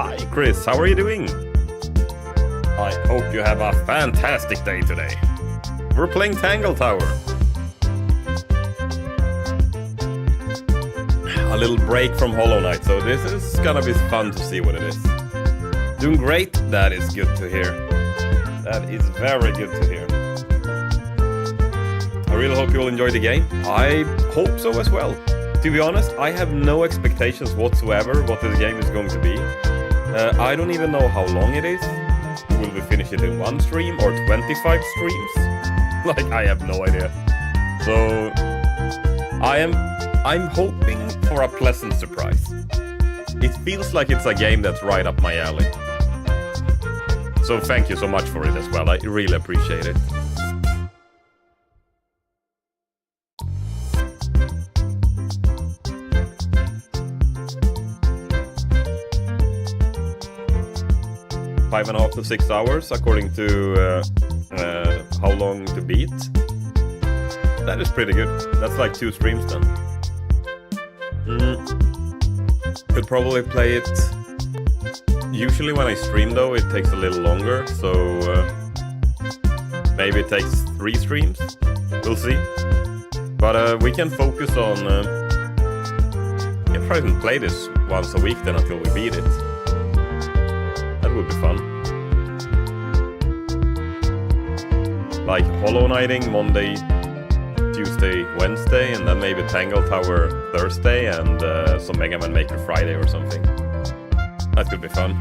Hi, Chris. How are you doing? I hope you have a fantastic day today. We're playing Tangled Tower. A little break from Hollow Knight, so this is gonna be fun to see what it is. Doing great. That is good to hear. That is very good to hear. I really hope you will enjoy the game. I hope so as well. To be honest, I have no expectations whatsoever what this game is going to be. I don't even know how long it is. Will we finish it in one stream or 25 streams? Like, I have no idea. So, I'm hoping for a pleasant surprise. It feels like it's a game that's right up my alley. So thank you so much for it as well. I really appreciate it. Five and a half to 6 hours, according to how long to beat. That is pretty good. That's like 2 streams then. Could probably play it. Usually when I stream though, it takes a little longer, so maybe it takes 3 streams. We'll see. But we can focus on. If I can play this once a week then until we beat it. That would be fun. Like Hollow Knighting Monday, Tuesday, Wednesday, and then maybe Tangle Tower Thursday, and some Mega Man Maker Friday or something. That could be fun.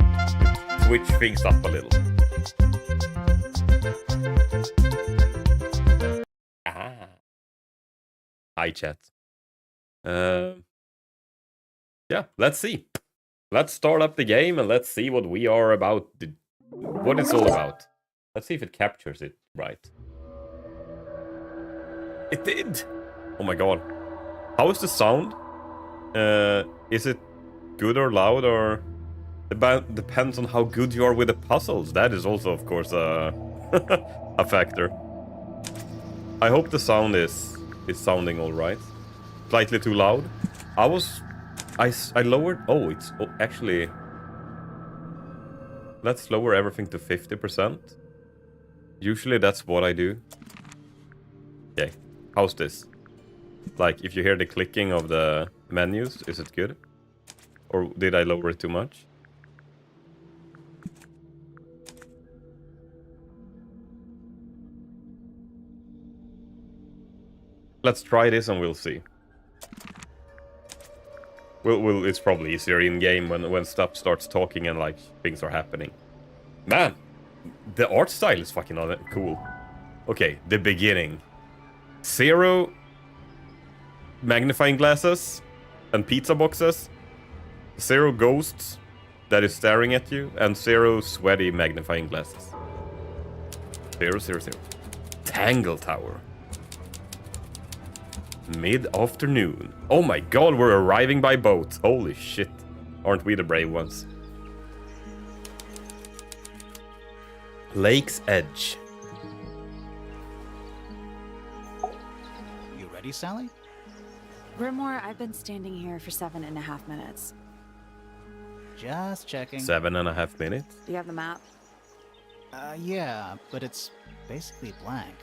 Switch things up a little. Hi, chat. Yeah, let's see. Let's start up the game and let's see what we are about. What it's all about. Let's see if it captures it right. It did! Oh my god. How is the sound? Is it good or loud, or... Depends on how good you are with the puzzles. That is also, of course, a factor. I hope the sound is sounding alright. Slightly too loud. I lowered... Oh, it's... Oh, actually... Let's lower everything to 50%. Usually that's what I do. Okay. How's this? Like, if you hear the clicking of the menus, is it good? Or did I lower it too much? Let's try this and we'll see. It's probably easier in game when stuff starts talking and like things are happening. Man, the art style is fucking cool. Okay, the beginning. 0 magnifying glasses and pizza boxes. 0 ghosts that is staring at you, and 0 sweaty magnifying glasses. 0, 0, 0. Tangle Tower. Mid-afternoon. Oh my god, we're arriving by boat. Holy shit. Aren't we the brave ones? Lake's Edge. You ready, Sally? Grimore, I've been standing here for 7.5 minutes. Just checking. 7.5 minutes? Do you have the map? Yeah, but it's basically blank.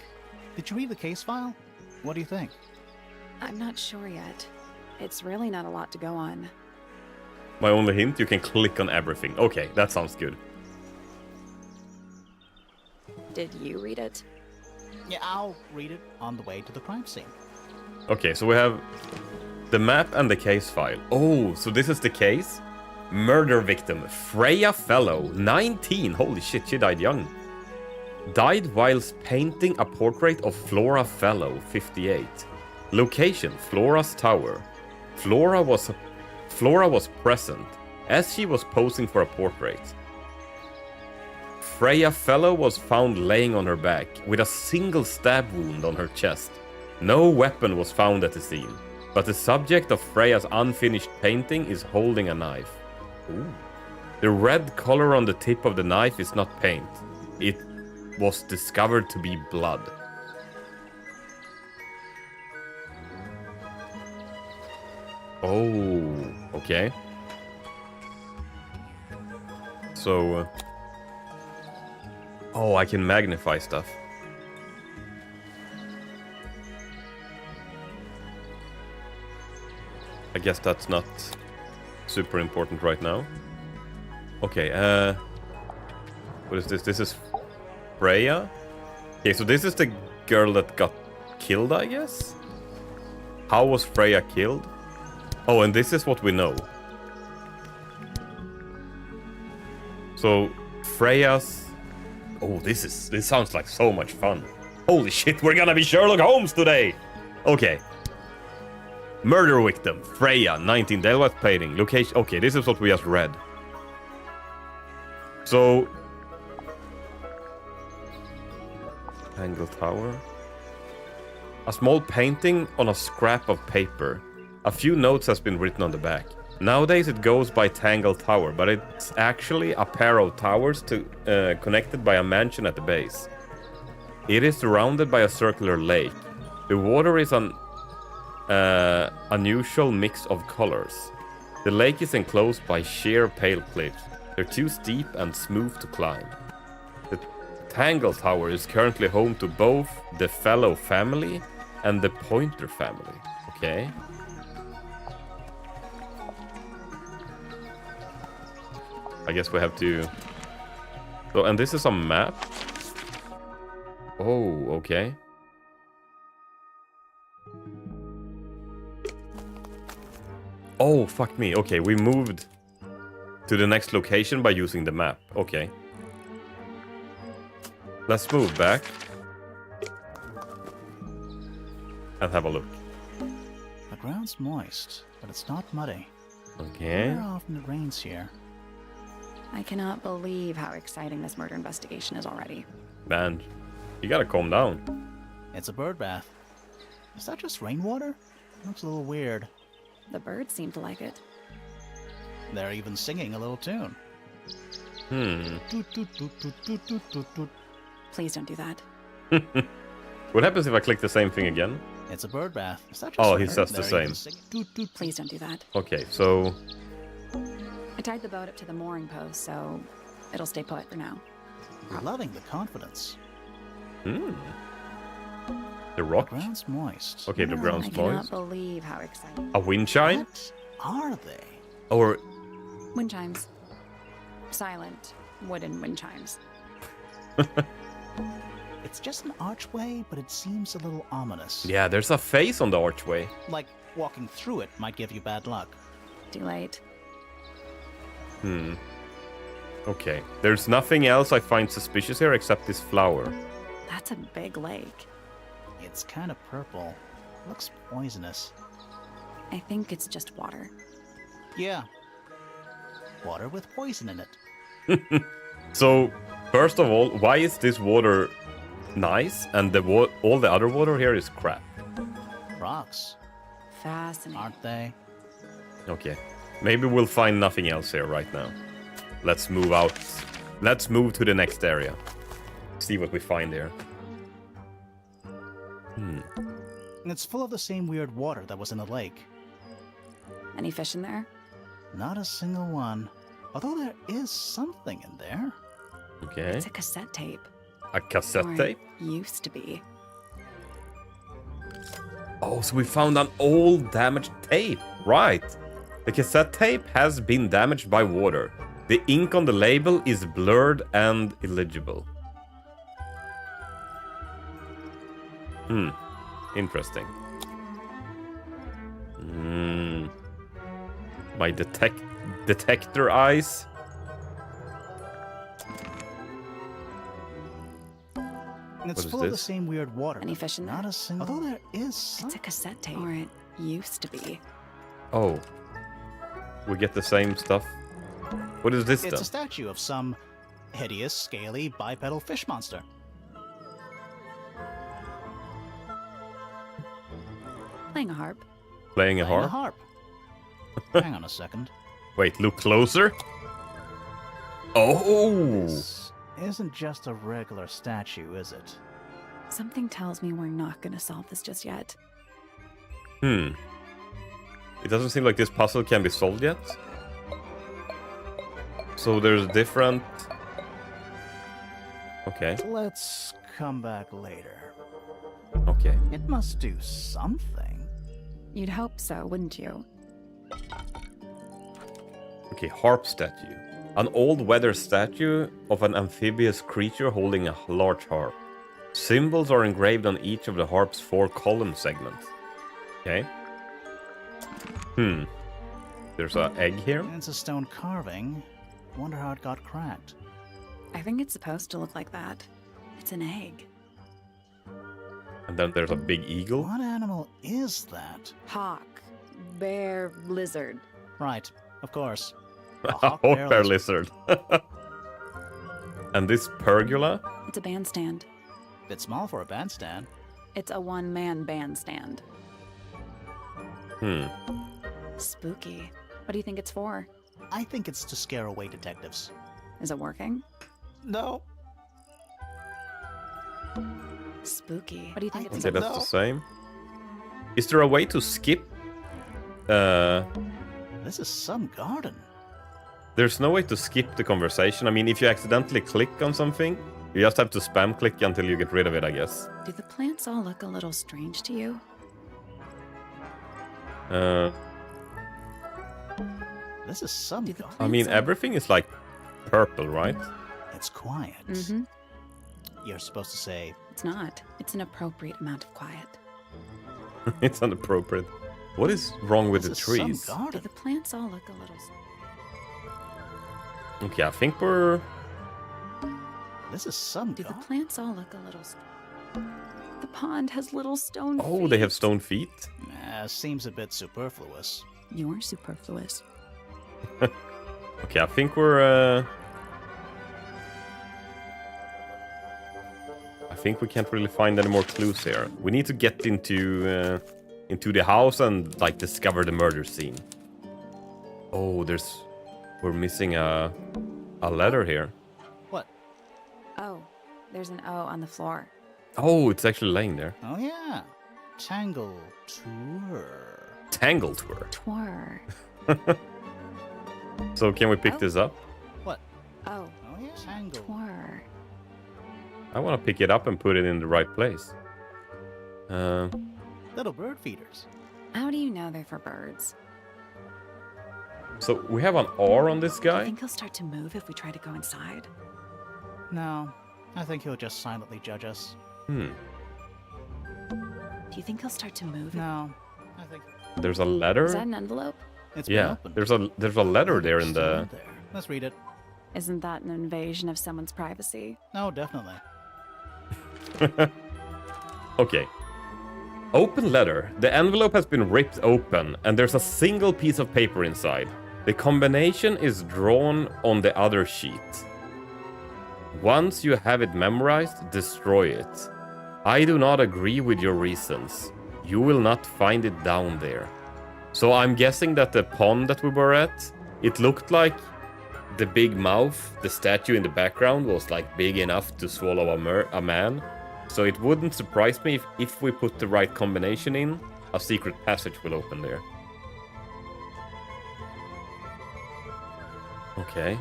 Did you read the case file? What do you think? I'm not sure yet. It's really not a lot to go on. My only hint, you can click on everything. Okay, that sounds good. Did you read it? Yeah, I'll read it on the way to the crime scene. Okay, so we have the map and the case file. Oh, so this is the case? Murder victim, Freya Fellow, 19. Holy shit, she died young. Died whilst painting a portrait of Flora Fellow, 58. Location, Flora's tower. Flora was present as she was posing for a portrait. Freya Fellow was found laying on her back with a single stab wound on her chest. No weapon was found at the scene, but the subject of Freya's unfinished painting is holding a knife. Ooh. The red color on the tip of the knife is not paint. It was discovered to be blood. Oh, okay. so... oh, I can magnify stuff. I guess that's not super important right now. Okay, what is this? This is Freya? Okay, so this is the girl that got killed, I guess? How was Freya killed? Oh, and this is what we know. So, Freya's... oh, this sounds like so much fun. Holy shit, we're gonna be Sherlock Holmes today! Okay. Murder victim, Freya, 19, Delaware painting, location... okay, this is what we just read. So... Tangled Tower. A small painting on a scrap of paper. A few notes has been written on the back. Nowadays it goes by Tangled Tower, but it's actually a pair of towers connected by a mansion at the base. It is surrounded by a circular lake. The water is an unusual mix of colors. The lake is enclosed by sheer pale cliffs. They're too steep and smooth to climb. The Tangled Tower is currently home to both the Fellow family and the Pointer family. Okay. I guess we have to... so, and this is a map. Oh, okay. Oh, fuck me. Okay, we moved to the next location by using the map. Okay. Let's move back. And have a look. The ground's moist, but it's not muddy. Okay. Very often it rains here. I cannot believe how exciting this murder investigation is already. Man, you gotta calm down. It's a bird bath. Is that just rainwater? Looks a little weird. The birds seem to like it. They're even singing a little tune. Hmm. Toot, toot, toot, toot, toot, toot, toot, toot. Please don't do that. What happens if I click the same thing again? It's a bird bath. Is that just Oh, he fair? says the They're same. even singing. Toot, toot. Please don't do that. Okay, so... I tied the boat up to the mooring post, so it'll stay put for now. Loving the confidence. Hmm. The rock? The ground's moist. Okay, the Yeah. ground's I cannot moist. believe how exciting. A wind chime? What are they? Or... Wind chimes. Silent wooden wind chimes. It's just an archway, but it seems a little ominous. yeah, there's a face on the archway. Like walking through it might give you bad luck. Too late. Hmm. Okay. There's nothing else I find suspicious here except this flower. That's a big lake. It's kind of purple. Looks poisonous. I think it's just water. Yeah. Water with poison in it. So, first of all, why is this water nice and all the other water here is crap? Rocks, Fascinating. aren't they? Okay. Maybe we'll find nothing else here right now. Let's move out. Let's move to the next area. See what we find here. Hmm. And it's full of the same weird water that was in the lake. Any fish in there? Not a single one. Although there is something in there. Okay. It's a cassette tape. A cassette Or tape? Used to be. Oh, so we found an old damaged tape. Right. The cassette tape has been damaged by water. The ink on the label is blurred and illegible. Hmm. Interesting. Hmm. My detector eyes. And it's What is full of the this? same weird water. Any fish in there? Not a single. Although there is It's some. a cassette tape. Or it used to be. Oh. We get the same stuff. What is this It's then? a statue of some hideous, scaly, bipedal fish monster. Playing a harp. Playing a Playing harp? Hang on a second. Wait, look closer. Oh! This isn't just a regular statue, is it? Something tells me we're not gonna solve this just yet. Hmm. It doesn't seem like this puzzle can be solved yet. So there's different... Okay, Let's come back later. okay. It must do something. You'd hope so, wouldn't you? Okay, harp statue. An old weather statue of an amphibious creature holding a large harp. Symbols are engraved on each of the harp's 4 column segments. Okay. There's an egg here. It's a stone carving. Wonder how it got cracked. I think it's supposed to look like that. It's an egg. And then there's a big eagle. What animal is that? Hawk. Bear. Lizard. Right, of course. A hawk hawk bear bear lizard. And this pergola? It's a bandstand. Bit small for a bandstand. It's a one-man bandstand. Spooky. What do you think it's for? I think it's to scare away detectives. Is it working? No. Spooky. What do you think it's Okay, for? that's the same. Is there a way to skip? This is some garden. There's no way to skip the conversation. I mean, if you accidentally click on something, you just have to spam click until you get rid of it, I guess. Do the plants all look a little strange to you? This is some Do the garden. I mean, plants all- everything is like purple, right? It's quiet. Mm-hmm. You're supposed to say, It's not. It's an appropriate amount of quiet. It's inappropriate. What is wrong with the this is trees? some Do garden. the plants all look a little... Okay, I think we're... This is some Do the garden. plants all look a little... The pond has little stone feet. Oh, they have stone feet? Seems a bit superfluous. You're superfluous. Okay, I think we're... I think we can't really find any more clues here. We need to get into the house and, like, discover the murder scene. Oh, we're missing a letter here. What? Oh, there's an O on the floor. Oh, it's actually laying there. Oh yeah. Tangled Tower. Tangled Tower. Twir. So can we pick Oh. this up? What? Oh, Oh yeah. Tangled. twir. I want to pick it up and put it in the right place. Little bird feeders. How do you know they're for birds? So we have an R on this Do you guy. think he'll start to move if we try to go inside? No, I think he'll just silently judge us. Do you think he'll start to move? No, I think There's a letter. Is that an envelope? it's been Yeah, opened. there's a letter there in Still the. there. Let's read it. Isn't that an invasion of someone's privacy? No, definitely. Okay. Open letter. The envelope has been ripped open, and there's a single piece of paper inside. The combination is drawn on the other sheet. Once you have it memorized, destroy it. I do not agree with your reasons. You will not find it down there. So I'm guessing that the pond that we were at, it looked like the big mouth, the statue in the background, was like big enough to swallow a man. So it wouldn't surprise me if we put the right combination in, a secret passage will open there. Okay.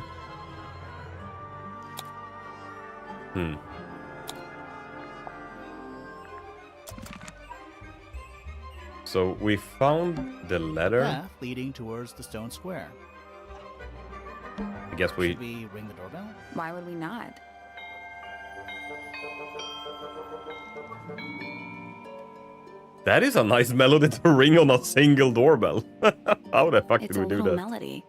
So we found the letter. Path leading towards the stone square. I guess Should we ring the doorbell? Why would we not? That is a nice melody to ring on a single doorbell. How the fuck It's did a we do little that? melody.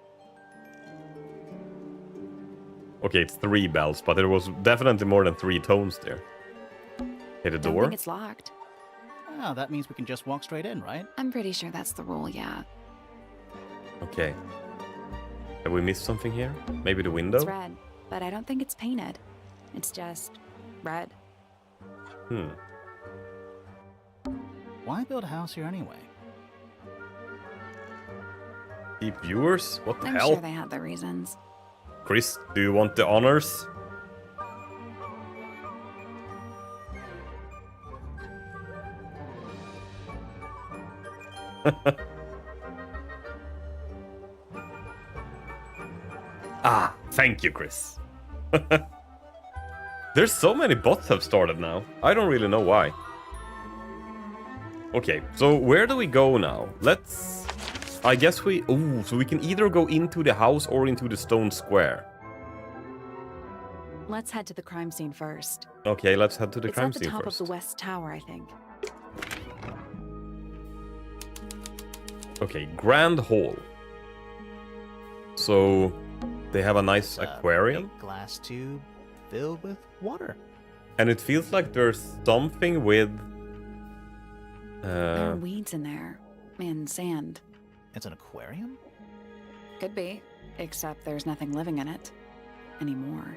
Okay, it's 3 bells, but there was definitely more than 3 tones there. Hit the Don't door. think it's locked. Oh, that means we can just walk straight in, right? I'm pretty sure that's the rule, yeah. Okay. Have we missed something here? Maybe the window? It's red, but I don't think it's painted. It's just red. Why build a house here anyway? Keep viewers? What the I'm hell? sure they had their reasons. Chris, do you want the honors? Ah, thank you, Chris. There's so many bots have started now. I don't really know why. Okay, so where do we go now? Let's... I guess we... Ooh, so we can either go into the house or into the stone square. Let's head to the crime scene first. Okay, let's head to the crime It's at scene the top first. of the west tower, I think. Okay, Grand Hall. So they have a nice aquarium. Big glass tube filled with water. And it feels like there's something with... There are weeds in there. And sand. It's an aquarium? Could be. Except there's nothing living in it. Anymore.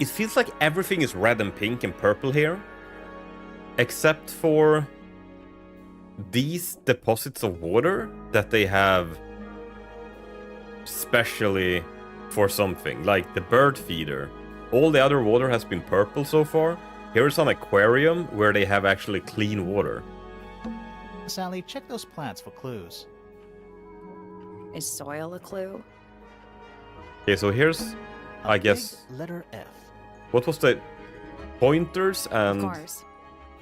It feels like everything is red and pink and purple here. Except for these deposits of water that they have specially for something. Like the bird feeder. All the other water has been purple so far. Here's an aquarium where they have actually clean water. Sally, check those plants for clues. Is soil a clue? Okay, so here's, I guess... Big letter F. What was the pointers and... Of course.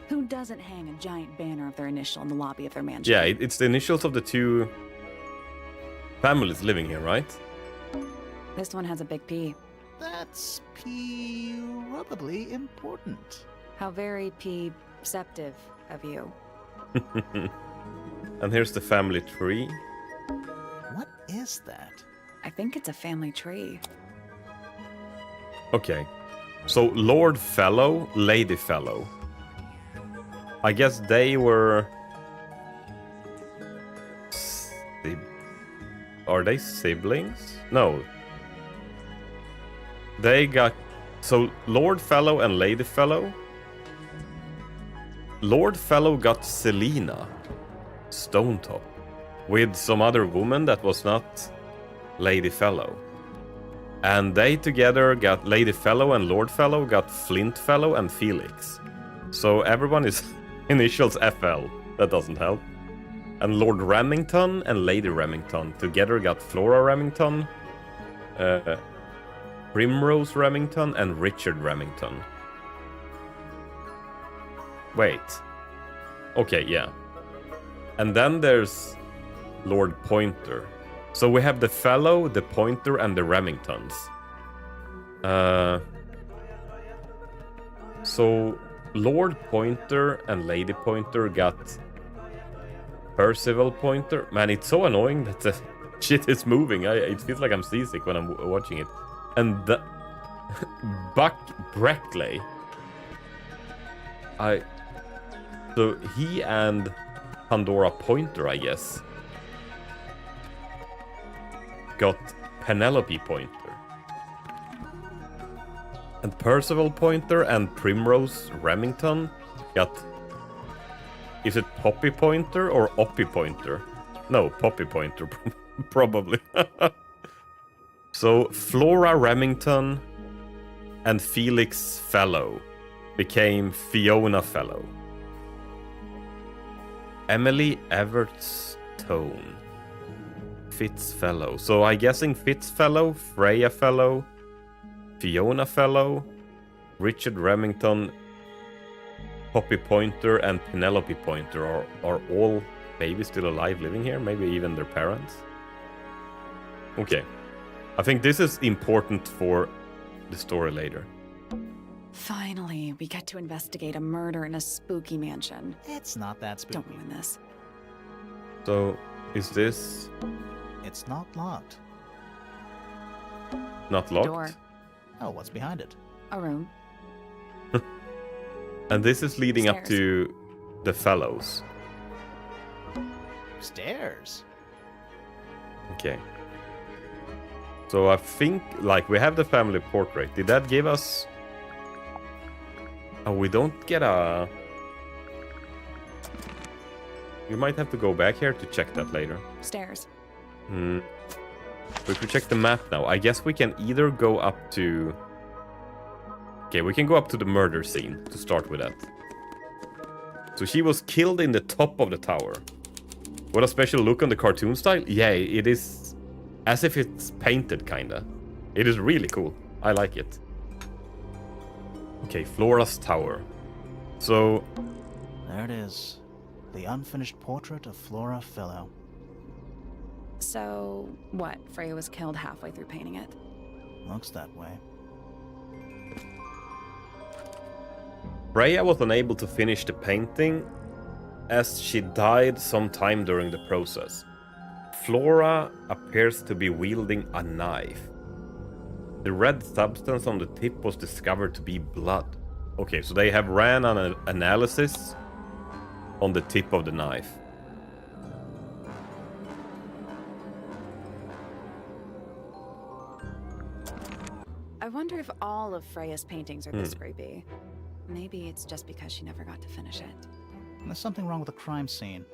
Who doesn't hang a giant banner of their initial in the lobby of their mansion? Yeah, it's the initials of the two families living here, right? This one has a big P. That's probably important. How very P-ceptive of you. And here's the family tree. What is that? I think it's a family tree. Okay. So Lord Fellow, Lady Fellow. I guess they were... Are they siblings? No. They got... So Lord Fellow and Lady Fellow. Lord Fellow got Selena Stonetop with some other woman that was not Lady Fellow. And they together got Lady Fellow and Lord Fellow got Flint Fellow and Felix. So everyone is initials FL. That doesn't help. And Lord Remington and Lady Remington together got Flora Remington, Primrose Remington, and Richard Remington. Wait. Okay, yeah. And then there's Lord Pointer. So we have the Fellow, the Pointer, and the Remingtons. So Lord Pointer and Lady Pointer got Percival Pointer. Man, it's so annoying that the shit is moving. It feels like I'm seasick when I'm watching it. And the Buck Breckley. So he and Pandora Pointer, I guess, got Penelope Pointer. And Percival Pointer and Primrose Remington got... Is it Poppy Pointer or Oppie Pointer? No, Poppy Pointer, probably. So Flora Remington and Felix Fellow became Fiona Fellow. Emily Evertstone. Fitz Fellow. So I'm guessing Fitz Fellow, Freya Fellow, Fiona Fellow, Richard Remington, Poppy Pointer, and Penelope Pointer are all maybe still alive living here. Maybe even their parents. Okay. I think this is important for the story later. Finally, we get to investigate a murder in a spooky mansion. It's not that spooky. Don't ruin this. So, is this It's not locked. not locked? Door. Oh, what's behind it? A room. And this is leading up Stairs. to the Fellows. Stairs. Okay. So I think, like, we have the family portrait. Did that give us... Oh, we don't get a... We might have to go back here to check that later. Stairs. Hmm. So if we check the map now, I guess we can either go up to... Okay, we can go up to the murder scene to start with that. So she was killed in the top of the tower. What a special look on the cartoon style. Yeah, it is as if it's painted, kinda. It is really cool. I like it. Okay, Flora's Tower. So... There it is. The unfinished portrait of Flora Fellow. So, what? Freya was killed halfway through painting it? Looks that way. Freya was unable to finish the painting as she died sometime during the process. Flora appears to be wielding a knife. The red substance on the tip was discovered to be blood. Okay, so they have ran an analysis on the tip of the knife. I wonder if all of Freya's paintings are this creepy. Maybe it's just because she never got to finish it. There's something wrong with the crime scene.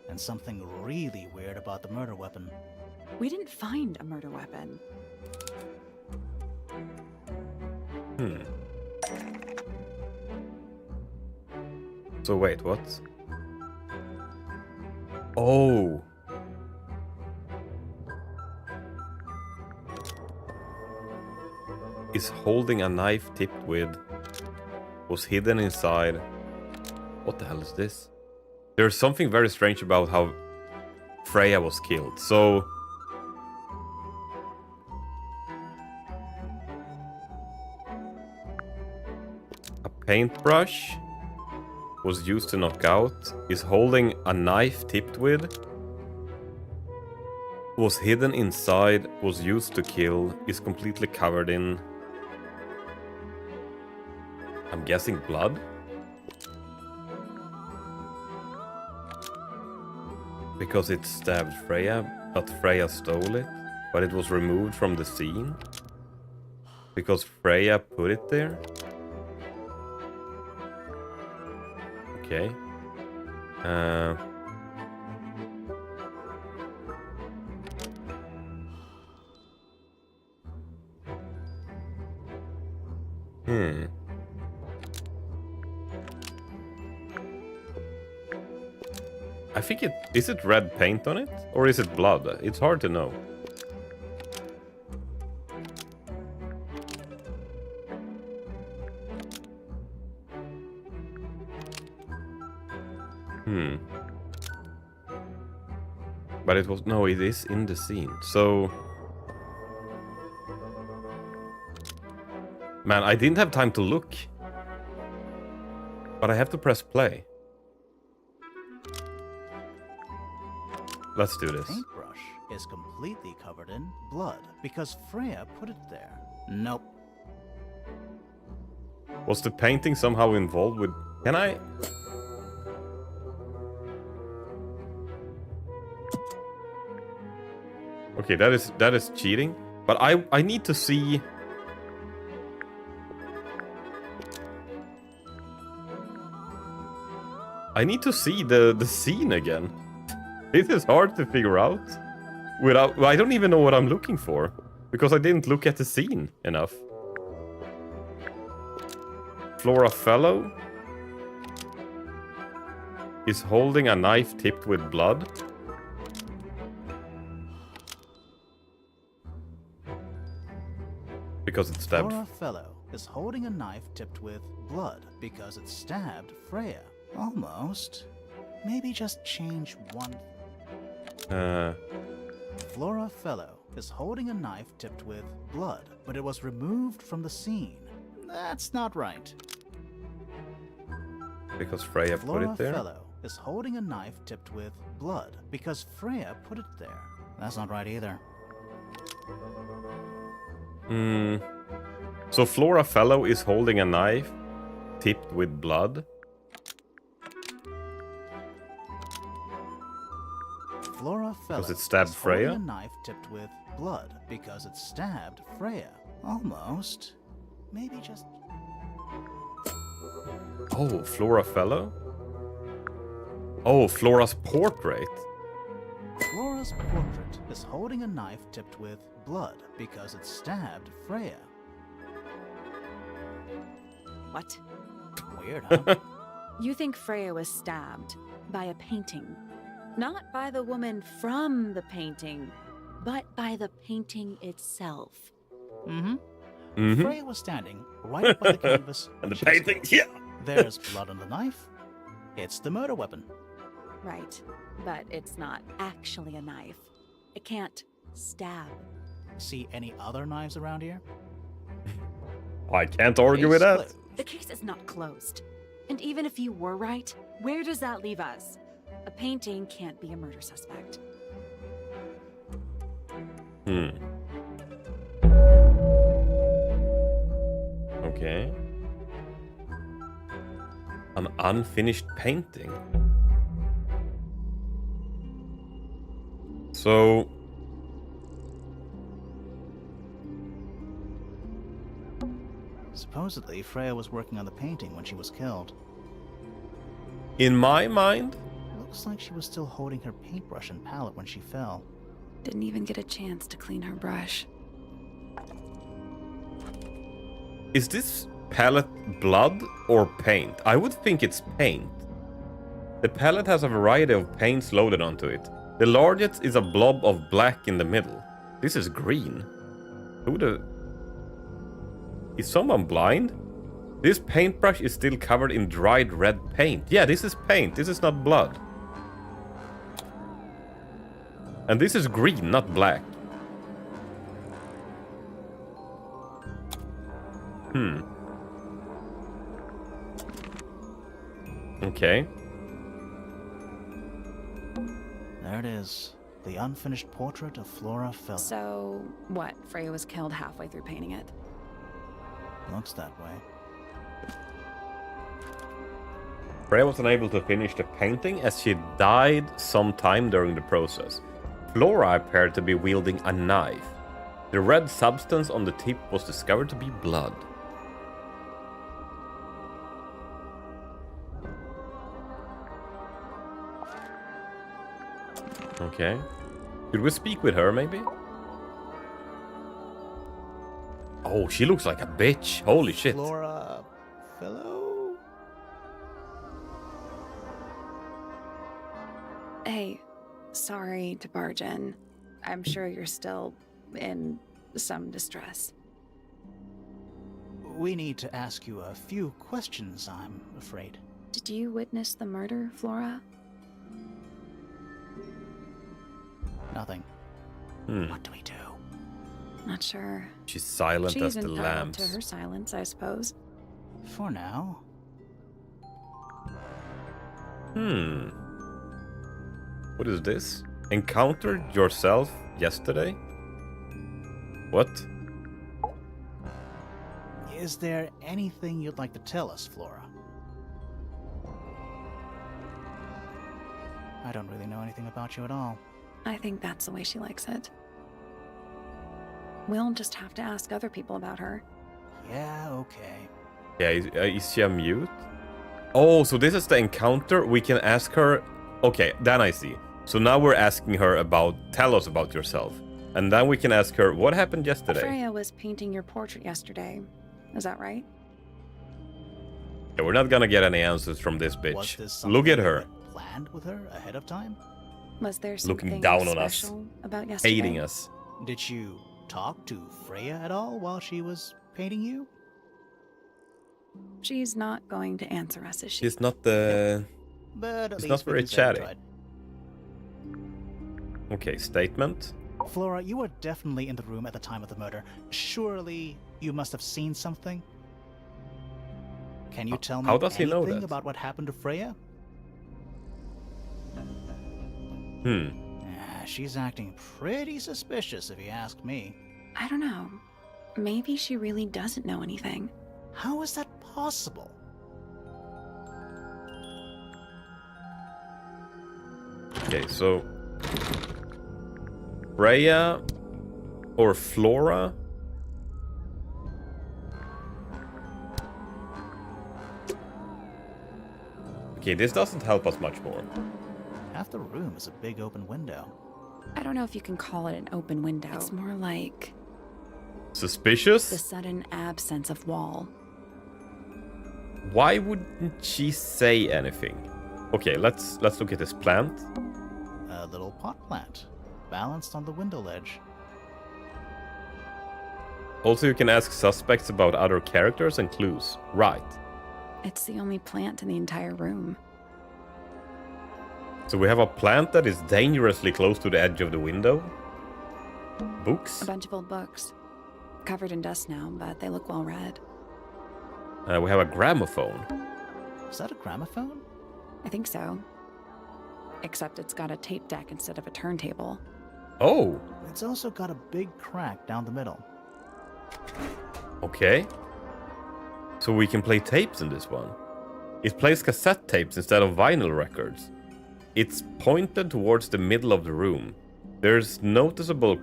And something really weird about the murder weapon. We didn't find a murder weapon. So wait, what? Oh. Is holding a knife tipped with... was hidden inside... What the hell is this? There's something very strange about how Freya was killed. So... a paintbrush was used to knock out. Is holding a knife tipped with... was hidden inside. Was used to kill. Is completely covered in... I'm guessing blood? Because it stabbed Freya, but Freya stole it. But it was removed from the scene. Because Freya put it there. Okay. I think it... Is it red paint on it? Or is it blood? It's hard to know. But it was... No, it is in the scene. So... Man, I didn't have time to look. But I have to press play. Let's do this. Paintbrush is completely covered in blood because Freya put it there. Nope. Was the painting somehow involved with... Can I... Okay, that is cheating. But I need to see... I need to see the scene again. This is hard to figure out. Without... I don't even know what I'm looking for. Because I didn't look at the scene enough. Flora Fellow is holding a knife tipped with blood. Because it stabbed... Flora Fellow is holding a knife tipped with blood because it stabbed Freya. Almost. Maybe just change one... Flora Fellow is holding a knife tipped with blood, but it was removed from the scene. That's not right. Because Freya put it there? Flora Fellow is holding a knife tipped with blood because Freya put it there. That's not right either. So Flora Fellow is holding a knife tipped with blood. Flora Fellow Because it stabbed is Freya? holding a knife tipped with blood because it stabbed Freya. Almost. Maybe just... Oh, Flora Fellow? Oh, Flora's portrait. Flora's portrait is holding a knife tipped with blood because it stabbed Freya. What? Weird, huh? You think Freya was stabbed by a painting? Not by the woman from the painting, but by the painting itself. Freya was standing right up by the canvas. And the She was painting, killed. yeah. There's blood on the knife. It's the murder weapon. Right, but it's not actually a knife. It can't stab. See any other knives around here? I can't argue with Case that. closed. The case is not closed. And even if you were right, where does that leave us? A painting can't be a murder suspect. Okay. An unfinished painting. So... Supposedly, Freya was working on the painting when she was killed. in my mind... Looks like she was still holding her paintbrush and palette when she fell. Didn't even get a chance to clean her brush. Is this palette blood or paint? I would think it's paint. The palette has a variety of paints loaded onto it. The largest is a blob of black in the middle. This is green. Who the... Is someone blind? This paintbrush is still covered in dried red paint. Yeah, this is paint. This is not blood. And this is green, not black. Okay. There it is. The unfinished portrait of Flora Phil. So, what? Freya was killed halfway through painting it. Looks that way. Freya was unable to finish the painting as she died sometime during the process. Flora appeared to be wielding a knife. The red substance on the tip was discovered to be blood. Okay. Should we speak with her, maybe? Oh, she looks like a bitch. Holy shit. Flora Fellow? Hey, sorry to barge in. I'm sure you're still in some distress. We need to ask you a few questions, I'm afraid. Did you witness the murder, Flora? Nothing. Hmm. What do we do? Not sure. She's silent She's as the entitled lambs. to her silence, I suppose. For now. What is this? Encountered yourself yesterday? What? Is there anything you'd like to tell us, Flora? I don't really know anything about you at all. I think that's the way she likes it. We'll just have to ask other people about her. Yeah, okay. Yeah, is she a mute? Oh, so this is the encounter. We can ask her... Okay, then I see. So now we're asking her about... Tell us about yourself. And then we can ask her, what happened yesterday? Freya was painting your portrait yesterday. Is that right? Yeah, we're not gonna get any answers from this Was bitch. this Look at something her. you had planned with her ahead of time? Was there Looking something down on us. special about yesterday? Hating us. Did you talk to Freya at all while she was painting you? She's not going to answer us, is she? She's not the... But at It's least not we very can say we chatty. tried. Okay, statement. Flora, you were definitely in the room at the time of the murder. Surely you must have seen something? Can you tell me how does he know anything that? about what happened to Freya? She's acting pretty suspicious if you ask me. I don't know. Maybe she really doesn't know anything. How is that possible? Okay, so... Freya or Flora? Okay, this doesn't help us much more. Half the room is a big open window. I don't know if you can call it an open window. It's more like Suspicious? the sudden absence of wall. Why wouldn't she say anything? Okay, let's look at this plant. A little pot plant, balanced on the window ledge. Also, you can ask suspects about other characters and clues. Right. It's the only plant in the entire room. So we have a plant that is dangerously close to the edge of the window. Books. A bunch of old books. Covered in dust now, but they look well read. We have a gramophone. Is that a gramophone? I think so. Except it's got a tape deck instead of a turntable. Oh, It's also got a big crack down the middle. okay. So we can play tapes in this one. It plays cassette tapes instead of vinyl records. It's pointed towards the middle of the room. There's noticeable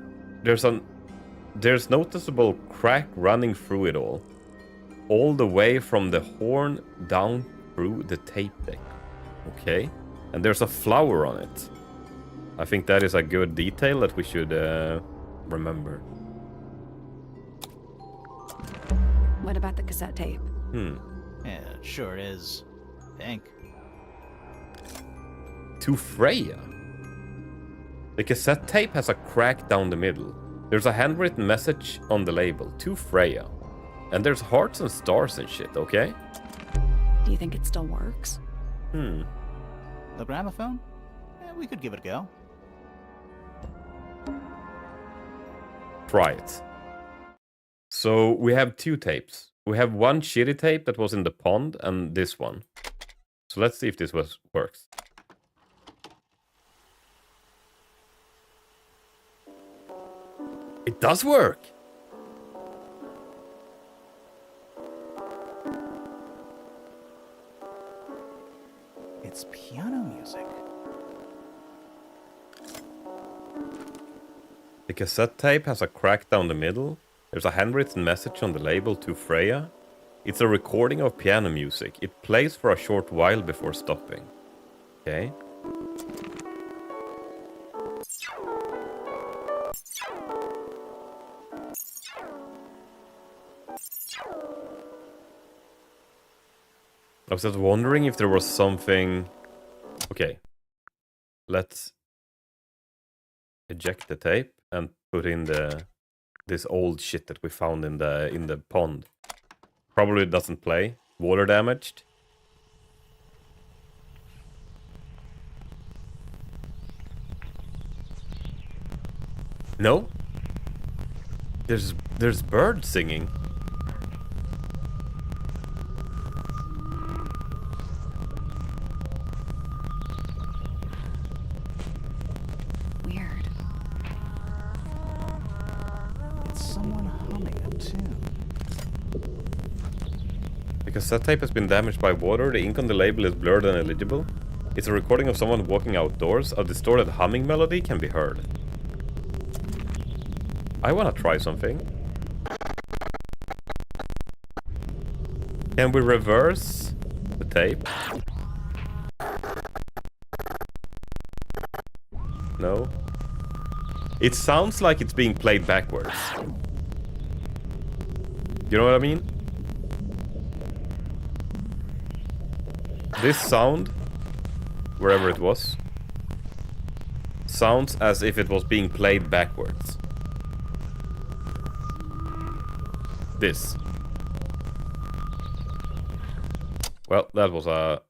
crack running through it all the way from the horn down through the tape deck. Okay, and there's a flower on it. I think that is a good detail that we should remember. What about the cassette tape? Yeah, it sure is. Pink. To Freya. The cassette tape has a crack down the middle. There's a handwritten message on the label, to Freya. And there's hearts and stars and shit, okay? Do you think it still works? The gramophone? Yeah, we could give it a go. Try it. So we have two tapes. We have one shitty tape that was in the pond and this one. So let's see if this works. It does work! It's piano music. The cassette tape has a crack down the middle. There's a handwritten message on the label, to Freya. It's a recording of piano music. It plays for a short while before stopping. Okay. I was just wondering if there was something... Okay. Let's eject the tape and put in this old shit that we found in the pond. Probably doesn't play. Water damaged. No? There's birds singing. Weird. It's someone humming a tune. The cassette tape has been damaged by water. The ink on the label is blurred and illegible. It's a recording of someone walking outdoors. A distorted humming melody can be heard. I wanna try something. Can we reverse the tape? No. It sounds like it's being played backwards. You know what I mean? This sound, wherever it was, sounds as if it was being played backwards. This. Well, that was a...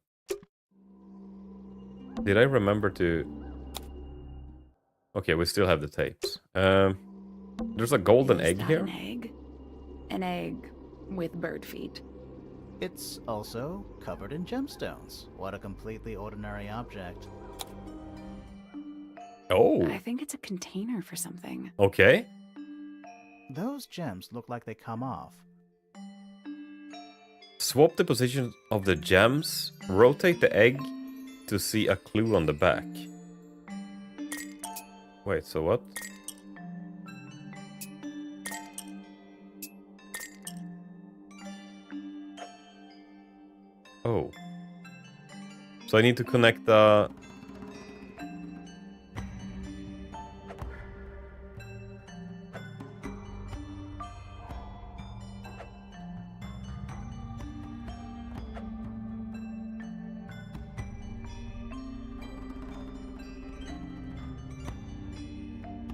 Did I remember to... Okay, we still have the tapes. There's a golden Is egg that here. An egg? An egg with bird feet. It's also covered in gemstones. What a completely ordinary object. Oh, I think it's a container for something. okay. Those gems look like they come off. Swap the position of the gems. Rotate the egg to see a clue on the back. Wait, so what? Oh. So I need to connect the...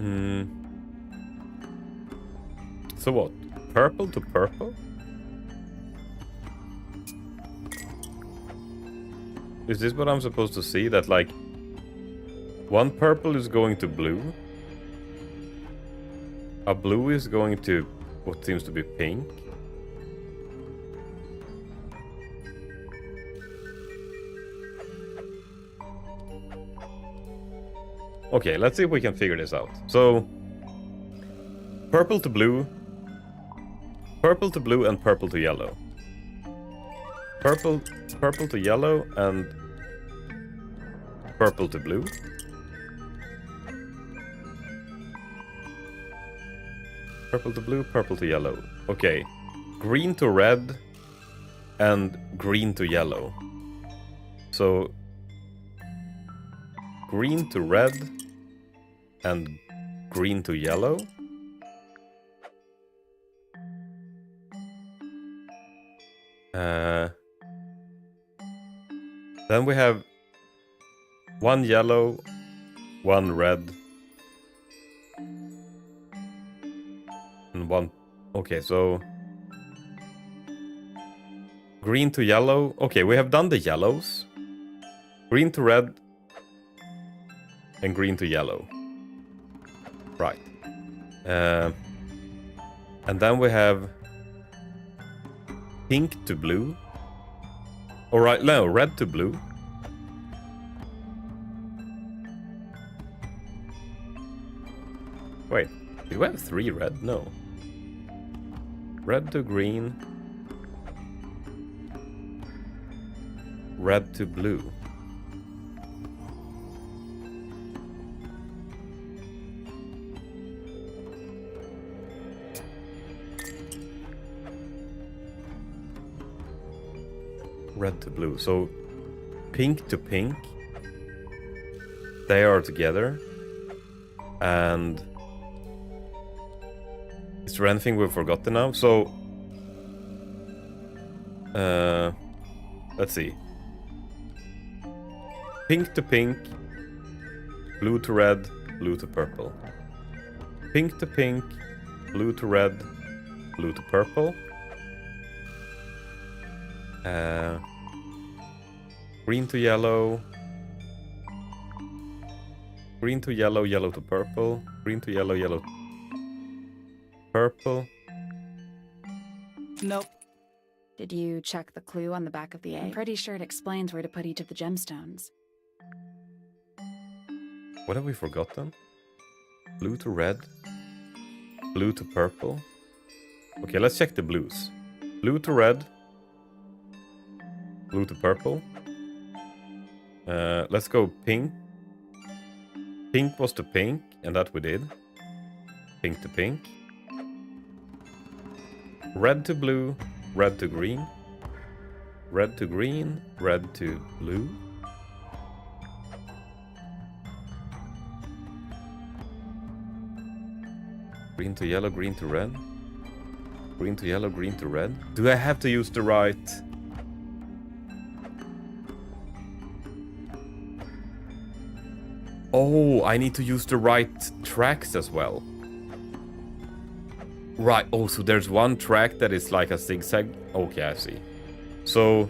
Hmm. So what? Purple to purple? Is this what I'm supposed to see? That like one purple is going to blue, a blue is going to what seems to be pink. Okay, let's see if we can figure this out. So, purple to blue, and purple to yellow. Purple to yellow, and purple to blue. Purple to blue, purple to yellow. Okay, green to red, and green to yellow. So, green to red, and green to yellow. Then we have one yellow, one red, and one... Okay, so... green to yellow. Okay, we have done the yellows. Green to red, and green to yellow. Right. And then we have pink to blue. Alright, no, red to blue. Wait, do we have 3 red? No. Red to green. Red to blue. Red to blue. So pink to pink. They are together. And is there anything we've forgotten now? So let's see. Pink to pink, blue to red, blue to purple. Pink to pink, blue to red, blue to purple. Green to yellow. Green to yellow, yellow to purple. Green to yellow, yellow purple. Nope. Did you check the clue on the back of the egg? I'm pretty sure it explains where to put each of the gemstones. What have we forgotten? Blue to red. Blue to purple. Okay, let's check the blues. Blue to red. Blue to purple. Let's go pink. Pink was to pink, and that we did. Pink to pink. Red to blue, red to green. Red to green, red to blue. Green to yellow, green to red. Green to yellow, green to red. Do I have to use the right... Oh, I need to use the right tracks as well. Right, oh, so there's one track that is like a zigzag. Okay, I see. So...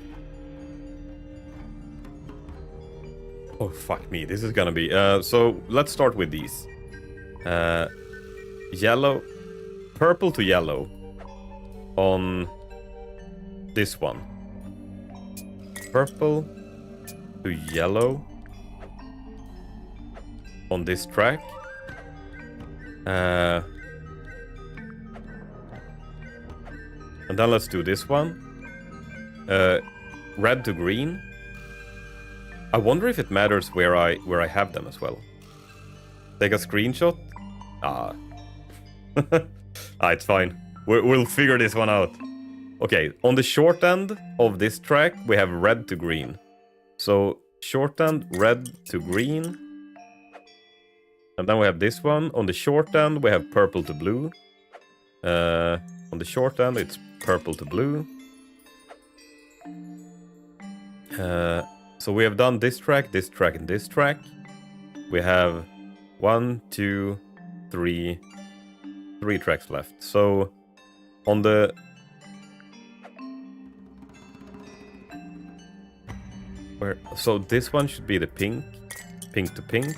Oh, fuck me, this is gonna be... so, let's start with these. Yellow... Purple to yellow. On... this one. Purple to yellow. On this track. And then let's do this one. Red to green. I wonder if it matters where I have them as well. Take a screenshot. Ah, it's fine. We'll figure this one out. Okay, on the short end of this track, we have red to green. So short end, red to green. And then we have this one. On the short end, we have purple to blue. On the short end, it's purple to blue. So we have done this track, and this track. We have 1, 2, three tracks left. So on the so this one should be the pink to pink,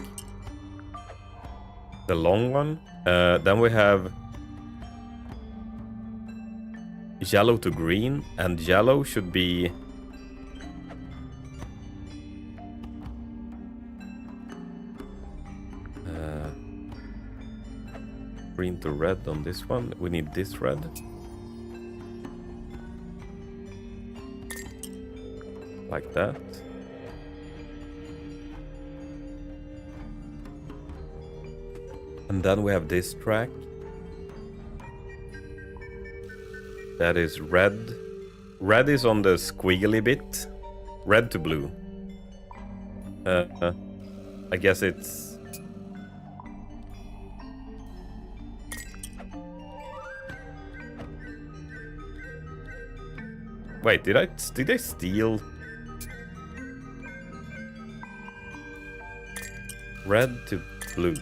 the long one. Then we have yellow to green, and yellow should be green to red on this one. We need this red. Like that. And then we have this track. That is red. Red is on the squiggly bit. Red to blue. I guess it's... Wait, did I steal... Red to blue.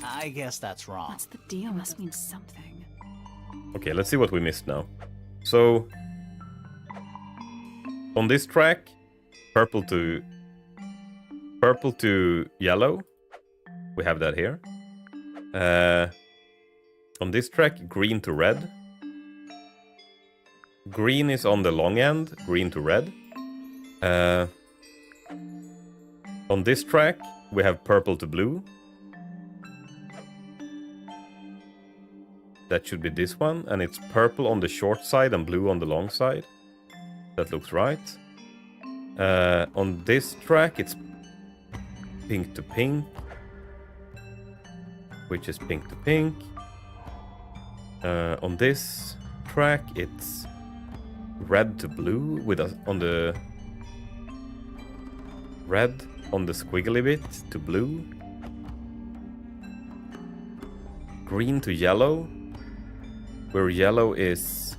I guess that's wrong. What's the deal? Must mean something. Okay, let's see what we missed now. So, on this track, purple to yellow. We have that here. On this track, green to red. Green is on the long end, green to red. On this track, we have purple to blue. That should be this one, and it's purple on the short side and blue on the long side. That looks right. On this track, it's pink to pink, which is pink to pink. On this track, it's red to blue with on the red on the squiggly bit to blue. Green to yellow, where yellow is...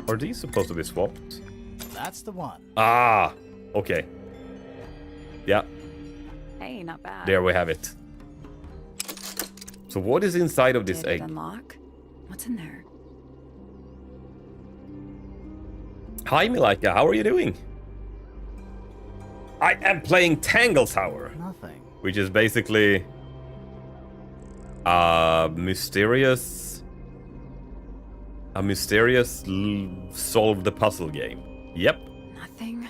Are these supposed to be swapped? That's the one. Ah, okay. Yeah, Hey, not bad. there we have it. So what is inside of this Did it egg? unlock? What's in there? Hi, Milika, how are you doing? I am playing Tangled Tower, Nothing. which is basically a mysterious solve the puzzle game. Yep, Nothing.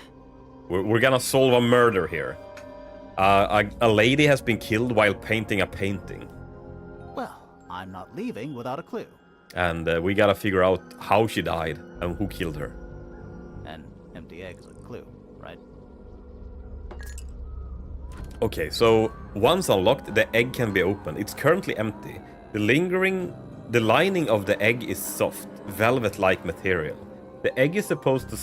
we're gonna solve a murder here. A lady has been killed while painting a painting, Well, I'm not leaving without a clue. and we gotta figure out how she died and who killed her. An empty egg is a clue, right? Okay, so once unlocked, the egg can be opened. It's currently empty. The lining of the egg is soft, velvet-like material. The egg is supposed to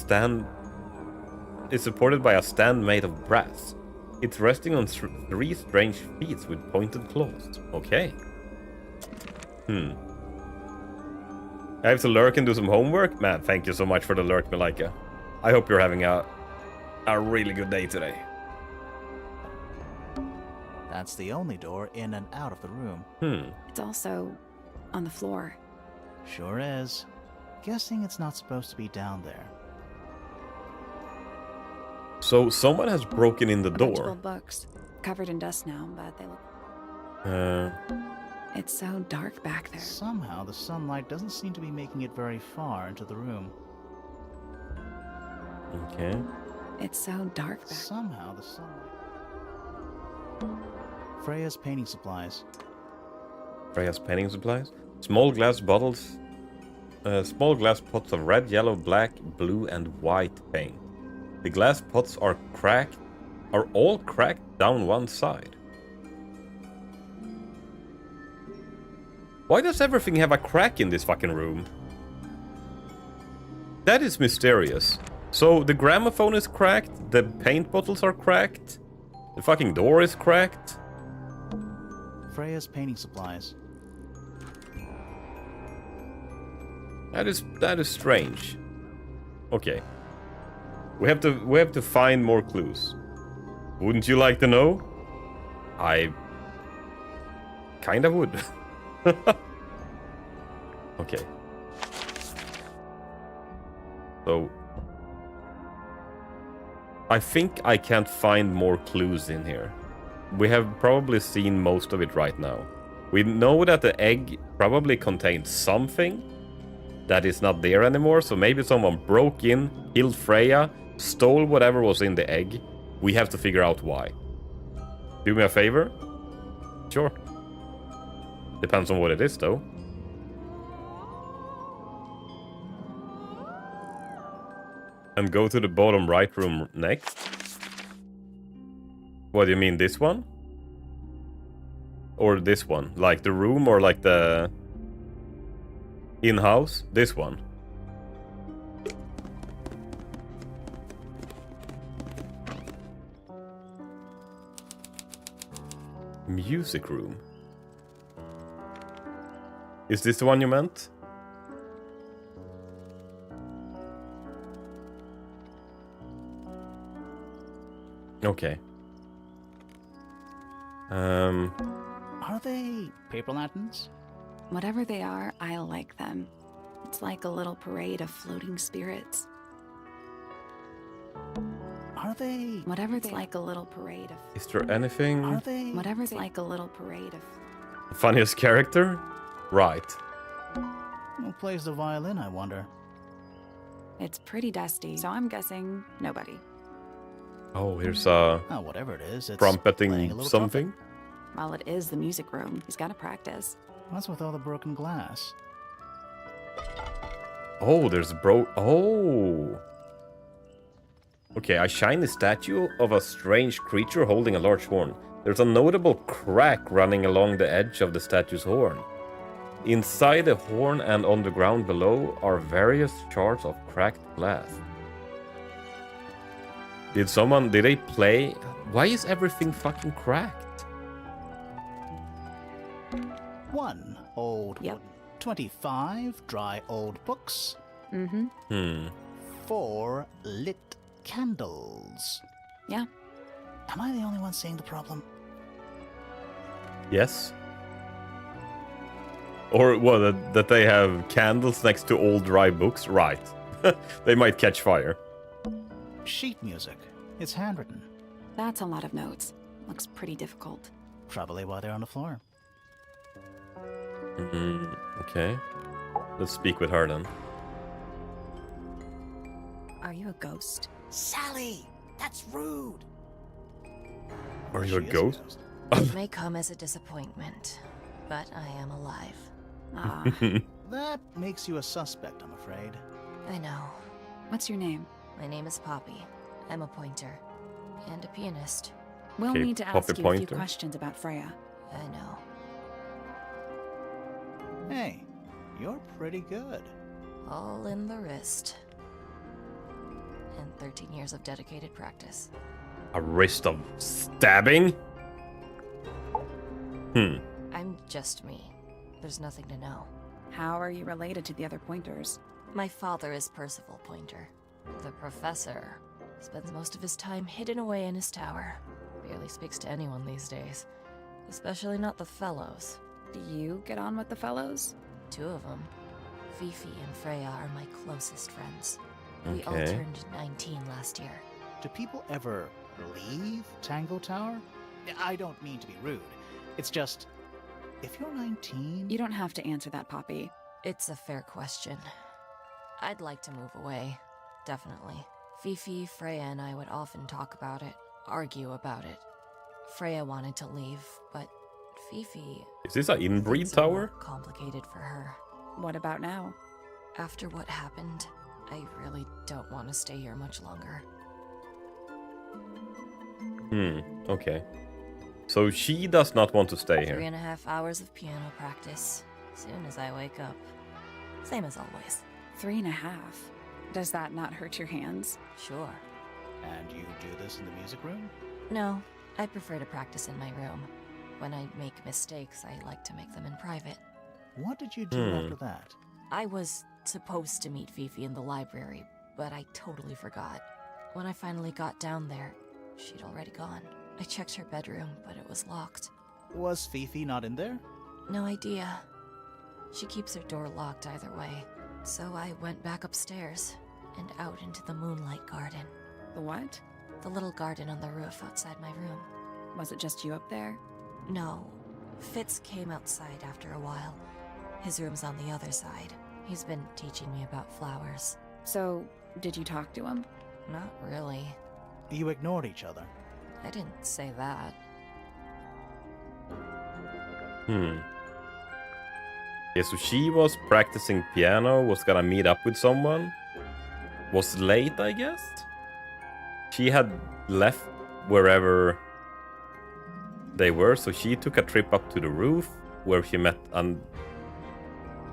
is supported by a stand made of brass. It's resting on three strange feet with pointed claws. Okay. I have to lurk and do some homework? Man, thank you so much for the lurk, Malika. I hope you're having a really good day today. That's the only door in and out of the room. It's also on the floor. Sure is. Guessing it's not supposed to be down there. So someone has broken in the A bunch of door. old books, covered in dust now, but they look... It's so dark back there. Somehow the sunlight doesn't seem to be making it very far into the room. Okay. It's so dark back. Somehow the sunlight... Freya's painting supplies. Freya's painting supplies. Small glass bottles. Small glass pots of red, yellow, black, blue, and white paint. The glass pots are all cracked down one side. Why does everything have a crack in this fucking room? That is mysterious. So the gramophone is cracked, the paint bottles are cracked, the fucking door is cracked. Freya's painting supplies. That is strange. Okay. We have to find more clues. Wouldn't you like to know? I kinda would. Okay. So I think I can't find more clues in here. We have probably seen most of it right now. We know that the egg probably contains something that is not there anymore, so maybe someone broke in, killed Freya, stole whatever was in the egg. We have to figure out why. Do me a favor? Sure. Depends on what it is, though. And go to the bottom right room next. What do you mean, this one? Or this one? Like the room or like the in-house? This one. Music room. Is this the one you meant? Okay. Are they paper lanterns? Whatever they are, I like them. It's like a little parade of floating spirits. Are they... Whatever they like a little parade of... Is there anything? Are they... Whatever's like a little parade of... Funniest character? Right. Who plays the violin, I wonder? It's pretty dusty, so I'm guessing nobody. Oh, here's a Oh, whatever it is, it's trumpeting playing a little something. Well, it is the music room. He's got to practice. trumpet. What's with all the broken glass? Oh, there's Oh. Okay, a shiny statue of a strange creature holding a large horn. There's a notable crack running along the edge of the statue's horn. Inside the horn and on the ground below are various shards of cracked glass. Did they play? Why is everything fucking cracked? 1 old Yep. wooden. 25 dry old books. Mm-hmm. 4 lit candles. Yeah. Am I the only one seeing the problem? Yes. Or what, that they have candles next to old dry books? Right. They might catch fire. Sheet music. It's handwritten. That's a lot of notes. Looks pretty difficult. Probably why they're on the floor. Okay. Let's speak with her then. Are you a ghost? Sally! That's rude! Are you She a is ghost? It may come as a disappointment, but I am alive. Ah. That makes you a suspect, I'm afraid. I know. What's your name? My name is Poppy. I'm a pointer. And a pianist. We'll Okay, need to Poppy ask you a few Pointer. questions about Freya. I know. Hey, you're pretty good. All in the wrist. And 13 years of dedicated practice. A wrist of stabbing? I'm just me. There's nothing to know. How are you related to the other pointers? My father is Percival Pointer. The professor spends most of his time hidden away in his tower. Barely speaks to anyone these days. Especially not the fellows. Do you get on with the fellows? 2 of them. Fifi and Freya are my closest friends. We all Okay. turned 19 last year. Do people ever leave Tangled Tower? I don't mean to be rude. It's just, if you're 19... You don't have to answer that, Poppy. It's a fair question. I'd like to move away. Definitely. Fifi, Freya, and I would often talk about it, argue about it. Freya wanted to leave, but Fifi... Is this an inbreed things are more tower? complicated for her. What about now? After what happened, I really don't want to stay here much longer. Okay. So she does not want to stay here. 3.5 hours of piano practice, soon as I wake up. Same as always. 3.5. Does that not hurt your hands? Sure. And you do this in the music room? No, I prefer to practice in my room. When I make mistakes, I like to make them in private. What did you do after that? I was supposed to meet Fifi in the library, but I totally forgot. When I finally got down there, she'd already gone. I checked her bedroom, but it was locked. Was Fifi not in there? No idea. She keeps her door locked either way. So I went back upstairs and out into the moonlight garden. The what? The little garden on the roof outside my room. Was it just you up there? No. Fitz came outside after a while. His room's on the other side. He's been teaching me about flowers. So, did you talk to him? Not really. You ignored each other. I didn't say that. Yeah, so she was practicing piano, was gonna meet up with someone. Was late, I guess? She had left wherever they were, so she took a trip up to the roof where she met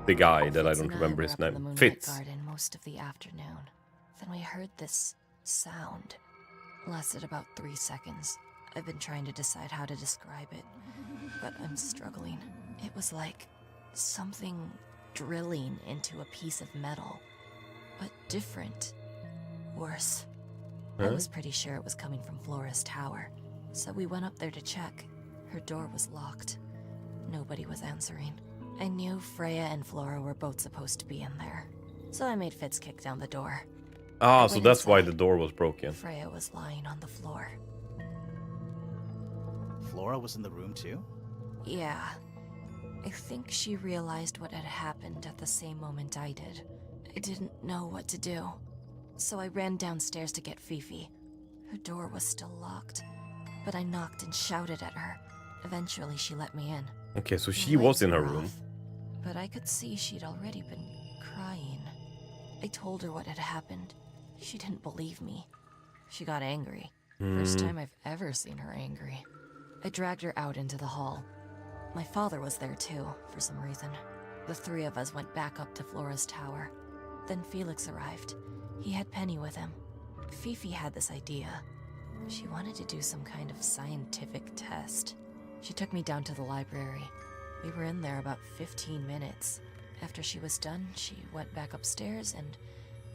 the guy that I Fitz don't and I remember were his up in the name. moonlight Fitz. garden most of the afternoon. Then we heard this sound. Lasted about 3 seconds. I've been trying to decide how to describe it, but I'm struggling. It was like something drilling into a piece of metal, but different. Worse. I was pretty sure it was coming from Flora's tower, so we went up there to check. Her door was locked. Nobody was answering. I knew Freya and Flora were both supposed to be in there, so I made Fitz kick down the door. Ah, I so went that's why inside. the door was broken. Freya was lying on the floor. Flora was in the room too? Yeah. I think she realized what had happened at the same moment I did. I didn't know what to do, so I ran downstairs to get Fifi. Her door was still locked, but I knocked and shouted at her. Eventually, she let me in. Okay, so The she was lights in her were room. off, but I could see she'd already been crying. I told her what had happened. She didn't believe me. She got angry. First time I've ever seen her angry. I dragged her out into the hall. My father was there too, for some reason. The three of us went back up to Flora's tower. Then Felix arrived. He had Penny with him. Fifi had this idea. She wanted to do some kind of scientific test. She took me down to the library. We were in there about 15 minutes. After she was done, she went back upstairs and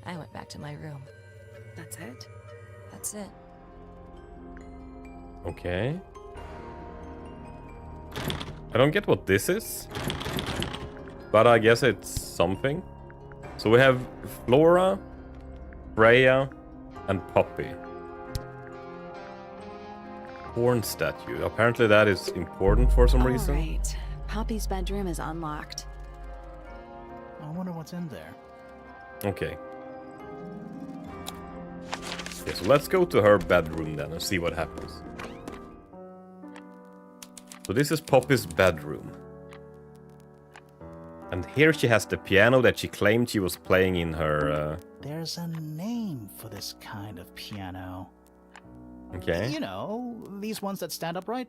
I went back to my room. That's it? That's it. Okay. I don't get what this is, but I guess it's something. So we have Flora, Freya, and Poppy. Horn statue. Apparently that is important for some reason. Right. Poppy's bedroom is unlocked. I wonder what's in there. Okay. Okay, so let's go to her bedroom then and see what happens. So this is Poppy's bedroom. And here she has the piano that she claimed she was playing in her... There's a name for this kind of piano. Okay. You know, these ones that stand upright.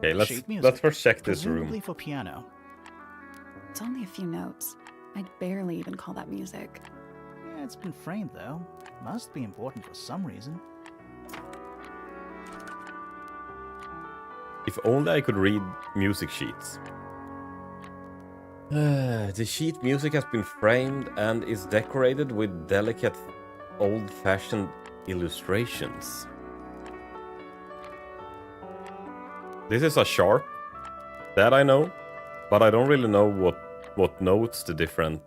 Okay, Sheet music, let's first check this presumably room. for piano. It's only a few notes. I'd barely even call that music. Yeah, it's been framed though. Must be important for some reason. If only I could read music sheets. The sheet music has been framed and is decorated with delicate old-fashioned illustrations. This is a sharp, that I know, but I don't really know what notes the different...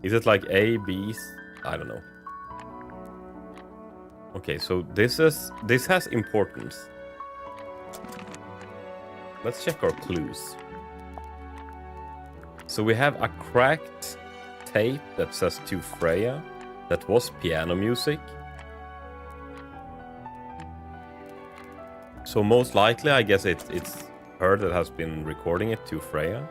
is it like A, B's? I don't know. Okay, so this has importance. Let's check our clues. So we have a cracked tape that says to Freya. That was piano music. So most likely, I guess it's her that has been recording it to Freya.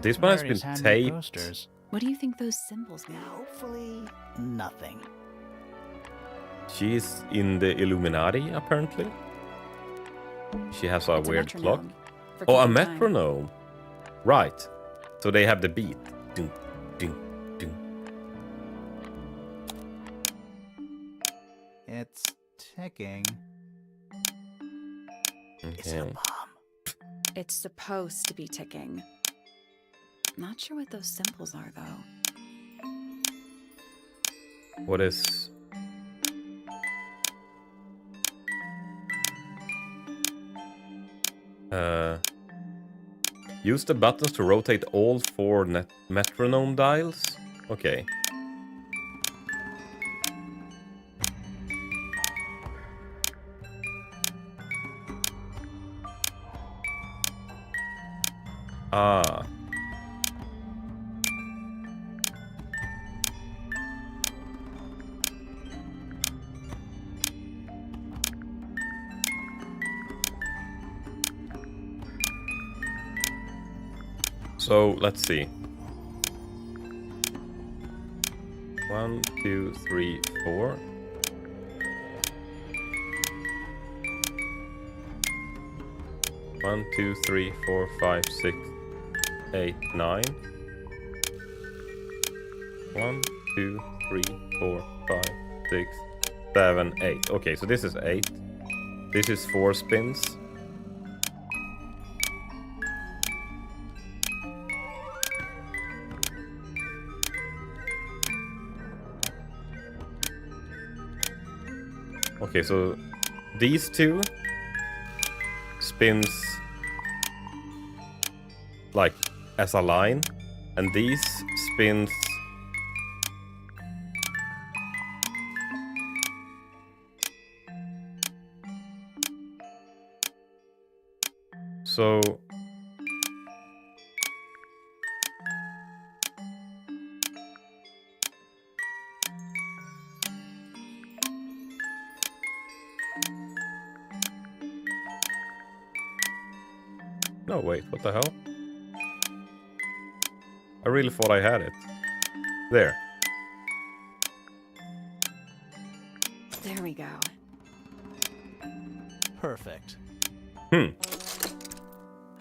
This one has Various been handmade taped. posters. What do you think those symbols mean? Hopefully, nothing. She's in the Illuminati, apparently. She has a It's a weird clock. metronome for Oh, a keeping time. metronome. Right. So they have the beat. Ding, ding, ding. It's ticking. Is it a Okay. bomb? It's supposed to be ticking. Not sure what those symbols are, though. What is... Use the buttons to rotate all 4 metronome dials? Okay. Ah. So, let's see. 1, 2, 3, 4. One, 2, 3, 4, 5, 6, 8, 9. 1, 2, 3, 4, 5, 6, 7, 8. Okay, so this is 8. This is 4 spins. Okay, so these 2 spins like as a line, and these spins so no, wait, what the hell? I really thought I had it. There. There we go. Perfect. Hmm.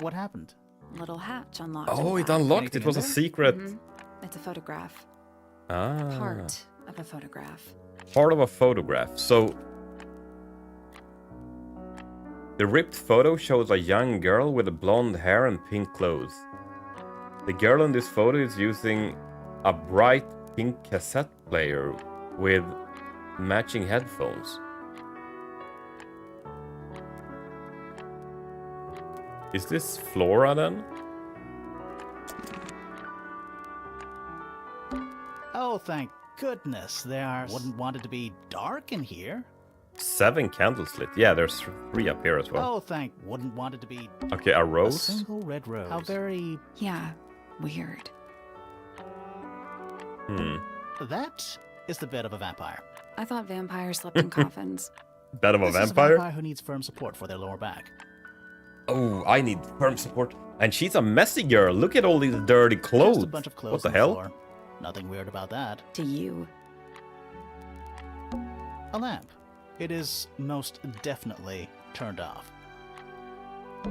What happened? Little hatch unlocked. Oh, in it the back. unlocked. Anything It was in a there? secret. It's a photograph. Ah. Part of a photograph. Part of a photograph. So the ripped photo shows a young girl with a blonde hair and pink clothes. The girl in this photo is using a bright pink cassette player with matching headphones. Is this Flora then? Oh, thank goodness. Wouldn't want it to be dark in here. 7 candles lit. Yeah, there's 3 up here as well. Oh, wouldn't want it to be Okay, a a rose. single red rose. How very... Yeah, weird. That is the bed of a vampire. I thought vampires slept in coffins. Bed of a This is a vampire? vampire who needs firm support for their lower back. Oh, I need firm support. And she's a messy girl. Look at all these dirty clothes. Just a bunch of clothes What the on hell? floor. Nothing weird about that. To you. A lamp. It is most definitely turned off.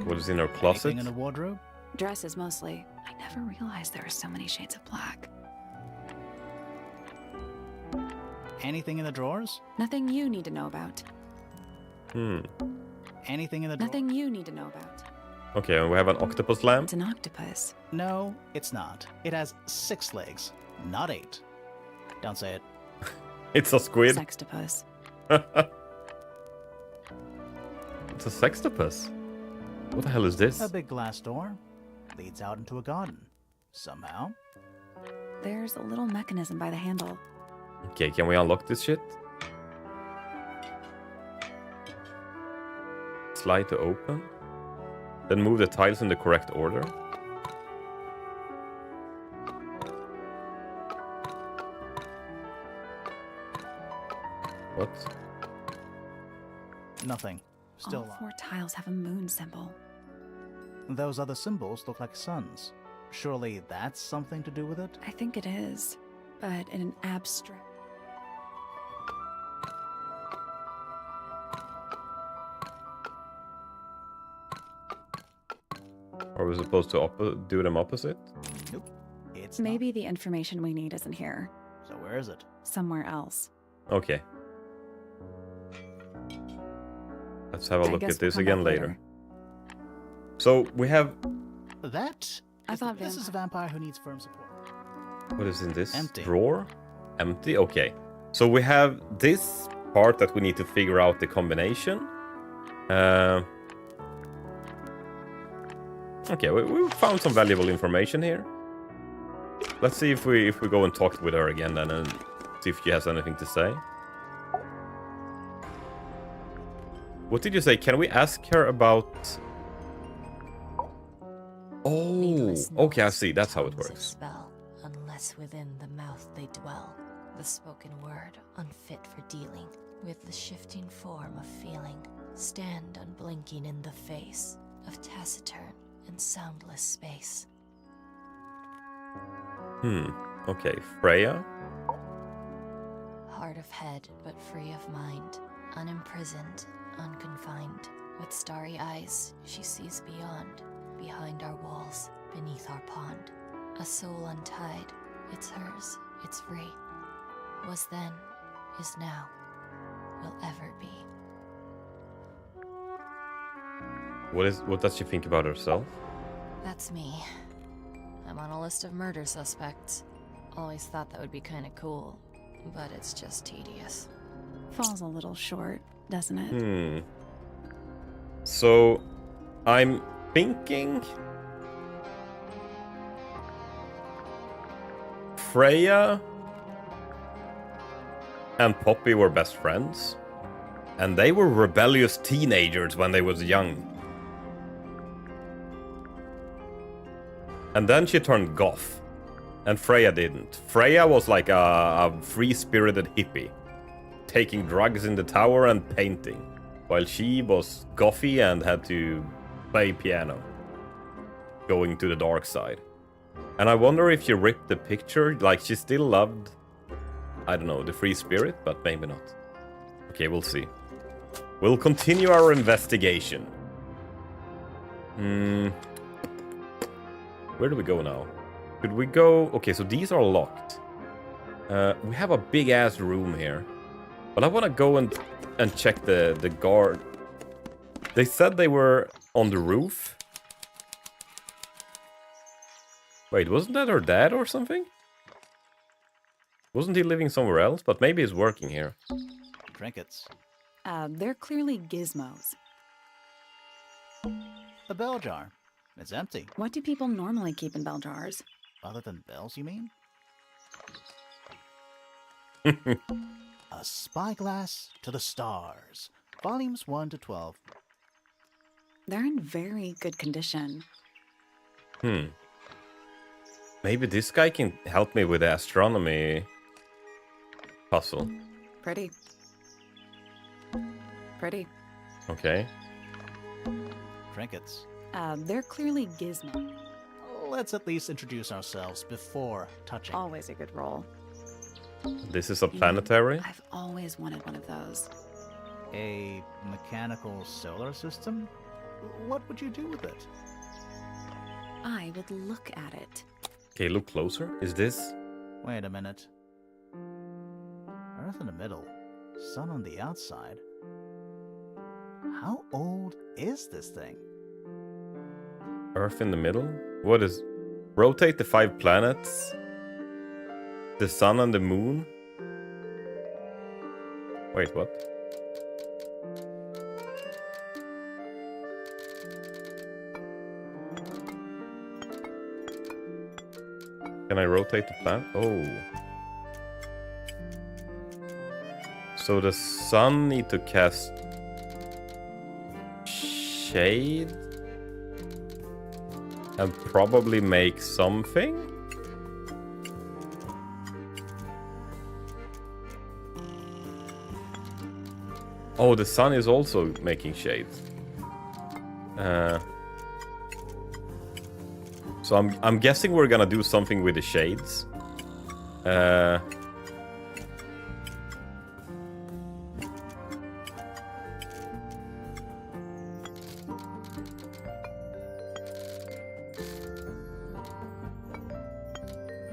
What is in her closet? Anything in the wardrobe? Dresses mostly. I never realized there were so many shades of black. Anything in the drawers? Nothing you need to know about. Anything in the drawers? Nothing you need to know about. Okay, and we have an octopus lamp. It's an octopus. No, it's not. It has 6 legs, not 8. Don't say it. It's a squid. Sextopus. It's a sextopus. What the hell is this? A big glass door leads out into a garden. Somehow. There's a little mechanism by the handle. Okay, can we unlock this shit? Slide to open. Then move the tiles in the correct order. What? Nothing. Still All locked. 4 tiles have a moon symbol. Those other symbols look like suns. Surely that's something to do with it? I think it is, but in an abstract. Are we supposed to do them opposite? Nope. It's Maybe the information we need isn't here. not. So where is it? Somewhere else. Okay. Let's have a I look guess at we'll this come again back later. So we have... That? I thought this is a vampire who needs firm support. What is in this Empty. drawer? Empty? Okay. So we have this part that we need to figure out the combination. Okay, we found some valuable information here. Let's see if we go and talk with her again then and see if she has anything to say. What did you say? Can we ask her about... Oh, okay, I see. That's how it works. Spell, unless within the mouth they dwell. The spoken word, unfit for dealing with the shifting form of feeling. Stand unblinking in the face of taciturn and soundless space. Okay, Freya. Hard of head, but free of mind. Unimprisoned, unconfined. With starry eyes, she sees beyond. Behind our walls, beneath our pond. A soul untied, it's hers, it's free. Was then, is now, will ever be. What does she think about herself? That's me. I'm on a list of murder suspects. Always thought that would be kinda cool, but it's just tedious. Falls a little short, doesn't it? So, I'm thinking... Freya and Poppy were best friends. And they were rebellious teenagers when they was young. And then she turned goth. And Freya didn't. Freya was like a free-spirited hippie. Taking drugs in the tower and painting. While she was gothy and had to play piano. Going to the dark side. And I wonder if she ripped the picture, like she still loved, I don't know, the free spirit, but maybe not. Okay, we'll see. We'll continue our investigation. Where do we go now? Could we go... Okay, so these are locked. We have a big-ass room here. But I want to go and check the guard. They said they were on the roof. Wait, wasn't that her dad or something? Wasn't he living somewhere else? But maybe he's working here. Trinkets. They're clearly gizmos. A bell jar. It's empty. What do people normally keep in bell jars? Other than bells, you mean? A Spyglass to the Stars. Volumes 1 to 12. They're in very good condition. Maybe this guy can help me with the astronomy puzzle. Pretty. Pretty. Okay. Trinkets. They're clearly gizmo. Let's at least introduce ourselves before touching. Always a good roll. This is a planetary. I've always wanted one of those. A mechanical solar system? What would you do with it? I would look at it. Okay, look closer. Is this? Wait a minute. Earth in the middle, sun on the outside. How old is this thing? Earth in the middle? What is... Rotate the 5 planets? The sun and the moon? Wait, what? Can I rotate the planet? Oh. So the sun need to cast... shade? And probably make something? Oh, the sun is also making shades. So I'm guessing we're gonna do something with the shades.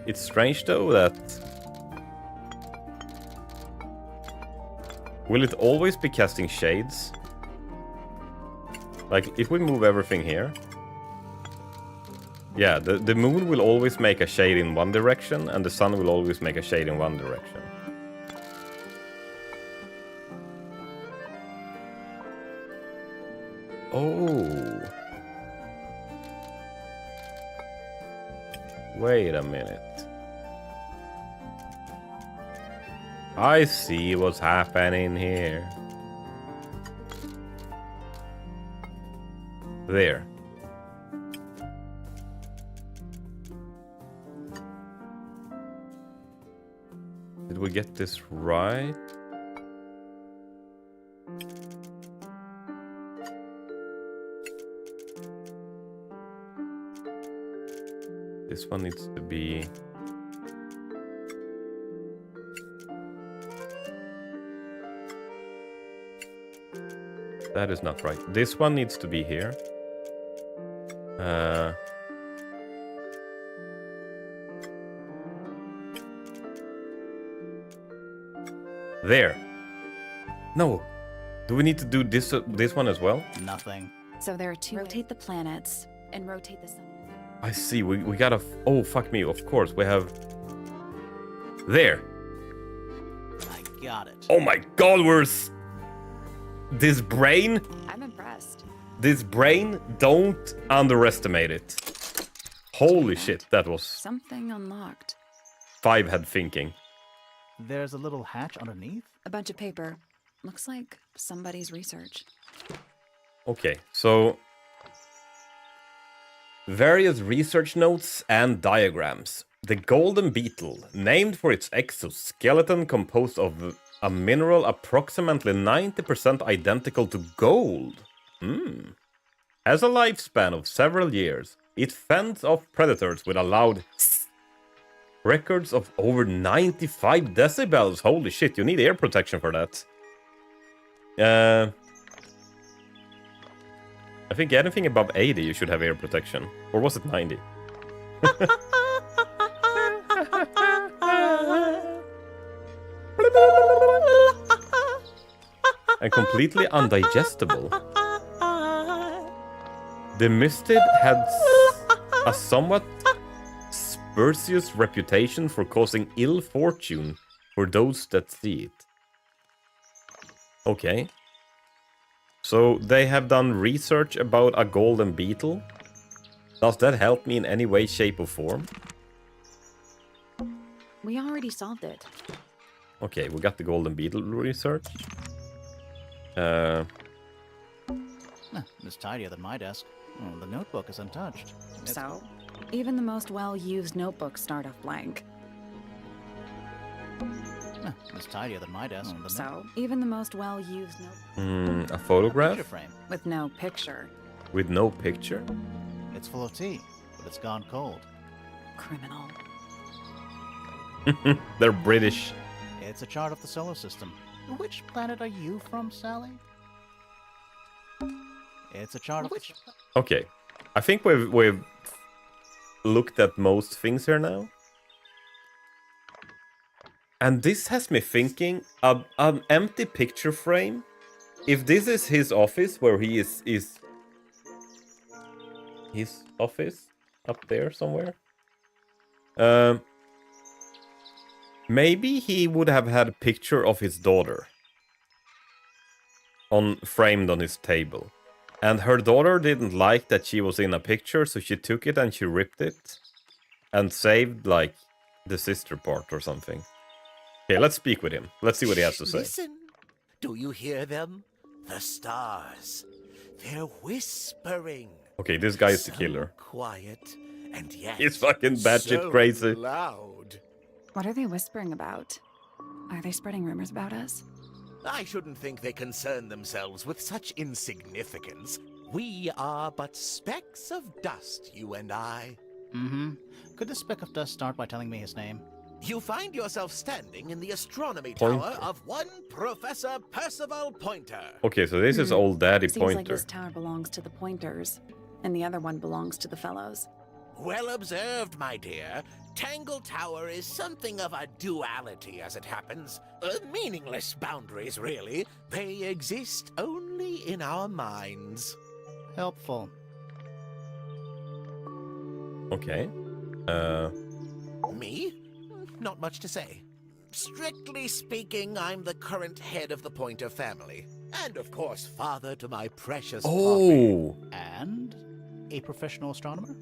It's strange though that... Will it always be casting shades? Like, if we move everything here... Yeah, the moon will always make a shade in one direction, and the sun will always make a shade in one direction. Oh. Wait a minute. I see what's happening here. There. Did we get this right? This one needs to be... That is not right. This one needs to be here. There. No. Do we need to do this one as well? Nothing. So there are two. Rotate the planets and rotate the sun. I see. We gotta... Oh, fuck me. Of course. We have... There. I got it. Oh my god, this brain... I'm impressed. This brain, don't underestimate it. Holy shit, that was Something unlocked. 5-head thinking. There's a little hatch underneath? A bunch of paper. Looks like somebody's research. Okay, so... Various research notes and diagrams. The golden beetle, named for its exoskeleton composed of a mineral approximately 90% identical to gold. Has a lifespan of several years. It fends off predators with a loud records of over 95 decibels. Holy shit, you need air protection for that. I think anything above 80 you should have air protection. Or was it 90? And completely undigestible. The mistid had a somewhat spurious reputation for causing ill fortune for those that see it. Okay. So they have done research about a golden beetle. Does that help me in any way, shape, or form? We already solved it. Okay, we got the golden beetle research. It's tidier than my desk. Oh, the notebook is untouched. So, even the most well-used notebooks start off blank. It's tidier than my desk. So, even the most well-used notebook... A photograph? Picture frame. With no picture. With no picture? It's full of tea, but it's gone cold. Criminal. They're British. It's a chart of the solar system. Which planet are you from, Sally? It's a chart of the... Okay. I think we've looked at most things here now. And this has me thinking, an empty picture frame. If this is his office, where he is his office up there somewhere. Maybe he would have had a picture of his daughter framed on his table. And her daughter didn't like that she was in a picture, so she took it and she ripped it. And saved, like, the sister part or something. Okay, let's speak with him. Let's see what he has to say. Listen. Do you hear them? The stars. They're whispering. Okay, this guy is the killer. Quiet and yet He's fucking batshit so crazy. loud. What are they whispering about? Are they spreading rumors about us? I shouldn't think they concern themselves with such insignificance. We are but specks of dust, you and I. Mm-hmm. Could this speck of dust start by telling me his name? You find yourself standing in the astronomy Pointer. tower of one Professor Percival Pointer. Okay, so this is old daddy Seems like Pointer. this tower belongs to the Pointers, and the other one belongs to the Fellows. Well observed, my dear. Tangled Tower is something of a duality, as it happens. Meaningless boundaries, really. They exist only in our minds. Helpful. Okay. Me? Not much to say. Strictly speaking, I'm the current head of the Pointer family. And of course, father to my precious Oh, And a professional astronomer?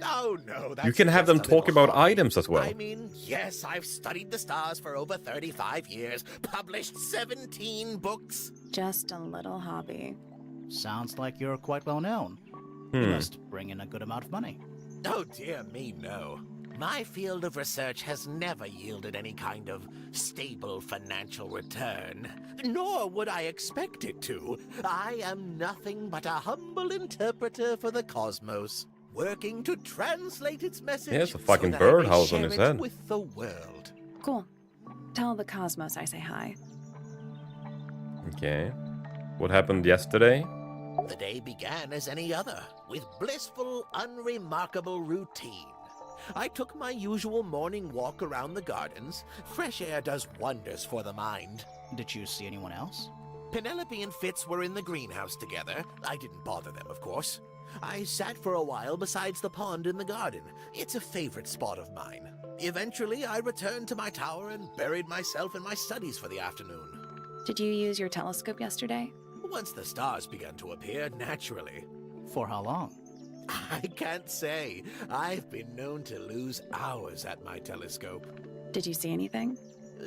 Oh, no, that's you can have just them a talk little about hobby. items as well. I mean, yes, I've studied the stars for over 35 years, published 17 books. Just a little hobby. Sounds like you're quite well known. You must bring in a good amount of money. Oh, dear me, no. My field of research has never yielded any kind of stable financial return, nor would I expect it to. I am nothing but a humble interpreter for the cosmos, working to translate its message He has a fucking so that I may birdhouse on share his it head. with the world. Cool. Tell the cosmos I say hi. Okay. What happened yesterday? The day began as any other, with blissful, unremarkable routine. I took my usual morning walk around the gardens. Fresh air does wonders for the mind. Did you see anyone else? Penelope and Fitz were in the greenhouse together. I didn't bother them, of course. I sat for a while besides the pond in the garden. It's a favorite spot of mine. Eventually, I returned to my tower and buried myself in my studies for the afternoon. Did you use your telescope yesterday? Once the stars began to appear, naturally. For how long? I can't say. I've been known to lose hours at my telescope. Did you see anything?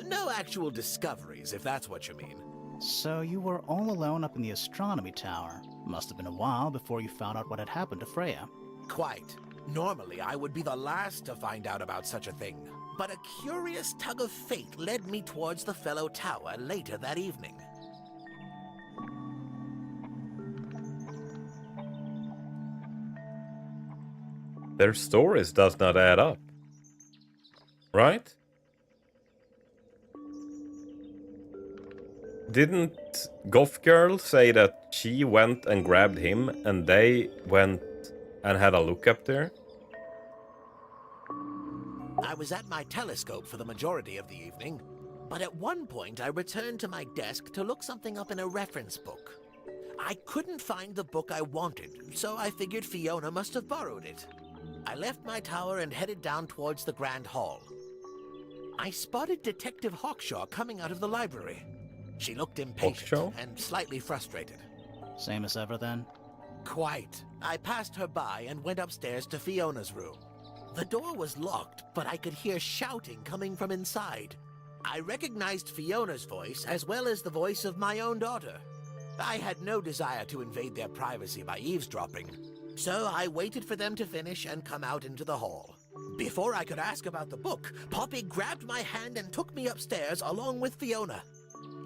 No actual discoveries, if that's what you mean. So you were all alone up in the astronomy tower. Must have been a while before you found out what had happened to Freya. Quite. Normally, I would be the last to find out about such a thing. But a curious tug of fate led me towards the fellow tower later that evening. Their stories does not add up. Right? Didn't Goth Girl say that she went and grabbed him and they went and had a look up there? I was at my telescope for the majority of the evening, but at one point I returned to my desk to look something up in a reference book. I couldn't find the book I wanted, so I figured Fiona must have borrowed it. I left my tower and headed down towards the Grand Hall. I spotted Detective Hawkshaw coming out of the library. She looked impatient Hawkshaw? and slightly frustrated. Same as ever then? Quite. I passed her by and went upstairs to Fiona's room. The door was locked, but I could hear shouting coming from inside. I recognized Fiona's voice as well as the voice of my own daughter. I had no desire to invade their privacy by eavesdropping, so I waited for them to finish and come out into the hall. Before I could ask about the book, Poppy grabbed my hand and took me upstairs along with Fiona.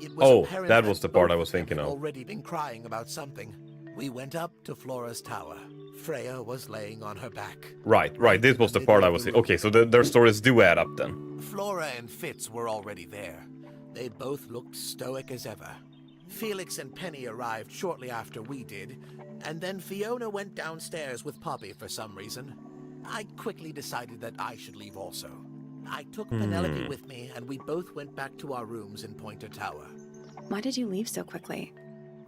It was apparent that was the part both I was of them thinking had of. already been crying about something. We went up to Flora's tower. Freya was laying on her back. Right. This was the part I was thinking. Okay, so their stories do add up then. Flora and Fitz were already there. They both looked stoic as ever. Felix and Penny arrived shortly after we did, and then Fiona went downstairs with Poppy for some reason. I quickly decided that I should leave also. I took Penelope with me, and we both went back to our rooms in Pointer Tower. Why did you leave so quickly?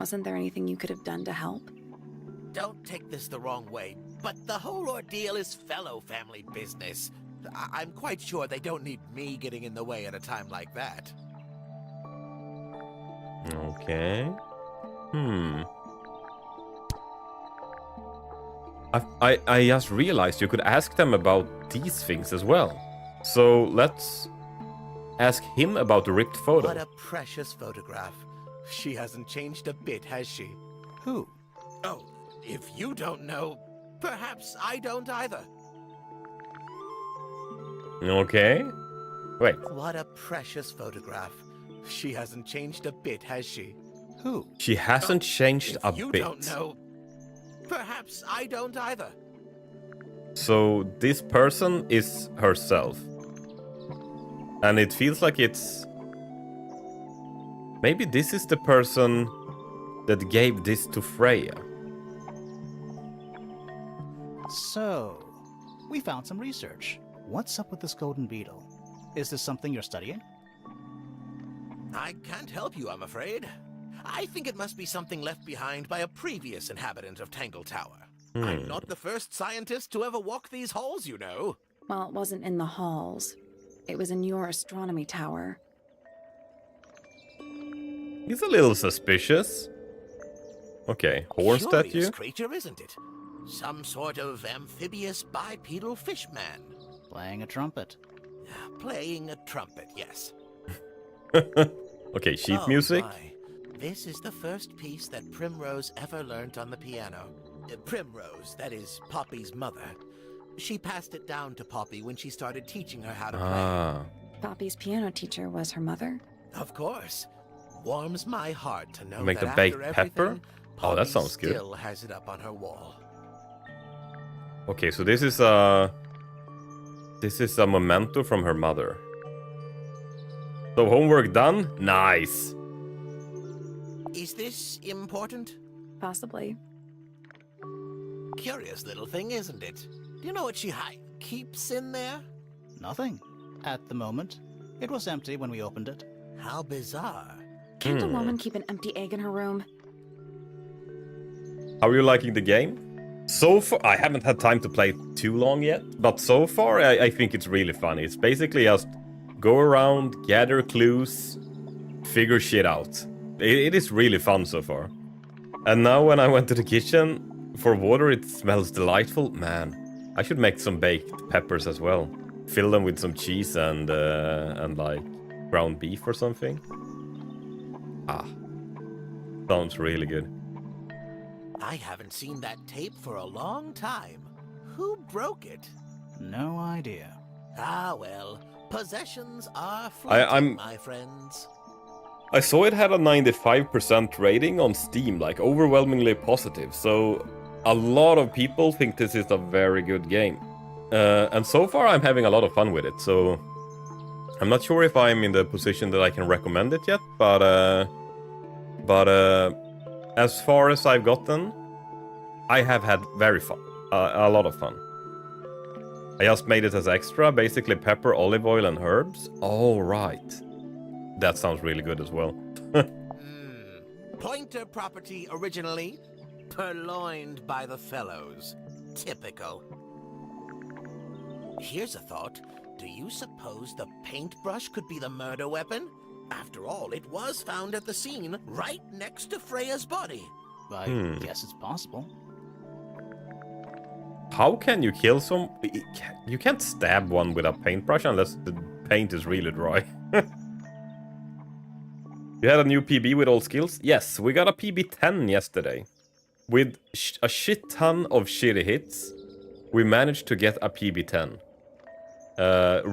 Wasn't there anything you could have done to help? Don't take this the wrong way, but the whole ordeal is fellow family business. I'm quite sure they don't need me getting in the way at a time like that. Okay. I just realized you could ask them about these things as well. So let's ask him about the ripped photo. What a precious photograph. She hasn't changed a bit, has she? Who? Oh, if you don't know, perhaps I don't either. Okay. Wait. What a precious photograph. She hasn't changed a bit, has she? Who? She hasn't changed If a you bit. don't know, perhaps I don't either. So this person is herself. And it feels like it's... Maybe this is the person that gave this to Freya. So, we found some research. What's up with this golden beetle? Is this something you're studying? I can't help you, I'm afraid. I think it must be something left behind by a previous inhabitant of Tangled Tower. I'm not the first scientist to ever walk these halls, you know. Well, it wasn't in the halls. It was in your astronomy tower. He's a little suspicious. Okay, horn Curious statue. creature, isn't it? Some sort of amphibious bipedal fishman. Playing a trumpet. Playing a trumpet, yes. Okay, sheet Oh, music. my. This is the first piece that Primrose ever learnt on the piano. Primrose, that is Poppy's mother. She passed it down to Poppy when she started teaching her how to Ah, Poppy's piano teacher was her mother. play. Of course. Warms my heart to know Make that the after baked pepper? everything, Oh, that Poppy sounds good. still has it up on her wall. okay. So this is a memento from her mother. So homework done. Nice. Is this important? Possibly. Curious little thing, isn't it? Do you know what she keeps in there? Nothing. At the moment. It was empty when we opened it. How bizarre. Can't a woman keep an empty egg in her room? How are you liking the game? So far, I haven't had time to play too long yet, but so far I think it's really funny. It's basically just go around, gather clues, figure shit out. It is really fun so far. And now when I went to the kitchen for water, it smells delightful. Man, I should make some baked peppers as well. Fill them with some cheese and like ground beef or something. Ah, sounds really good. I haven't seen that tape for a long time. Who broke it? No idea. Ah, well, possessions are I'm- fleeting, my friends. I saw it had a 95% rating on Steam, like overwhelmingly positive. So a lot of people think this is a very good game. And so far I'm having a lot of fun with it. So I'm not sure if I'm in the position that I can recommend it yet, but as far as I've gotten, I have had very fun, a lot of fun. I just made it as extra, basically pepper, olive oil, and herbs. All right, that sounds really good as well. Pointer property originally, purloined by the fellows. Typical. Here's a thought. Do you suppose the paintbrush could be the murder weapon? After all, it was found at the scene, right next to Freya's body. I guess it's possible. How can you kill some? You can't stab one with a paintbrush unless the paint is really dry. You had a new PB with all skills? Yes, we got a PB 10 yesterday. With a shit ton of shitty hits, we managed to get a PB 10.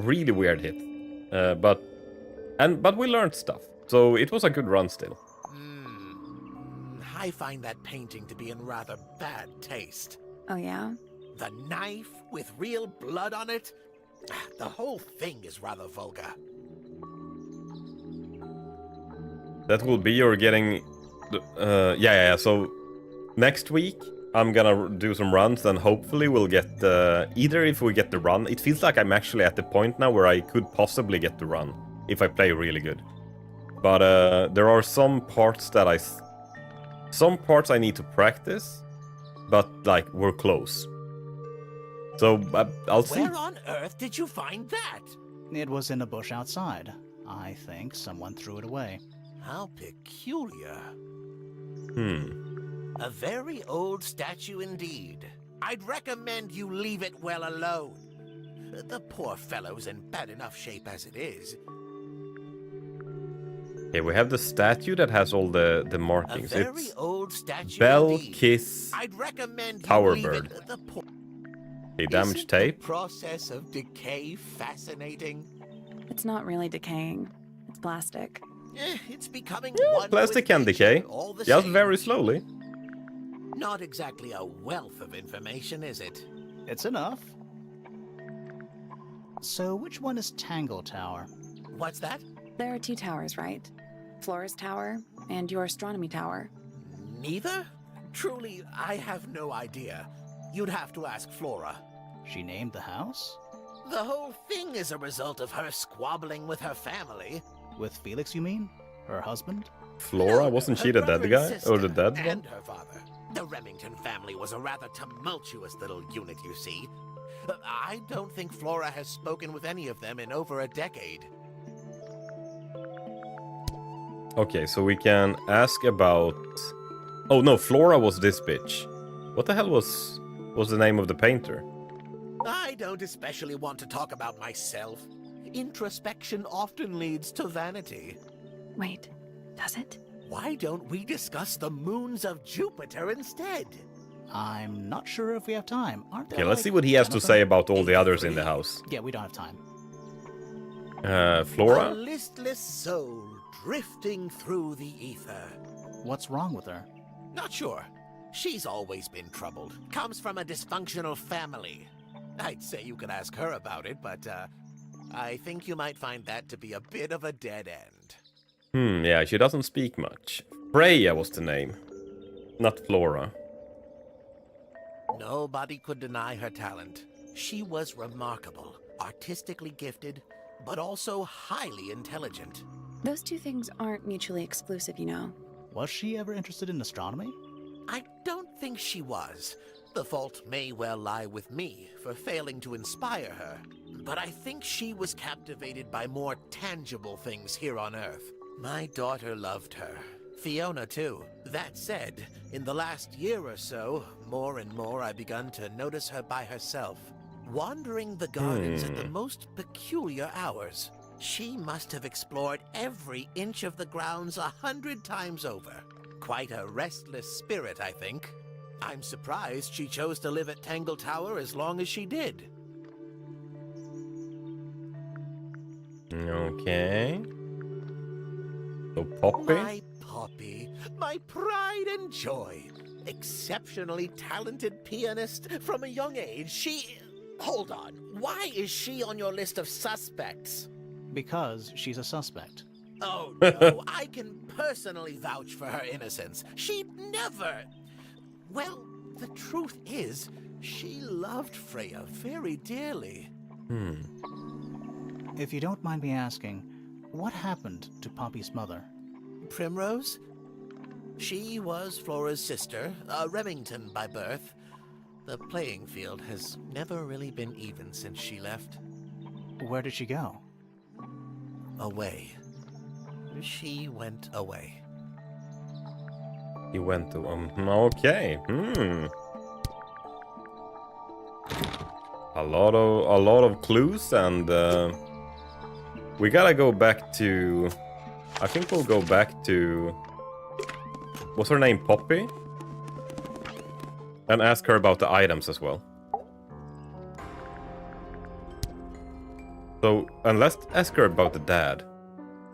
Really weird hit. But we learned stuff. So it was a good run still. I find that painting to be in rather bad taste. Oh, yeah? The knife with real blood on it? The whole thing is rather vulgar. That will be your getting... yeah. So next week, I'm gonna do some runs and hopefully we'll get... either if we get the run... It feels like I'm actually at the point now where I could possibly get the run if I play really good. But there are some parts that some parts I need to practice, but like we're close. So I'll see. Where on earth did you find that? It was in a bush outside. I think someone threw it away. How peculiar. Hmm. A very old statue indeed. I'd recommend you leave it well alone. The poor fellow's in bad enough shape as it is. Okay, we have the statue that has all the A markings. very It's old statue Bell indeed. Kiss I'd recommend you Tower leave Bird. it the poor. a damaged Isn't tape. The process of decay fascinating. It's not really decaying. It's plastic. It's becoming Yeah, one plastic with can nature, decay. all the Just same. very slowly. Not exactly a wealth of information, is it? It's enough. So which one is Tangled Tower? What's that? There are two towers, right? Flora's tower and your astronomy tower. Neither? Truly, I have no idea. You'd have to ask Flora. She named the house? The whole thing is a result of her squabbling with her family. With Felix, you mean? Her husband? Flora, No, wasn't her she the brother dead and guy? sister, Or the dead one? and her father. The Remington family was a rather tumultuous little unit, you see. I don't think Flora has spoken with any of them in over a decade. Okay, so we can ask about Oh no, Flora was this bitch. What the hell was the name of the painter? I don't especially want to talk about myself. Introspection often leads to vanity. Wait, does it? Why don't we discuss the moons of Jupiter instead? I'm not sure if we have time. Aren't there Okay, let's like see what he has 10 to of say them? about all the others in the house. Yeah, we don't have time. A Flora? listless soul drifting through the ether. What's wrong with her? Not sure. She's always been troubled. Comes from a dysfunctional family. I'd say you could ask her about it, but I think you might find that to be a bit of a dead end. Yeah, she doesn't speak much. Freya was the name, not Flora. Nobody could deny her talent. She was remarkable, artistically gifted, but also highly intelligent. Those two things aren't mutually exclusive, you know. Was she ever interested in astronomy? I don't think she was. The fault may well lie with me for failing to inspire her. But I think she was captivated by more tangible things here on Earth. My daughter loved her. Fiona, too. That said, in the last year or so, more and more I've begun to notice her by herself, wandering the gardens at the most peculiar hours. She must have explored every inch of the grounds 100 times over. Quite a restless spirit, I think. I'm surprised she chose to live at Tangled Tower as long as she did. Okay. So Poppy? My Poppy, my pride and joy. Exceptionally talented pianist from a young age. She... Hold on. Why is she on your list of suspects? Because she's a suspect. Oh, no. I can personally vouch for her innocence. She'd never... Well, the truth is, she loved Freya very dearly. If you don't mind me asking, what happened to Poppy's mother? Primrose? She was Flora's sister, a Remington by birth. The playing field has never really been even since she left. Where did she go? Away. She went away. He went to okay. A lot of clues, and we gotta go back to. I think we'll go back to. What's her name? Poppy. And ask her about the items as well. So, and let's ask her about the dad.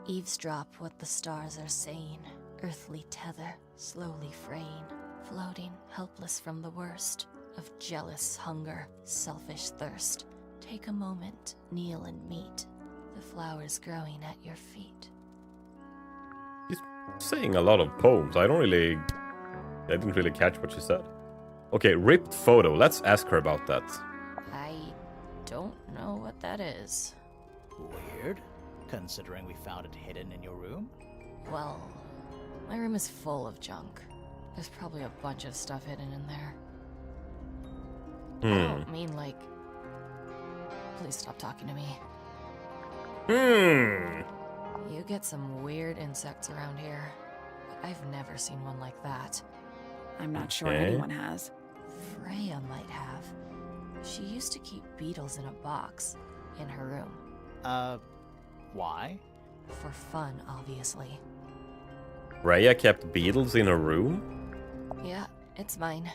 Eavesdrop what the stars are saying. Earthly tether, slowly fraying. Floating, helpless from the worst. Of jealous hunger, selfish thirst. Take a moment, kneel and meet. The flowers growing at your feet. She's saying a lot of poems. I didn't really catch what she said. Okay, ripped photo. Let's ask her about that. I don't know what that is. Weird, considering we found it hidden in your room. Well, my room is full of junk. There's probably a bunch of stuff hidden in there. I don't mean like... Please stop talking to me. You get some weird insects around here, but I've never seen one like that. I'm not sure Okay. anyone has. Freya might have. She used to keep beetles in a box in her room. Why? For fun, obviously. Freya kept beetles in her room? Yeah, it's mine.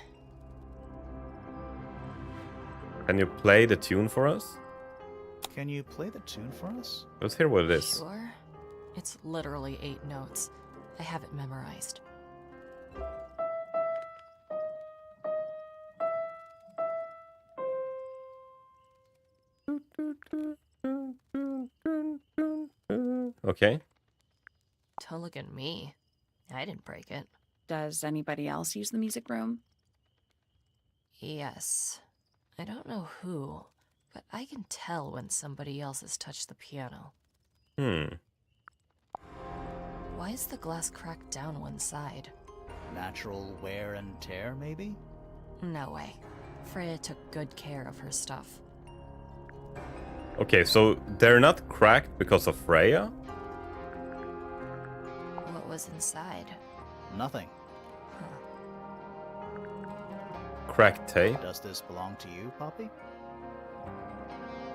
Can you play the tune for us? Can you play the tune for us? Let's hear what it is. Sure? It's literally 8 notes. I have it memorized. Okay. Don't look at me. I didn't break it. Does anybody else use the music room? Yes. I don't know who, but I can tell when somebody else has touched the piano. Why is the glass cracked down one side? Natural wear and tear, maybe? No way. Freya took good care of her stuff. Okay, so they're not cracked because of Freya? What was inside? Nothing. Huh. cracked tape. Does this belong to you, Poppy?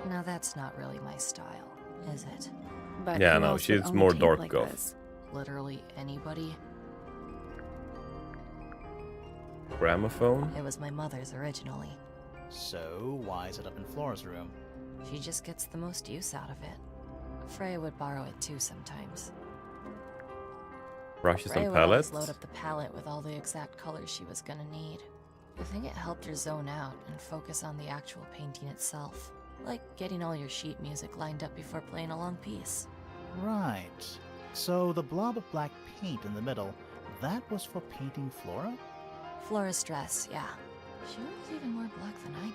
Now that's not really my style, is it? But Yeah, who no, else would she's own a more tape dark like goth. this? Literally anybody. Gramophone? It was my mother's originally. So, why is it up in Flora's room? She just gets the most use out of it. Freya would borrow it too sometimes. Brushes Freya and would always palettes? load up the palette with all the exact colors she was gonna need. I think it helped her zone out and focus on the actual painting itself. Like getting all your sheet music lined up before playing a long piece. Right. So, the blob of black paint in the middle, that was for painting Flora? Flora's dress, yeah. She wears even more black than I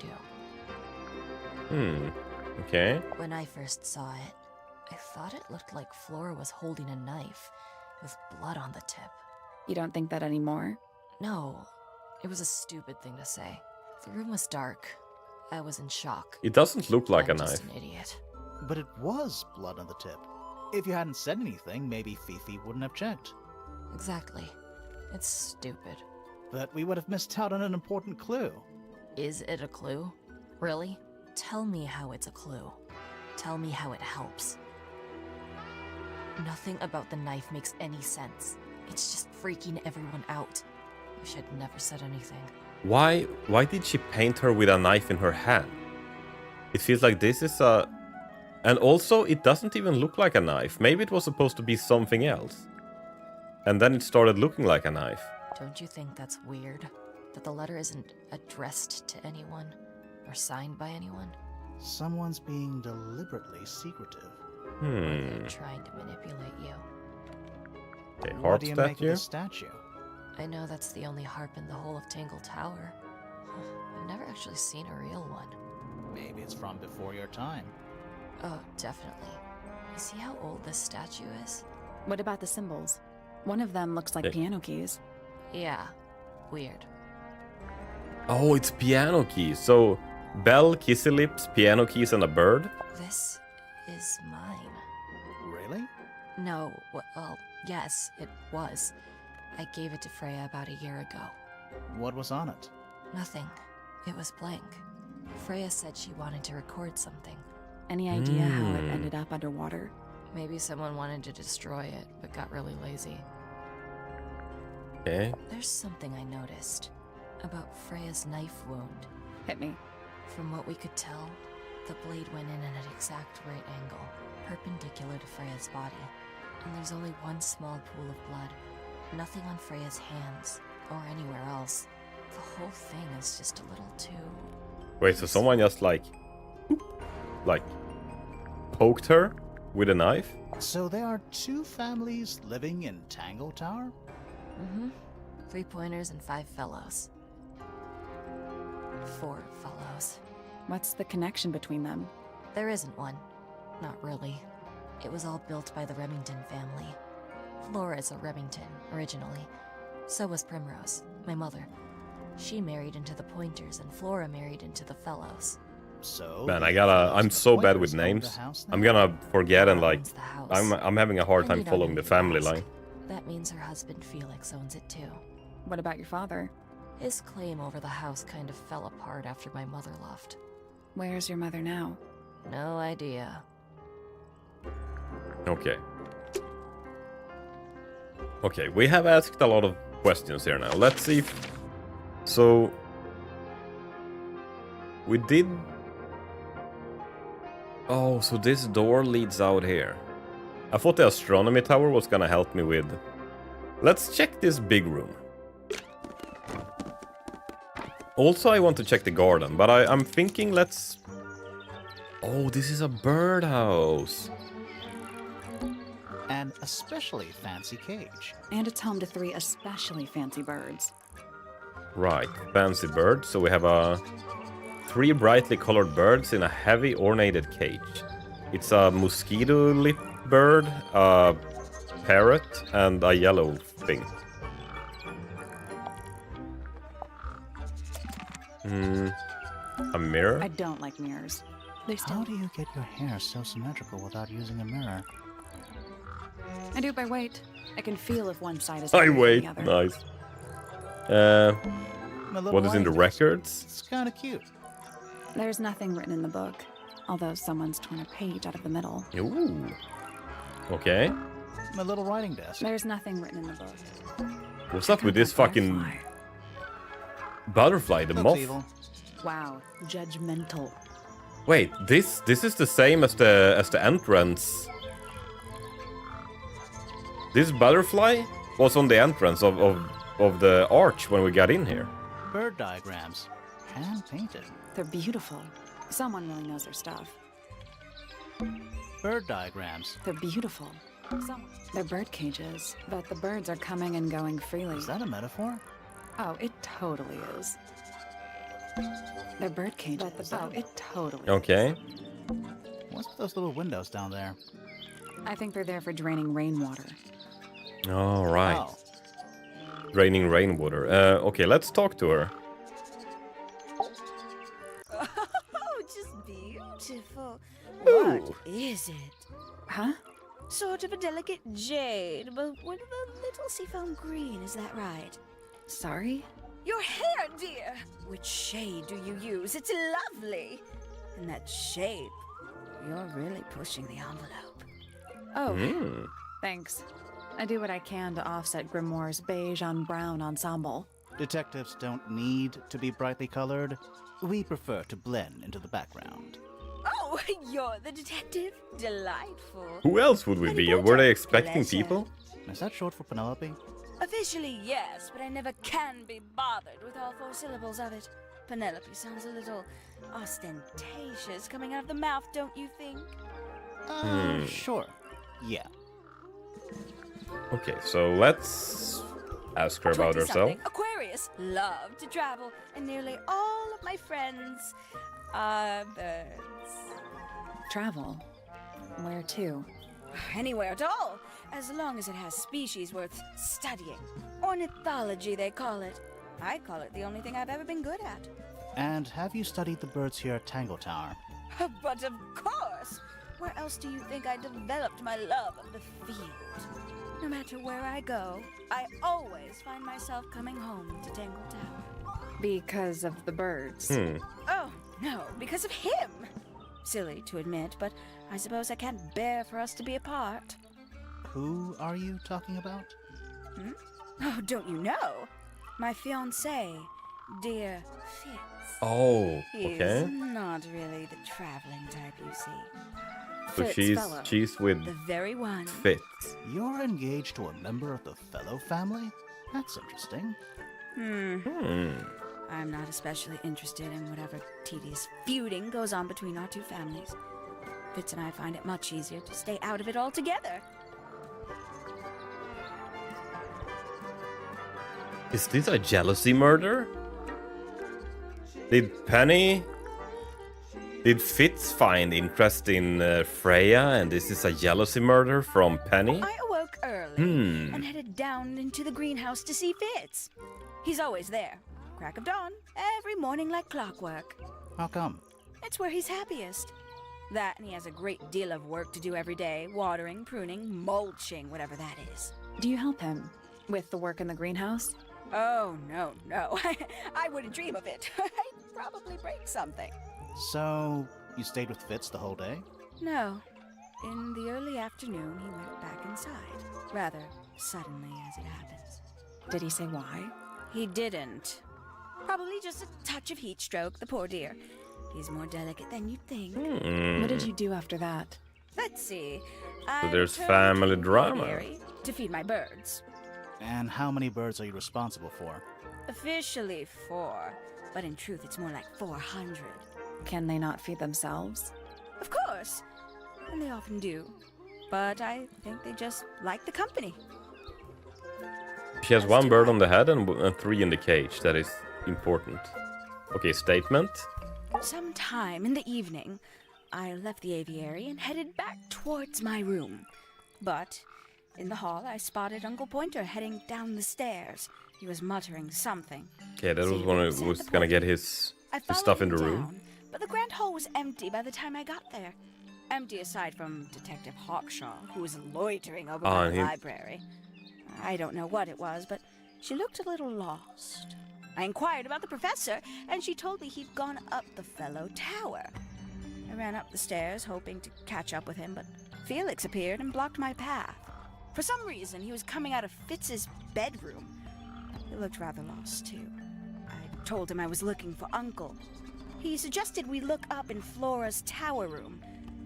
do. Okay. When I first saw it, I thought it looked like Flora was holding a knife with blood on the tip. You don't think that anymore? No, it was a stupid thing to say. The room was dark. I was in shock. It doesn't look like I'm a just knife. an idiot. But it was blood on the tip. If you hadn't said anything, maybe Fifi wouldn't have checked. Exactly. It's stupid. But we would have missed out on an important clue. Is it a clue? Really? Tell me how it's a clue. Tell me how it helps. Nothing about the knife makes any sense. It's just freaking everyone out. Wish I'd never said anything. Why did she paint her with a knife in her hand? It feels like this is a... And also, it doesn't even look like a knife. Maybe it was supposed to be something else. And then it started looking like a knife. Don't you think that's weird? That the letter isn't addressed to anyone? Or signed by anyone? Someone's being deliberately secretive. Or they're trying to manipulate you. Okay, What heart do you make of statue. the statue? I know that's the only harp in the whole of Tangled Tower. I've never actually seen a real one. Maybe it's from before your time. Oh, definitely. You see how old this statue is? What about the symbols? One of them looks like Yeah. piano keys. Yeah. Weird. Oh, it's piano keys. So, bell, kissy lips, piano keys, and a bird? This is mine. Really? No, well, yes, it was. I gave it to Freya about a year ago. What was on it? Nothing. It was blank. Freya said she wanted to record something. Any idea how it ended up underwater? Maybe someone wanted to destroy it, but got really lazy. Okay. There's something I noticed about Freya's knife wound. Hit me. From what we could tell, the blade went in at an exact right angle, perpendicular to Freya's body. And there's only one small pool of blood. Nothing on Freya's hands, or anywhere else. The whole thing is just a little too... Wait, so someone just like poked her with a knife? So there are two families living in Tangled Tower? Mm-hmm. 3 pointers and 5 fellows. 4 fellows. What's the connection between them? There isn't one. Not really. It was all built by the Remington family. Flora is a Remington, originally. So was Primrose, my mother. She married into the Pointers, and Flora married into the Fellows. So Man, the fellows I'm and so the bad Pointers with own the names. house I'm now? gonna forget and Flora like owns the house. I'm having a hard And time you don't following need the to family ask. line. That means her husband Felix owns it too. What about your father? His claim over the house kind of fell apart after my mother left. Where's your mother now? No idea. Okay. Okay, we have asked a lot of questions here now. Let's see if... So... We did... Oh, so this door leads out here. I thought the astronomy tower was gonna help me with... Let's check this big room. Also, I want to check the garden, but I'm thinking let's... Oh, this is a birdhouse. An especially fancy cage. And it's home to 3 especially fancy birds. Right, fancy bird. So we have 3 brightly colored birds in a heavy ornated cage. It's a mosquito lip bird, a parrot, and a yellow thing. A mirror? I don't like mirrors. They How still... do you get your hair so symmetrical without using a mirror? I do it by weight. I can feel if one side is I heavier than wait. the other. Nice. My little What is in the writing desk. records? It's kind of cute. There's nothing written in the book, although someone's torn a page out of the middle. Ooh. Okay. My little writing desk. There's nothing written in the book. What's up with this fucking butterfly, the Looks moth? evil. Wow, judgmental. Wait, this is the same as the entrance. This butterfly was on the entrance of the arch when we got in here. Bird diagrams. Hand painted. They're beautiful. Someone really knows their stuff. Bird diagrams. They're beautiful. They're bird cages, but the birds are coming and going freely. Is that a metaphor? Oh, it totally is. They're bird cages. Oh, it totally is. Okay. What's those little windows down there? I think they're there for draining rainwater. All right. Oh, Raining rainwater. Okay, let's talk to her. Oh, just beautiful. Ooh. What is it? Huh? Sort of a delicate jade, but with a little seafoam green, is that right? Sorry? Your hair, dear! Which shade do you use? It's lovely! And that shape, you're really pushing the envelope. Oh, Hmm. thanks. I do what I can to offset Grimoire's beige on brown ensemble. detectives don't need to be brightly colored. We prefer to blend into the background. Oh, you're the detective? Delightful. Who else would we be? Were they expecting people? Is that short for Penelope? Officially, yes, but I never can be bothered with all 4 syllables of it. Penelope sounds a little ostentatious coming out of the mouth, don't you think? Sure. Yeah. Okay, so let's ask her about herself. 20-something, Aquarius, love to travel, and nearly all of my friends are birds. Travel? Where to? Anywhere at all, as long as it has species worth studying. Ornithology, they call it. I call it the only thing I've ever been good at. And have you studied the birds here at Tangled Tower? But of course! Where else do you think I developed my love of the field? No matter where I go, I always find myself coming home to Tangled Tower. Because of the birds. Oh, no, because of him! Silly to admit, but I suppose I can't bear for us to be apart. Who are you talking about? Oh, don't you know? My fiancé, dear Fitz. Oh, He's okay. not really the traveling type, you see. So Fitzfellow. she's with The very one. Fitz. You're engaged to a member of the Fellow family? That's interesting. I'm not especially interested in whatever tedious feuding goes on between our 2 families. Fitz and I find it much easier to stay out of it altogether. Is this a jealousy murder? Did Fitz find interest in Freya, and this is a jealousy murder from Penny? I awoke early and headed down into the greenhouse to see Fitz. He's always there, crack of dawn, every morning like clockwork. How come? It's where he's happiest. That, and he has a great deal of work to do every day, watering, pruning, mulching, whatever that is. Do you help him with the work in the greenhouse? Oh, no. I wouldn't dream of it. I'd probably break something. So, you stayed with Fitz the whole day? No. In the early afternoon, he went back inside. Rather suddenly, as it happens. Did he say why? He didn't. Probably just a touch of heat stroke, the poor dear. He's more delicate than you'd think. What did you do after that? Let's see. So there's turned family to the drama. aviary to feed my birds. And how many birds are you responsible for? Officially 4, but in truth it's more like 400. Can they not feed themselves? Of course, and they often do. But I think they just like the company. She has 1 bird on the head and 3 in the cage. That is important. Okay, statement. Sometime in the evening, I left the aviary and headed back towards my room. But in the hall, I spotted Uncle Pointer heading down the stairs. He was muttering something. Okay, that was Seated one beside who was the gonna get porch. his I stuff followed in the him room. down, but the grand hall was empty by the time I got there. Empty aside from Detective Hawkshaw, who was loitering over by and the he- library. I don't know what it was, but she looked a little lost. I inquired about the professor, and she told me he'd gone up the fellow tower. I ran up the stairs, hoping to catch up with him, but Felix appeared and blocked my path. For some reason, he was coming out of Fitz's bedroom. He looked rather lost, too. I told him I was looking for Uncle. He suggested we look up in Flora's tower room.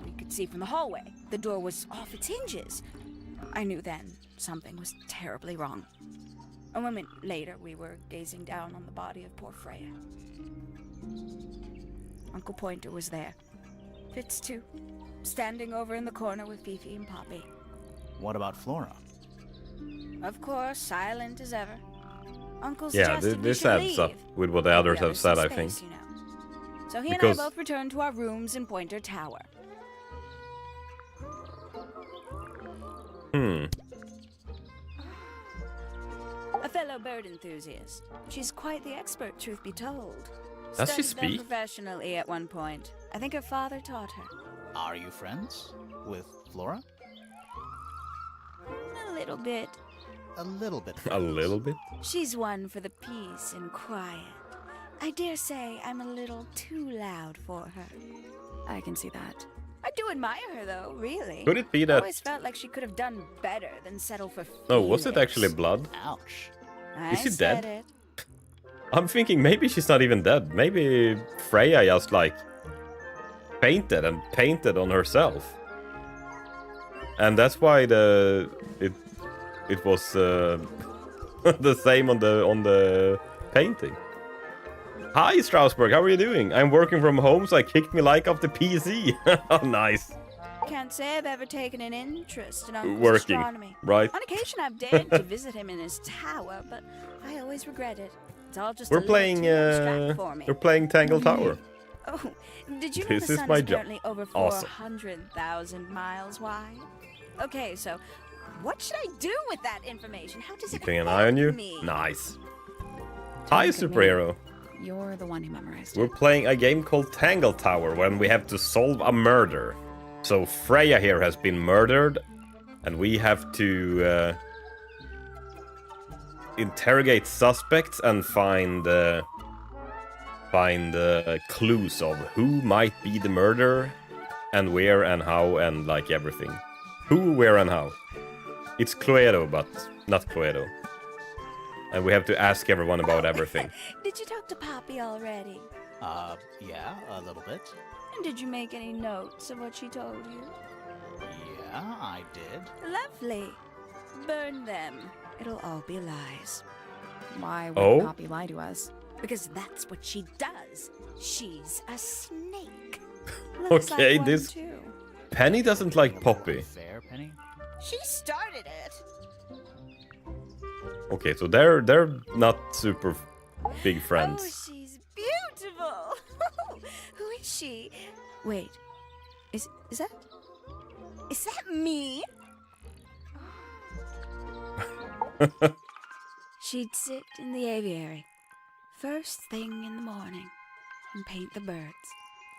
We could see from the hallway. The door was off its hinges. I knew then something was terribly wrong. A moment later, we were gazing down on the body of poor Freya. Uncle Pointer was there. Fitz, too, standing over in the corner with Fifi and Poppy. What about Flora? Of course, silent as ever. Uncle Yeah, suggested we this should adds leave. up with what the others Give have said, some I think. space, you know. So he Because- and I both returned to our rooms in Pointer Tower. A fellow bird enthusiast. She's quite the expert, truth be told. Does she Studied them speak? professionally at one point. I think her father taught her. Are you friends with Flora? A little bit. A little bit. A friends. little bit. She's one for the peace and quiet. I dare say I'm a little too loud for her. I can see that. I do admire her, though, really. Could it be I that... always felt like she could have done better than settle for Oh, was it Felix. actually blood? Ouch. I Is she said dead? it. I'm thinking maybe she's not even dead. Maybe Freya just like painted on herself, and that's why it was the same on the painting. Hi Strasbourg, how are you doing? I'm working from home, so I kicked me like off the PC. Oh, nice. Can't say I've ever taken an interest in Uncle's Working, astronomy. right? On occasion, I've dared to visit him in his tower, but I always regret it. It's all just a We're little playing. too abstract for me. We're playing Tangled Tower. Oh, did you know This the is sun my is job. currently over Awesome. 400,000 miles wide? Okay, so what should I do with that information? How does it Keeping an help eye on you. me? Nice. Hi Look at me. superhero. You're the one who memorized We're it. playing a game called Tangled Tower when we have to solve a murder. So Freya here has been murdered, and we have to interrogate suspects and find clues of who might be the murderer, and where and how, and like everything. Who, where, and how. It's Cluedo, but not Cluedo. And we have to ask everyone about everything. Did you talk to Poppy already? Yeah, a little bit. And did you make any notes of what she told you? Yeah, I did. Lovely. Burn them. It'll all be lies. Why would Oh? Poppy lie to us? Because that's what she does. She's a snake. Looks Okay, like one this- too. Penny doesn't like Poppy. Fair, Penny. She started it. Okay, so they're not super big friends. Oh, she's beautiful. Who is she? Wait. Is that me? She'd sit in the aviary first thing in the morning and paint the birds.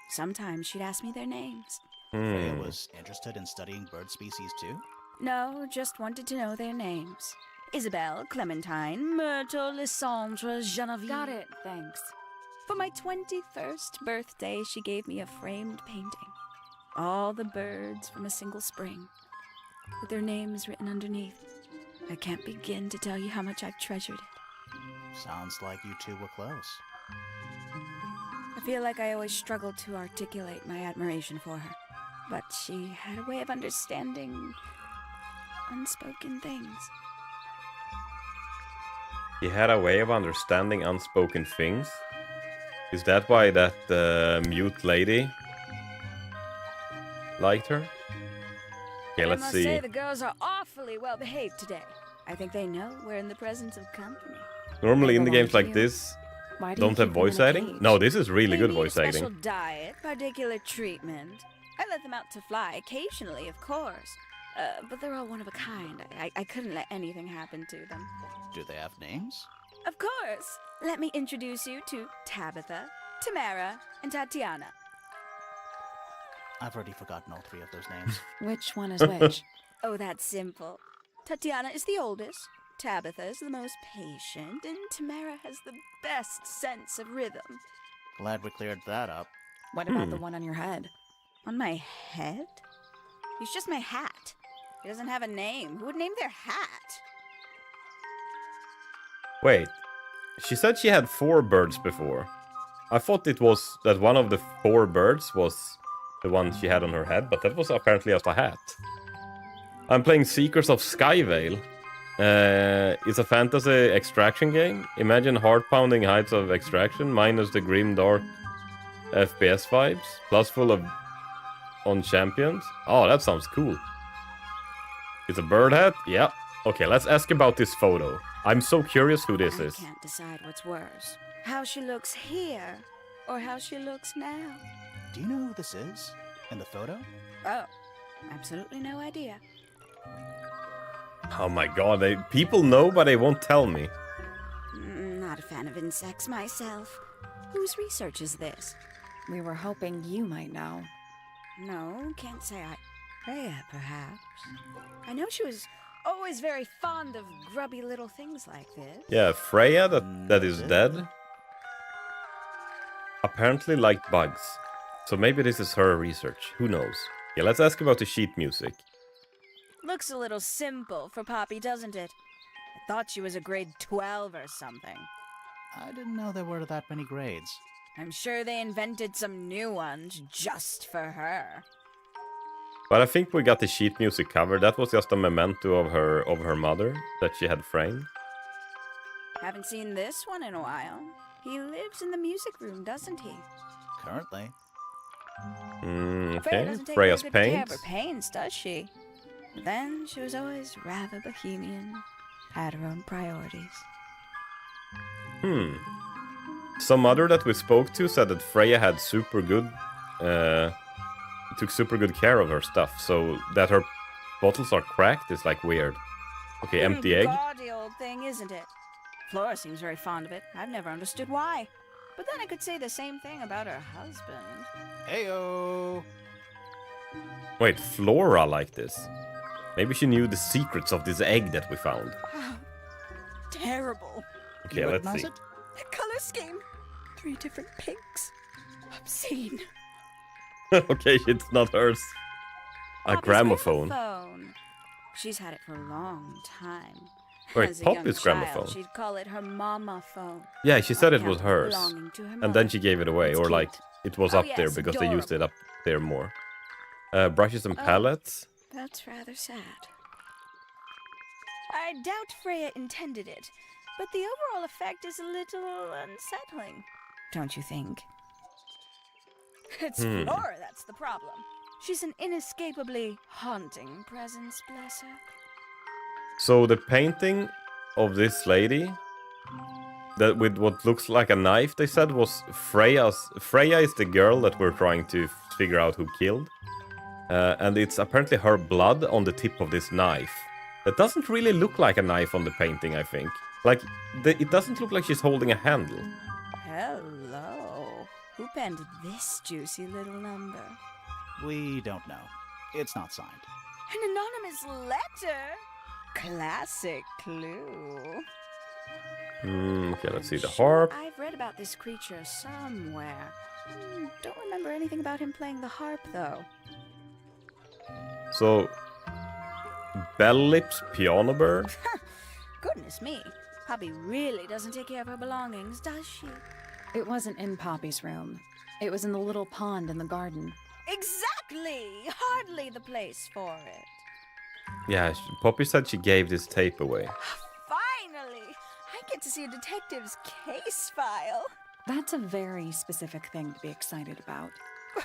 Sometimes she'd ask me their names. Freya was interested in studying bird species too? No, just wanted to know their names. Isabelle, Clementine, Myrtle, Lysandre, Genevieve. Got it, thanks. For my 21st birthday, she gave me a framed painting. All the birds from a single spring, with their names written underneath. I can't begin to tell you how much I've treasured it. Sounds like you two were close. I feel like I always struggled to articulate my admiration for her, but she had a way of understanding unspoken things. He had a way of understanding unspoken things. Is that why that mute lady liked her? Okay, I let's must see. say the girls are awfully well behaved today. I think they know we're in the presence of company. Normally They in the belong games to like you. this, Why do you don't have keep them in voice a acting. cage? No, this is really They good need voice a special acting. diet, particular treatment. I let them out to fly occasionally, of course. But they're all one of a kind. I couldn't let anything happen to them. Do they have names? Of course. Let me introduce you to Tabitha, Tamara, and Tatiana. I've already forgotten all three of those names. Which one is which? Oh, that's simple. Tatiana is the oldest. Tabitha's the most patient, and Tamara has the best sense of rhythm. Glad we cleared that up. What about the one on your head? On my head? He's just my hat. He doesn't have a name. Who would name their hat? Wait, she said she had 4 birds before. I thought it was that one of the 4 birds was the one she had on her head, but that was apparently just a hat. I'm playing Seekers of Skyvale. It's a fantasy extraction game. Imagine heart-pounding heights of extraction, minus the grim dark FPS vibes, plus full of on champions. Oh, that sounds cool. It's a bird hat? Yeah. Okay, let's ask about this photo. I'm so curious who this is. I can't decide what's worse. How she looks here, or how she looks now. Do you know who this is? In the photo? Oh, absolutely no idea. Oh my god, people know but they won't tell me. Not a fan of insects myself. Whose research is this? We were hoping you might know. No, can't say I... Freya, perhaps. I know she was always very fond of grubby little things like this. Yeah, Freya that is dead. Apparently liked bugs. So maybe this is her research. Who knows? Yeah, let's ask about the sheet music. Looks a little simple for Poppy, doesn't it? I thought she was a grade 12 or something. I didn't know there were that many grades. I'm sure they invented some new ones just for her. But I think we got the sheet music covered. That was just a memento of her mother that she had framed. Haven't seen this one in a while. He lives in the music room, doesn't he? Currently. Freya Okay, doesn't take Freya's very good care of paints. her paints, does she? But then she was always rather bohemian. Had her own priorities. Some mother that we spoke to said that Freya had super good, took super good care of her stuff. So that her bottles are cracked is like weird. Okay, empty egg. Gaudy old thing, isn't it? Flora seems very fond of it. I've never understood why. But then I could say the same thing about her husband. Heyo! Wait, Flora liked this. Maybe she knew the secrets of this egg that we found. Terrible. Okay, You let's recognize see. it? The color scheme. 3 different pinks. Obscene. Okay, it's not hers. A Poppy's gramophone. gramophone. She's had it for a long time. Wait, As a young Poppy's child, gramophone. She'd call it her mama phone. Yeah, she said it Yeah, was hers. belonging to her And mother. then she gave it away, It's or cute. like it was Oh, up there yes, because they used it adorable. up there more. Brushes and Oh. palettes. That's rather sad. I doubt Freya intended it, but the overall effect is a little unsettling. Don't you think? It's Flora that's the problem. She's an inescapably haunting presence, bless her. So the painting of this lady, that with what looks like a knife, they said was Freya's. Freya is the girl that we're trying to figure out who killed. And it's apparently her blood on the tip of this knife. That doesn't really look like a knife on the painting, I think. Like, it doesn't look like she's holding a handle. Hello. Who penned this juicy little number? We don't know. It's not signed. An anonymous letter? Classic clue. Okay, let's see the Sure, harp. I've read about this creature somewhere. Don't remember anything about him playing the harp, though. So, Bell Lips Piano Bird. Goodness me. Poppy really doesn't take care of her belongings, does she? It wasn't in Poppy's room. It was in the little pond in the garden. Exactly! Hardly the place for it. Yeah, Poppy said she gave this tape away. Finally! I get to see a detective's case file. That's a very specific thing to be excited about.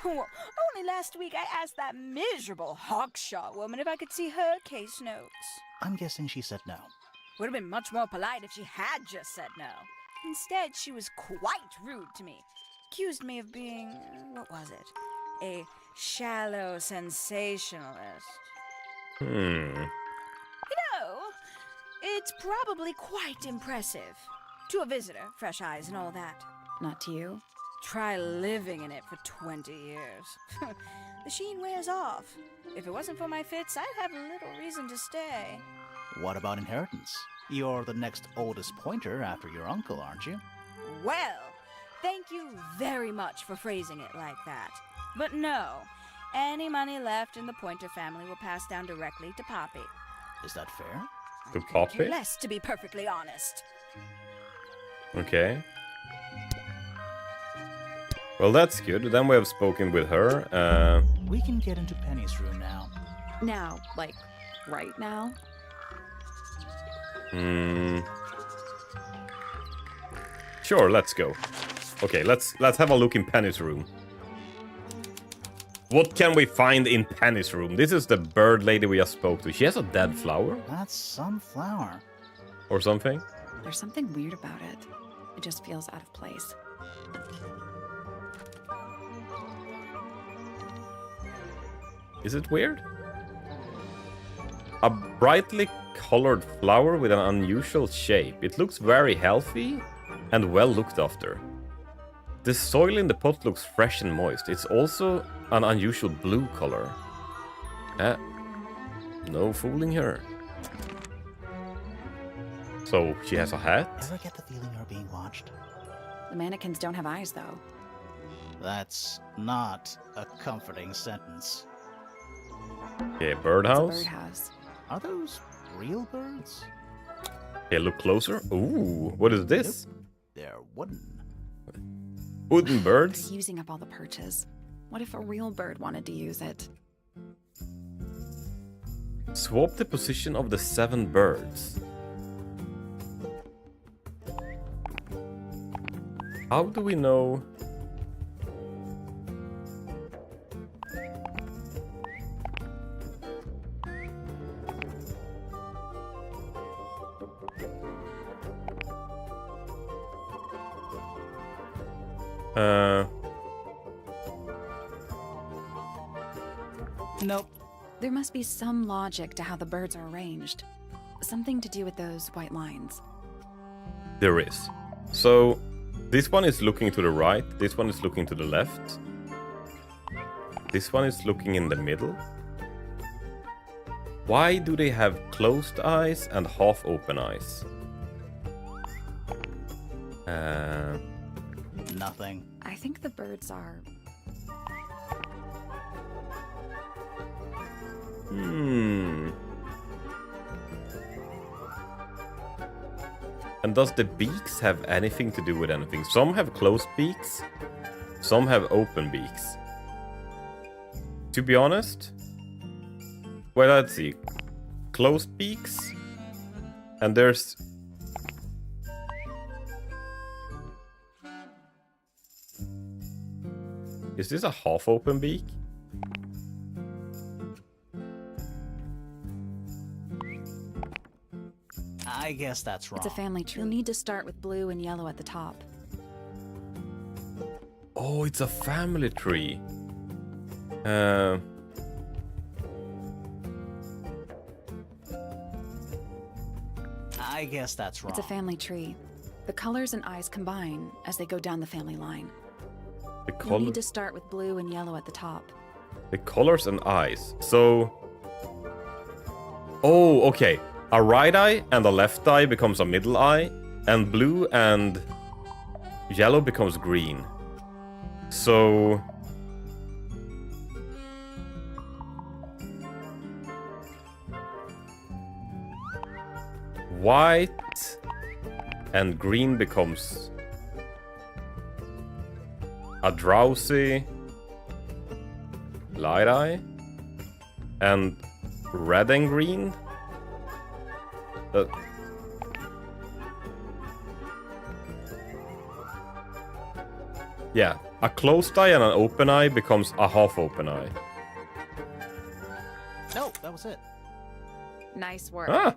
Only last week I asked that miserable Hawkshaw woman if I could see her case notes. I'm guessing she said no. Would have been much more polite if she had just said no. Instead, she was quite rude to me. Accused me of being, what was it? A shallow sensationalist. You know, it's probably quite impressive. To a visitor, fresh eyes and all that. Not to you? Try living in it for 20 years. The sheen wears off. If it wasn't for my fits, I'd have little reason to stay. What about inheritance? You're the next oldest pointer after your uncle, aren't you? Well, thank you very much for phrasing it like that. But no, any money left in the Pointer family will pass down directly to Poppy. Is that fair? To I could care Poppy? less, to be perfectly honest. Okay. Well, that's good. Then we have spoken with her. We can get into Penny's room now. Now, like, right now? Sure, let's go. Okay, let's have a look in Penny's room. What can we find in Penny's room? This is the bird lady we just spoke to. She has a dead flower That's some flower. or something. There's something weird about it. It just feels out of place. Is it weird? A brightly colored flower with an unusual shape. It looks very healthy and well looked after. The soil in the pot looks fresh and moist. It's also an unusual blue color. No fooling her. So she has a hat? Ever get the feeling you're being watched? The mannequins don't have eyes, though. That's not a comforting sentence. Okay, It's a birdhouse. birdhouse. Are those real birds? Okay, look closer. Ooh, what is this? They're wooden. Wooden They're birds? using up all the perches. What if a real bird wanted to use it? Swap the position of the 7 birds. How do we know? Nope. There must be some logic to how the birds are arranged. Something to do with those white lines. There is. So, this one is looking to the right, this one is looking to the left. This one is looking in the middle. Why do they have closed eyes and half open eyes? Nothing. I think the birds are... And does the beaks have anything to do with anything? Some have closed beaks, some have open beaks. To be honest, well, let's see. Closed beaks, and there's... Is this a half-open beak? I guess that's wrong. It's a family tree. You'll need to start with blue and yellow at the top. Oh, it's a family tree. I guess that's wrong. It's a family tree. The colors and eyes combine as they go down the family line. The You'll color, need to start with blue and yellow at the top. the colors and eyes. So, oh, okay. A right eye and a left eye becomes a middle eye, and blue and yellow becomes green. So, white and green becomes a drowsy light eye, and red and green. Yeah, a closed eye and an open eye becomes a half open eye. No, that was it. Nice work. Ah,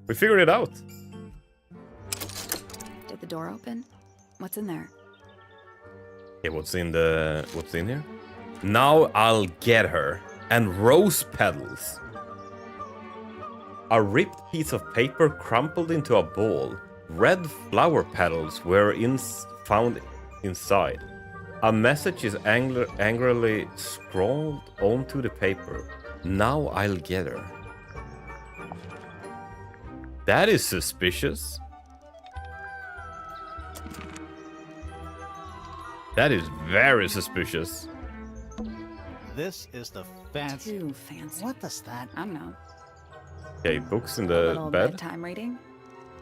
we figured it out. Did the door open? What's in there? Okay, what's in here? Now I'll get her. And rose petals. A ripped piece of paper crumpled into a ball. Red flower petals were found inside. A message is angrily scrawled onto the paper. Now I'll get her. That is suspicious. That is very suspicious. This is the fancy. Too fancy. What does that? I don't know. Okay, books in A the little bed. bedtime reading.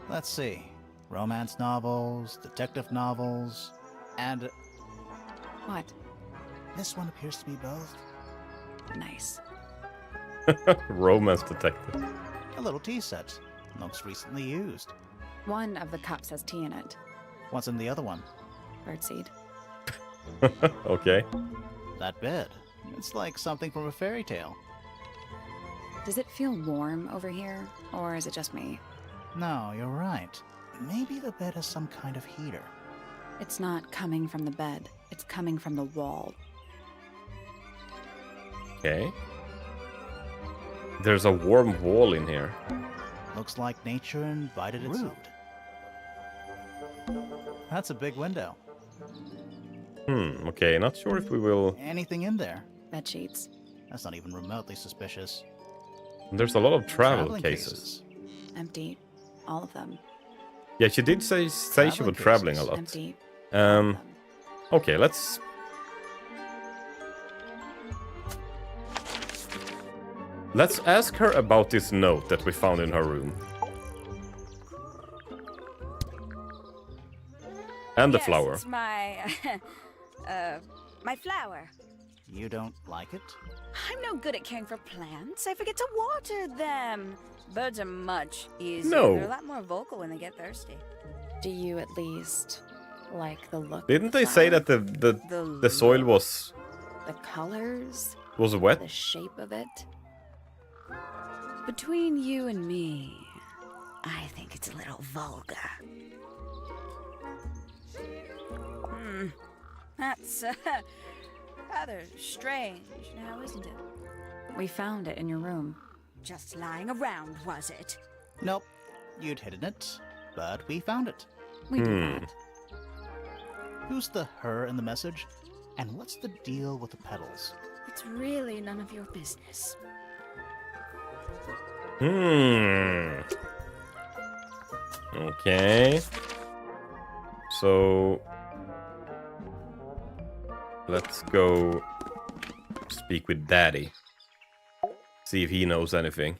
Let's see. Romance novels, detective novels, and What? this one appears to be both. Nice. Romance detective. A little tea set. Looks recently used. One of the cups has tea in it. What's in the other one? Birdseed. Okay. That bed. It's like something from a fairy tale. Does it feel warm over here, or is it just me? No, you're right. Maybe the bed has some kind of heater. It's not coming from the bed. It's coming from the wall. Okay. There's a warm wall in here. Looks like nature invited its rude. That's a big window. Okay, not sure if we will... Anything in there? Bed sheets. That's not even remotely suspicious. There's a lot of travel Traveling cases. Empty. All of them. Yeah, she did say she Traveling was traveling a cases. lot. Empty. All of them. Okay, let's... Let's ask her about this note that we found in her room. And the Yes, flower. It's my, my flower. You don't like it? I'm no good at caring for plants. I forget to water them. Birds are much easier. No. They're a lot more vocal when they get thirsty. Do you at least like the look? Didn't of they the say flower? that the soil was The colors? wet? The shape of it? Between you and me, I think it's a little vulgar. That's rather strange now, isn't it? We found it in your room. Just lying around, was it? Nope. You'd hidden it, but we found it. We do that. Who's the her in the message? And what's the deal with the petals? It's really none of your business. Okay. So... Let's go speak with Daddy. See if he knows anything.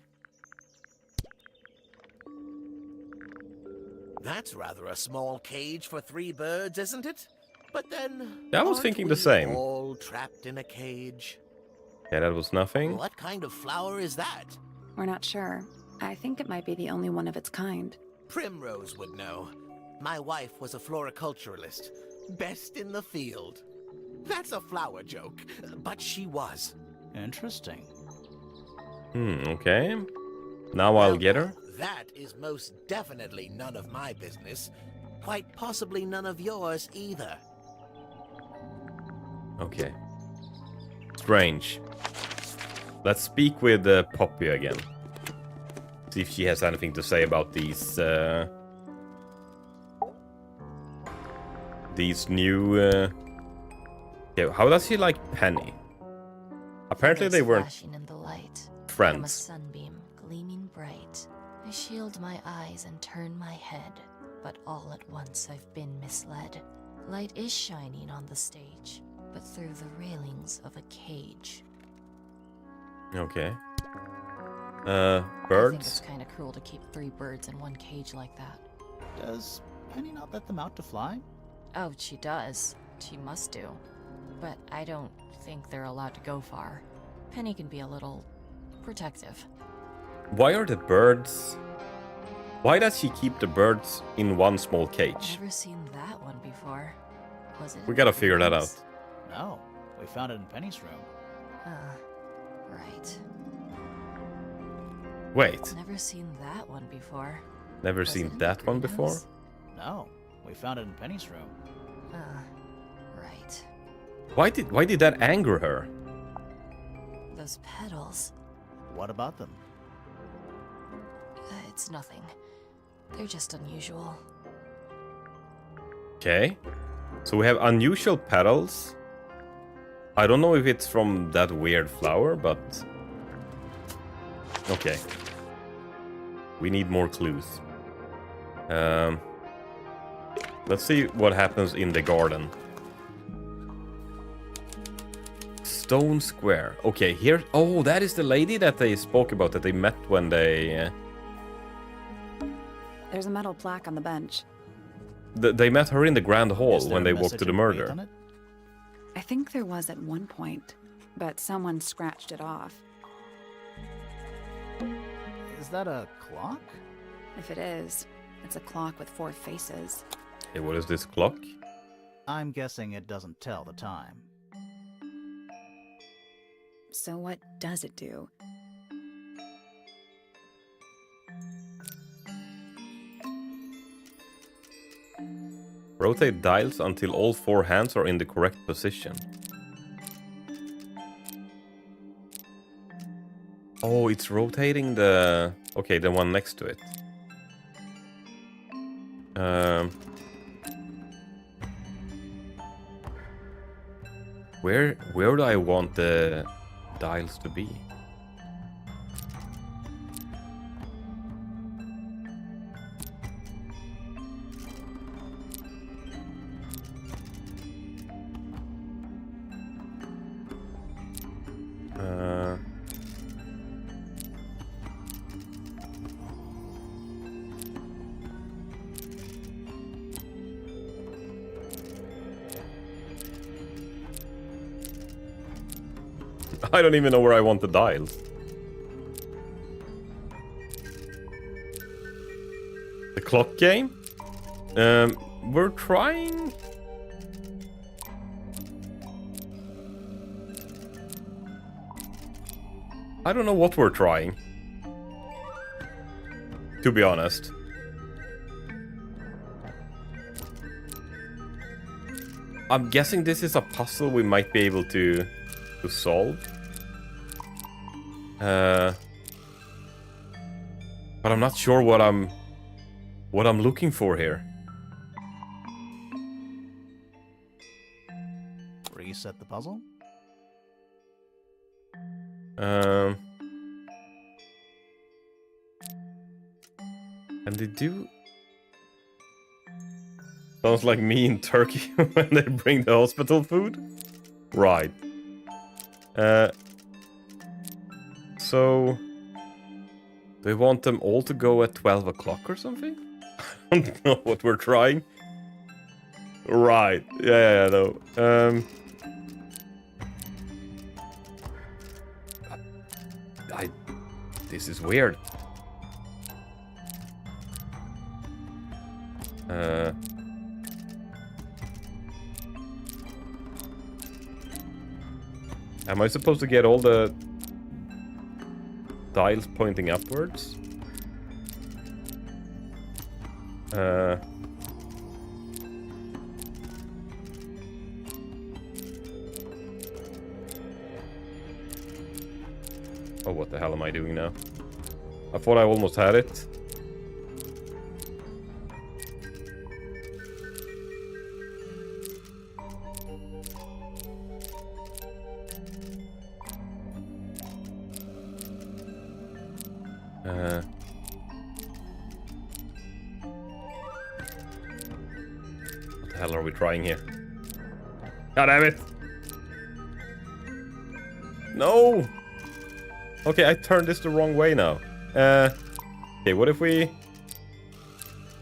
That's rather a small cage for 3 birds, isn't it? But then, Yeah, I was aren't thinking the we same. all trapped in a cage? Yeah, that was nothing. What kind of flower is that? We're not sure. I think it might be the only one of its kind. Primrose would know. My wife was a floriculturalist. Best in the field. That's a flower joke, but she was. Interesting. Okay. Now I'll get her. That is most definitely none of my business. Quite possibly none of yours either. Okay. Strange. Let's speak with Poppy again. See if she has anything to say about these new. Yeah, how does she like Penny? Apparently they weren't Flashing in the light. From a friends. sunbeam gleaming bright. I shield my eyes and turn my head, but all at once I've been misled. Light is shining on the stage, but through the railings of a cage. Okay. I think Birds. it's kind of cruel to keep 3 birds in one cage like that. Does Penny not let them out to fly? Oh, she does. She must do. But I don't think they're allowed to go far. Penny can be a little protective. Why are the birds? Why does she keep the birds in one small cage? Never seen that one before. Was it? We gotta figure that out. No. We found it in Penny's room. Right. Wait, Never seen that one before. never Was it seen in that the one before. greenhouse? No. We found it in Penny's room. Right. Why did that anger her? Those petals. What about them? It's nothing. They're just unusual. Okay. So we have unusual petals. I don't know if it's from that weird flower, but... Okay. We need more clues. Let's see what happens in the garden. Stone Square. Okay, here... Oh, that is the lady that they spoke about, that they met when they... There's a metal plaque on the bench. They met her in the Grand Hall Is there when a they walked message to the engraved murder. on it? I think there was at one point, but someone scratched it off. Is that a clock? If it is, it's a clock with 4 faces. Hey, what is this clock? I'm guessing it doesn't tell the time. So what does it do? Rotate dials until all 4 hands are in the correct position. Oh, it's rotating the... Okay, the one next to it. Where do I want the dials to be? I don't even know where I want the dials. The clock game? We're trying... I don't know what we're trying. To be honest. I'm guessing this is a puzzle we might be able to solve. But I'm not sure what I'm looking for here. Reset the puzzle? And they do... Sounds like me in Turkey when they bring the hospital food. Right. So... Do we want them all to go at 12 o'clock or something? I don't know what we're trying. Right. Yeah, no. This is weird. Am I supposed to get all the dials pointing upwards? Oh, what the hell am I doing now? I thought I almost had it. What the hell are we trying here? God damn it! No! Okay, I turned this the wrong way now. Okay, what if we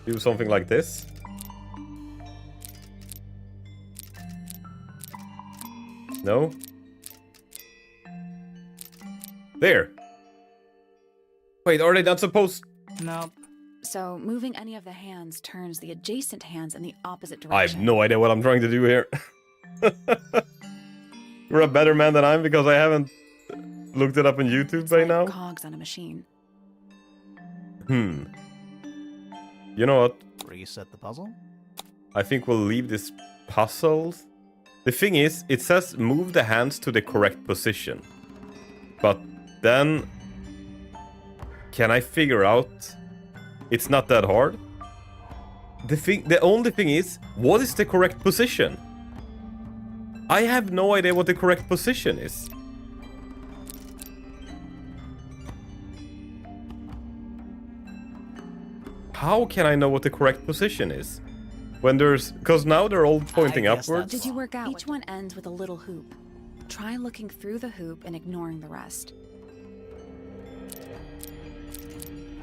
do something like this? No? There! Wait, are they not supposed... Nope. So moving any of the hands turns the adjacent hands in the opposite I direction. have no idea what I'm trying to do here. You're a better man than I am because I haven't looked it up on YouTube It's by like now. cogs on a machine. You know what? Reset the puzzle? I think we'll leave this puzzle. The thing is, it says move the hands to the correct position. But then... Can I figure out... It's not that hard. The only thing is, what is the correct position? I have no idea what the correct position is. How can I know what the correct position is? When there's... Because now they're all pointing I guess upwards. that's Did you work out? Each one ends with a little hoop. Try looking through the hoop and ignoring the rest.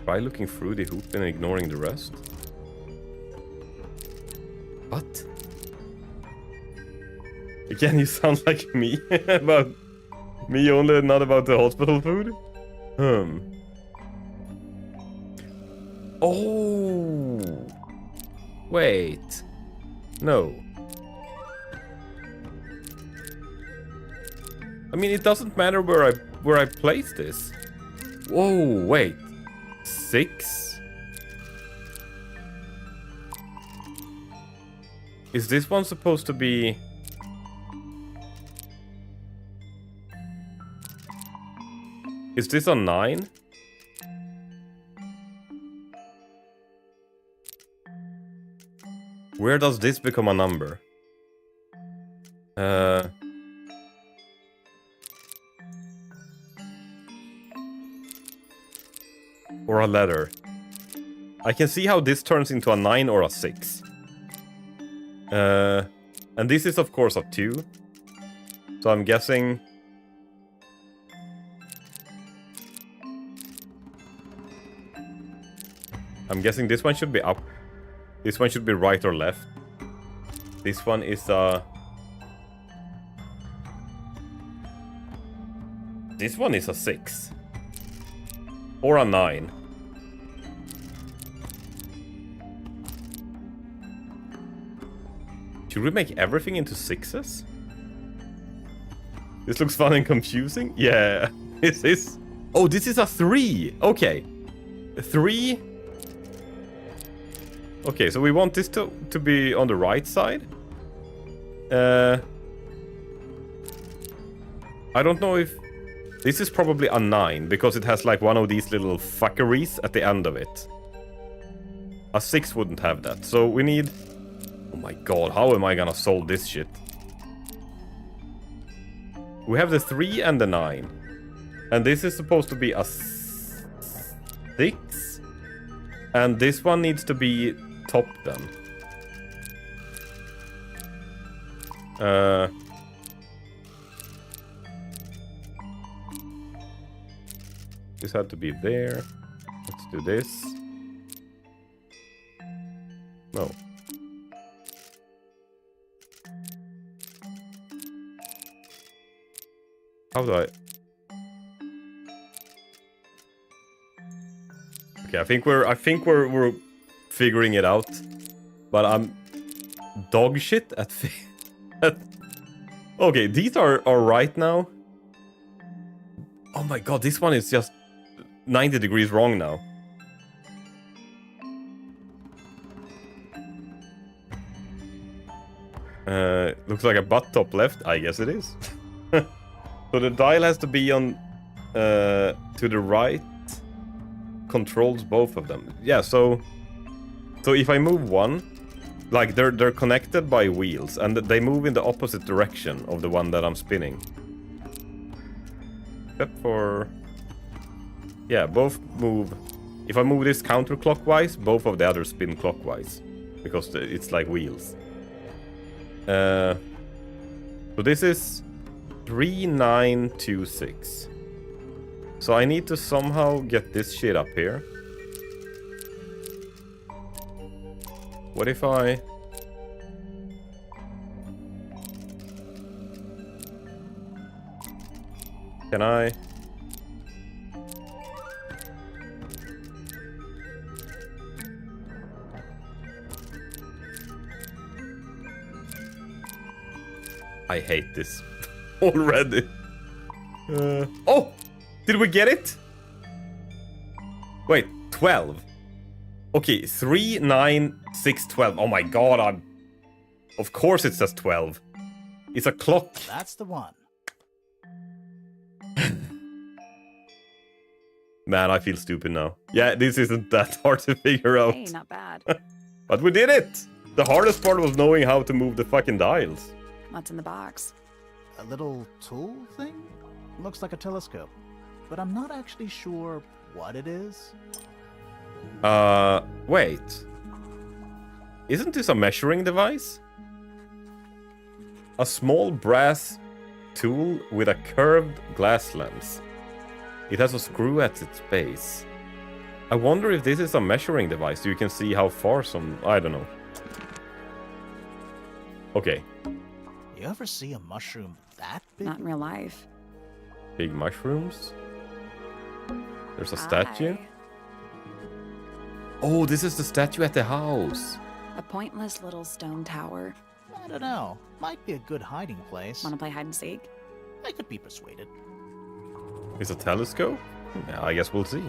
Try looking through the hoop and ignoring the rest. What? Again, you sound like me. About me only, not about the hospital food? Oh! Wait. No. I mean, it doesn't matter where I place this. Whoa, wait. 6? Is this one supposed to be... Is this a 9? Where does this become a number? Or a letter. I can see how this turns into a 9 or a 6. And this is of course a 2. So I'm guessing... this one should be up. This one should be right or left. This one is a... This one is a 6. Or a 9. Should we make everything into 6s? This looks fun and confusing. Yeah. This is... Oh, this is a 3. Okay. 3... Okay, so we want this to be on the right side. I don't know if... This is probably a 9, because it has like one of these little fuckeries at the end of it. A 6 wouldn't have that, so we need... Oh my god, how am I gonna solve this shit? We have the 3 and the 9. And this is supposed to be a 6. And this one needs to be... top then. This had to be there. Let's do this. No. How do I... Okay, I think we're figuring it out, but I'm dog shit at Okay, these are right now. Oh my god, this one is just 90 degrees wrong now. Looks like a butt top left. I guess it is. So the dial has to be on to the right. Controls both of them. Yeah, so if I move one, like they're connected by wheels and they move in the opposite direction of the one that I'm spinning. Except for... Yeah, both move... If I move this counterclockwise, both of the others spin clockwise. Because it's like wheels. So this is 3926. So I need to somehow get this shit up here. What if I... Can I... I hate this already. Oh! Did we get it? Wait, 12. Okay, 3, 9, 6, 12. Oh my god, Of course it says 12. It's a clock. That's the one. Man, I feel stupid now. Yeah, this isn't that hard to figure out. Hey, not bad. But we did it! The hardest part was knowing how to move the fucking dials. What's in the box? A little tool thing? Looks like a telescope. But I'm not actually sure what it is. Wait. Isn't this a measuring device? A small brass tool with a curved glass lens. It has a screw at its base. I wonder if this is a measuring device so you can see how far some... I don't know. Okay. You ever see a mushroom that big? Not in real life. Big mushrooms. There's a statue. Oh, this is the statue at the house. A pointless little stone tower. I don't know. Might be a good hiding place. Want to play hide and seek? I could be persuaded. It's a telescope? Yeah, I guess we'll see.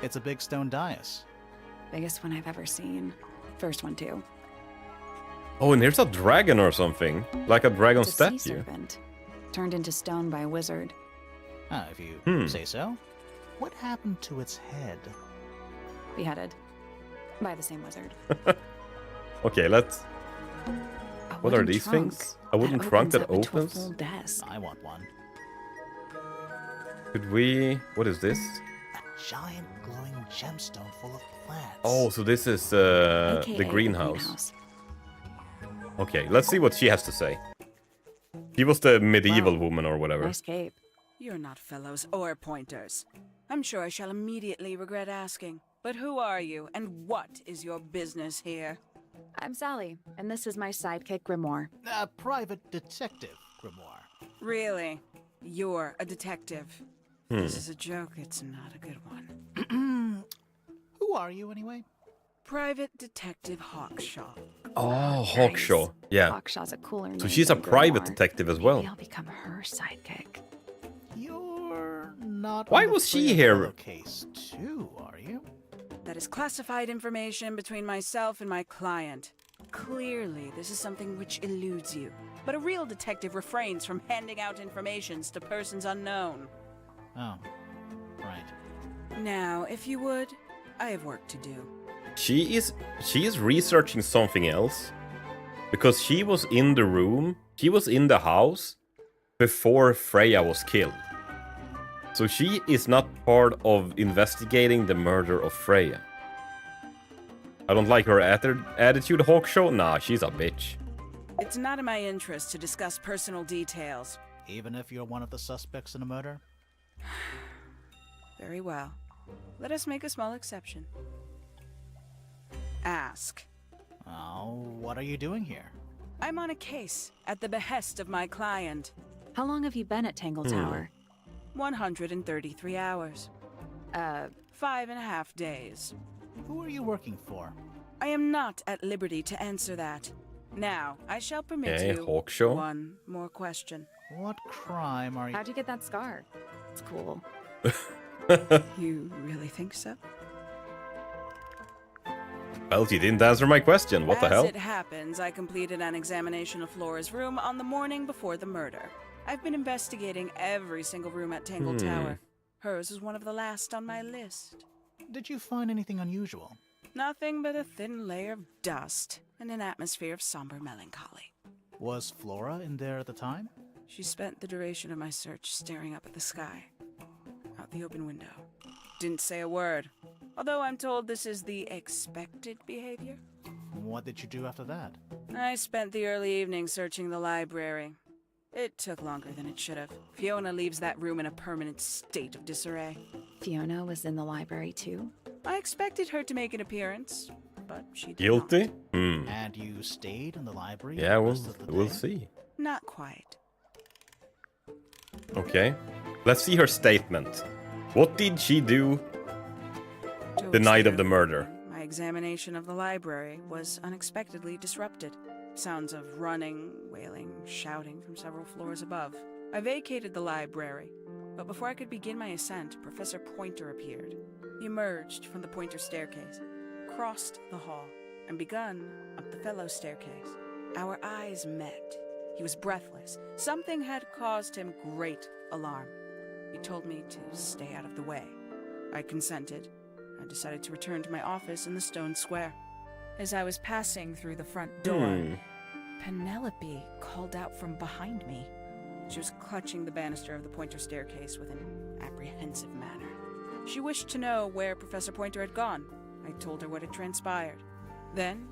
It's a big stone dais. Biggest one I've ever seen. First one too. Oh, and here's a dragon or something. Like a dragon It's a sea statue. serpent. Turned into stone by a wizard. Ah, if you say so. What happened to its head? Beheaded. By the same wizard. Okay, let's... A What are wooden these trunk things? A wooden trunk that up into a opens? full desk. I want one. Could we... What is this? A giant glowing gemstone full of plants. Oh, so this is the AKA greenhouse. Okay, let's see what she has to say. She was the medieval Wow. woman or whatever. Nice cape. You're not fellows or pointers. I'm sure I shall immediately regret asking. But who are you, and what is your business here? I'm Sally, and this is my sidekick Grimoire. A private detective, Grimoire. Really? You're a detective. This is a joke, it's not a good one. Who are you, anyway? Private Detective Hawkshaw. Oh, Hawkshaw. Yeah. Hawkshaw's a cooler name So she's a than private Grimoire. detective as Maybe well. I'll become her sidekick. You're not Why on the was she Freya here? Fellow case too, are you? That is classified information between myself and my client. Clearly, this is something which eludes you. But a real detective refrains from handing out informations to persons unknown. Oh, right. Now, if you would, I have work to do. She is researching something else. Because she was in the room, she was in the house before Freya was killed. So she is not part of investigating the murder of Freya. I don't like her attitude, Hawkshaw. Nah, she's a bitch. It's not in my interest to discuss personal details. Even if you're one of the suspects in a murder? Very well. Let us make a small exception. Ask. Oh, what are you doing here? I'm on a case at the behest of my client. How long have you been at Tangled Tower? 133 hours. 5.5 days. Who are you working for? I am not at liberty to answer that. Now, I shall permit Okay, you Hawkshaw. one more question. What crime are you... How'd you get that scar? It's cool. You really think so? Well, she didn't answer my question. What the hell? As it happens, I completed an examination of Flora's room on the morning before the murder. I've been investigating every single room at Tangled Tower. Hers is one of the last on my list. Did you find anything unusual? Nothing but a thin layer of dust and an atmosphere of somber melancholy. Was Flora in there at the time? She spent the duration of my search staring up at the sky, out the open window. Didn't say a word, although I'm told this is the expected behavior. What did you do after that? I spent the early evening searching the library. It took longer than it should have. Fiona leaves that room in a permanent state of disarray. Fiona was in the library too? I expected her to make an appearance, but she did Guilty? not. And you stayed in the library? Yeah, the we'll rest of the we'll day? see. Not quite. Okay. Let's see her statement. What did she do the Towards night of the early murder? evening, my examination of the library was unexpectedly disrupted. Sounds of running, wailing, shouting from several floors above. I vacated the library, but before I could begin my ascent, Professor Pointer appeared. He emerged from the Pointer staircase, crossed the hall, and begun up the fellow staircase. Our eyes met. He was breathless. Something had caused him great alarm. He told me to stay out of the way. I consented. I decided to return to my office in the stone square. As I was passing through the front door, Penelope called out from behind me. She was clutching the banister of the Pointer staircase with an apprehensive manner. She wished to know where Professor Pointer had gone. I told her what had transpired. Then,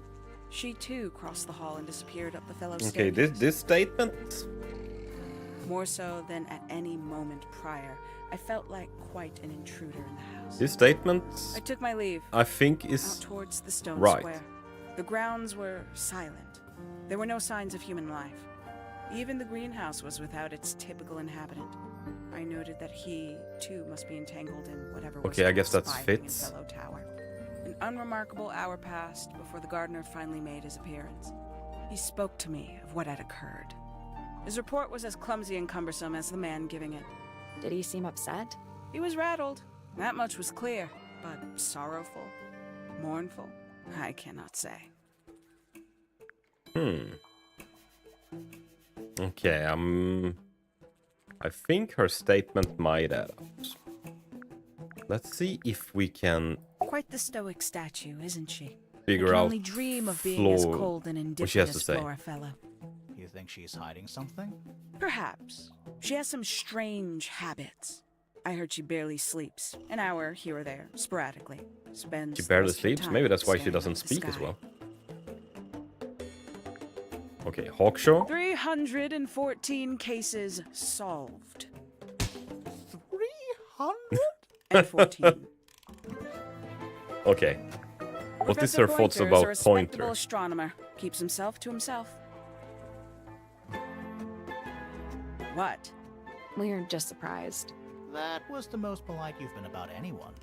she too crossed the hall and disappeared up the fellow Okay, staircase. this statement. More so than at any moment prior, I felt like quite an intruder in the house. This statement, I took my leave. I think, Out is towards the stone right. square. The grounds were silent. There were no signs of human life. Even the greenhouse was without its typical inhabitant. I noted that he, too, must be entangled in whatever was Okay, I guess that transpiring in fits. Fellow Tower. An unremarkable hour passed before the gardener finally made his appearance. He spoke to me of what had occurred. His report was as clumsy and cumbersome as the man giving it. Did he seem upset? He was rattled. That much was clear. But sorrowful, mournful, I cannot say. Okay, I think her statement might add up. Let's see if we can Quite the stoic statue, isn't she? figure I can out only dream of being as flaw- cold and what she has indifferent to as say. Flora Fellow. You think she's hiding something? Perhaps. She has some strange habits. I heard she barely sleeps. An hour here or there, sporadically. Spends She the barely rest of her sleeps. time Maybe that's why she staring doesn't at the speak as sky. well. Okay, Hawkshaw. 314 cases solved. 300? And 14. Okay. What is Professor her thoughts Pointer's a about respectable Pointer? astronomer. Keeps himself to himself. What? We're just surprised. That was the most polite you've been about anyone.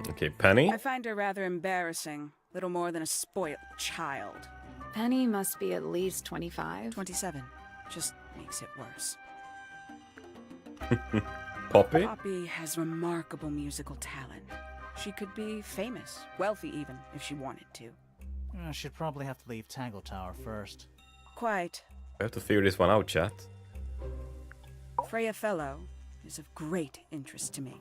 Okay, Penny. I find her rather embarrassing. Little more than a spoilt child. Penny must be at least 25. 27. Just makes it worse. Poppy. Poppy has remarkable musical talent. She could be famous, wealthy even, if she wanted to. She'd probably have to leave Tangled Tower first. Quite. We have to figure this one out, chat. Freya Fellow is of great interest to me.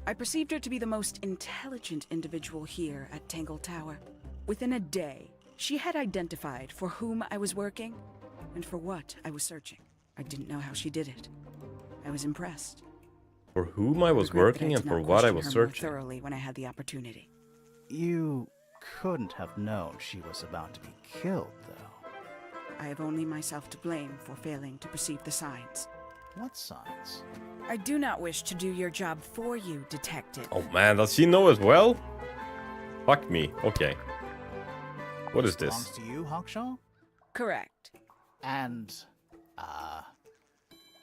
I perceived her to be the most intelligent individual here at Tangled Tower. Within a day, she had identified for whom I was working and for what I was searching. I didn't know how she did it. I was impressed. For whom I was Regret that working I and did for not what I question was her more searching. thoroughly when I had the opportunity. You couldn't have known she was about to be killed, though. I have only myself to blame for failing to perceive the signs. What signs? I do not wish to do your job for you, Detective. Oh man, does she know as well? Fuck me. Okay. What is Belongs this? to you, Hawkshaw? Correct. And,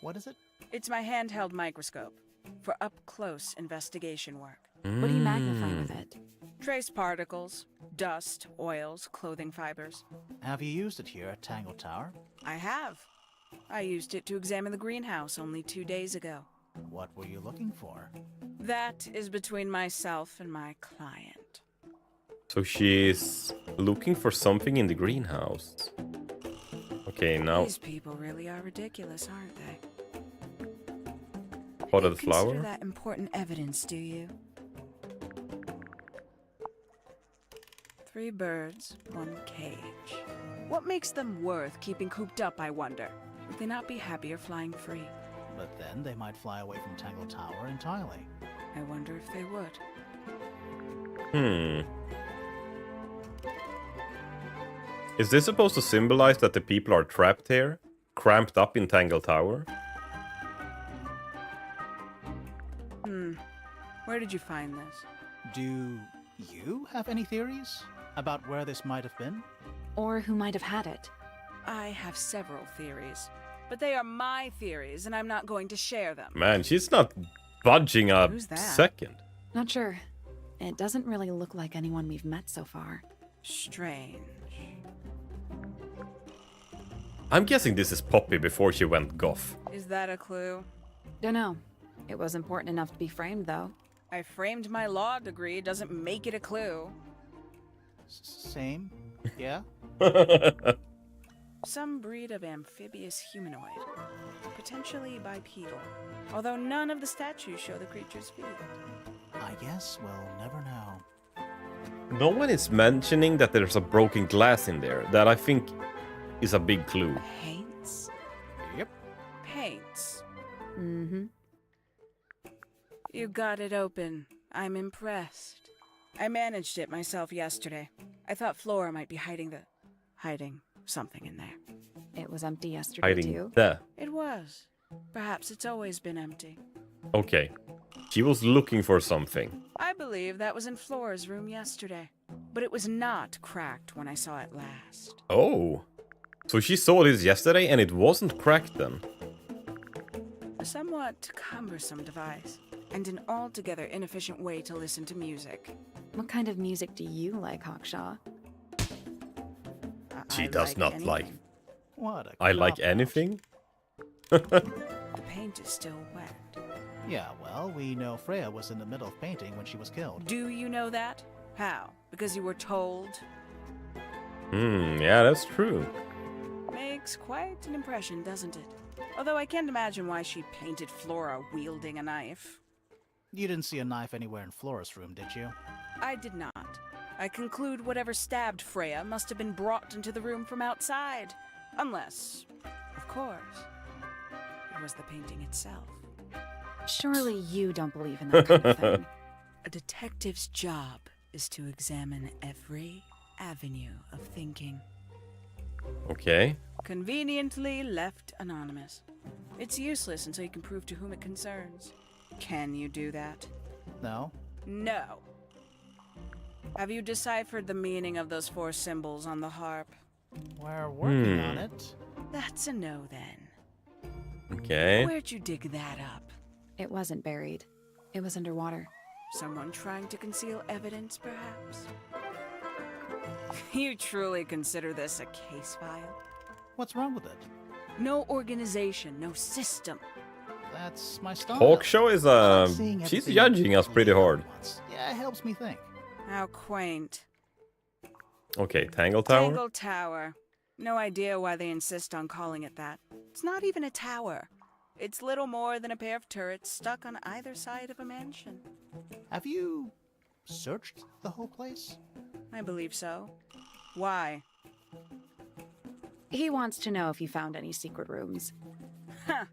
what is it? It's my handheld microscope for up-close investigation work. What do you magnify with it? Trace particles, dust, oils, clothing fibers. Have you used it here at Tangled Tower? I have. I used it to examine the greenhouse only 2 days ago. What were you looking for? That is between myself and my client. So she's looking for something in the greenhouse. Okay, now These people really are ridiculous, aren't they? pot of the Consider flower. that important evidence, do you? 3 birds, 1 cage. What makes them worth keeping cooped up, I wonder? Would they not be happier flying free? But then they might fly away from Tangled Tower entirely. I wonder if they would. Is this supposed to symbolize that the people are trapped here? Cramped up in Tangled Tower? Where did you find this? Do you have any theories about where this might have been? Or who might have had it? I have several theories, but they are my theories, and I'm not going to share them. Man, she's not budging a Who's that? second. Not sure. It doesn't really look like anyone we've met so far. Strange. I'm guessing this is Poppy before she went goth. Is that a clue? Dunno. It was important enough to be framed, though. I framed my law degree, doesn't make it a clue. Same? Yeah? Some breed of amphibious humanoid, potentially bipedal, although none of the statues show the creature's feet. I guess we'll never know. No one is mentioning that there's a broken glass in there. That I think is a big clue. Paints? Yep. Paints. Mm-hmm. You got it open. I'm impressed. I managed it myself yesterday. I thought Flora might be hiding something in there. It was empty yesterday, Hiding too. there. It was. Perhaps it's always been empty. Okay. She was looking for something. I believe that was in Flora's room yesterday. But it was not cracked when I saw it last. Oh. So she saw this yesterday and it wasn't cracked then. A somewhat cumbersome device, and an altogether inefficient way to listen to music. What kind of music do you like, Hawkshaw? She I does not anything. like. What a I like cop-out. anything? The paint is still wet. Yeah, well, we know Freya was in the middle of painting when she was killed. Do you know that? How? Because you were told? Yeah, that's true. Makes quite an impression, doesn't it? Although I can't imagine why she painted Flora wielding a knife. You didn't see a knife anywhere in Flora's room, did you? I did not. I conclude whatever stabbed Freya must have been brought into the room from outside. Unless, of course, it was the painting itself. Surely you don't believe in that kind of thing. A detective's job is to examine every avenue of thinking. Okay. Conveniently left anonymous. It's useless until you can prove to whom it concerns. Can you do that? No? No. Have you deciphered the meaning of those 4 symbols on the harp? We're working on it. That's a no then. Okay. Where'd you dig that up? It wasn't buried. It was underwater. Someone trying to conceal evidence, perhaps? You truly consider this a case file? What's wrong with it? No organization, no system. That's my style. Hawkshaw is I like seeing she's everything judging us pretty hard. at once. Yeah, it helps me think. How quaint. Okay, Tangle Tower. Tangled Tower. No idea why they insist on calling it that. It's not even a tower. It's little more than a pair of turrets stuck on either side of a mansion. Have you searched the whole place? I believe so. Why? He wants to know if you found any secret rooms. Huh.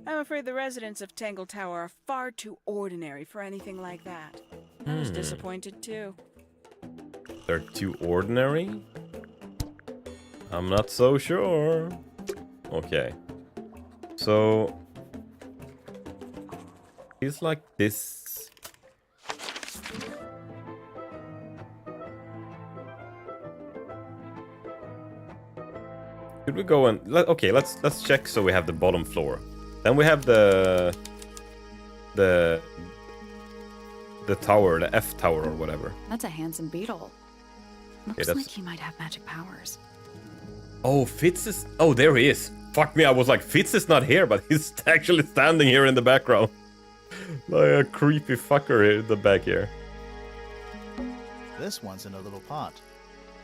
I'm afraid the residents of Tangled Tower are far too ordinary for anything like that. I was disappointed too. They're too ordinary? I'm not so sure. Okay. So he's like this. Could we go and okay, let's check so we have the bottom floor. Then we have the tower, the F tower or whatever. That's a handsome beetle. Looks that's- like he might have magic powers. Oh, Fitz is... Oh, there he is. Fuck me, I was like, Fitz is not here, but he's actually standing here in the background. Like a creepy fucker here in the back here. This one's in a little pot.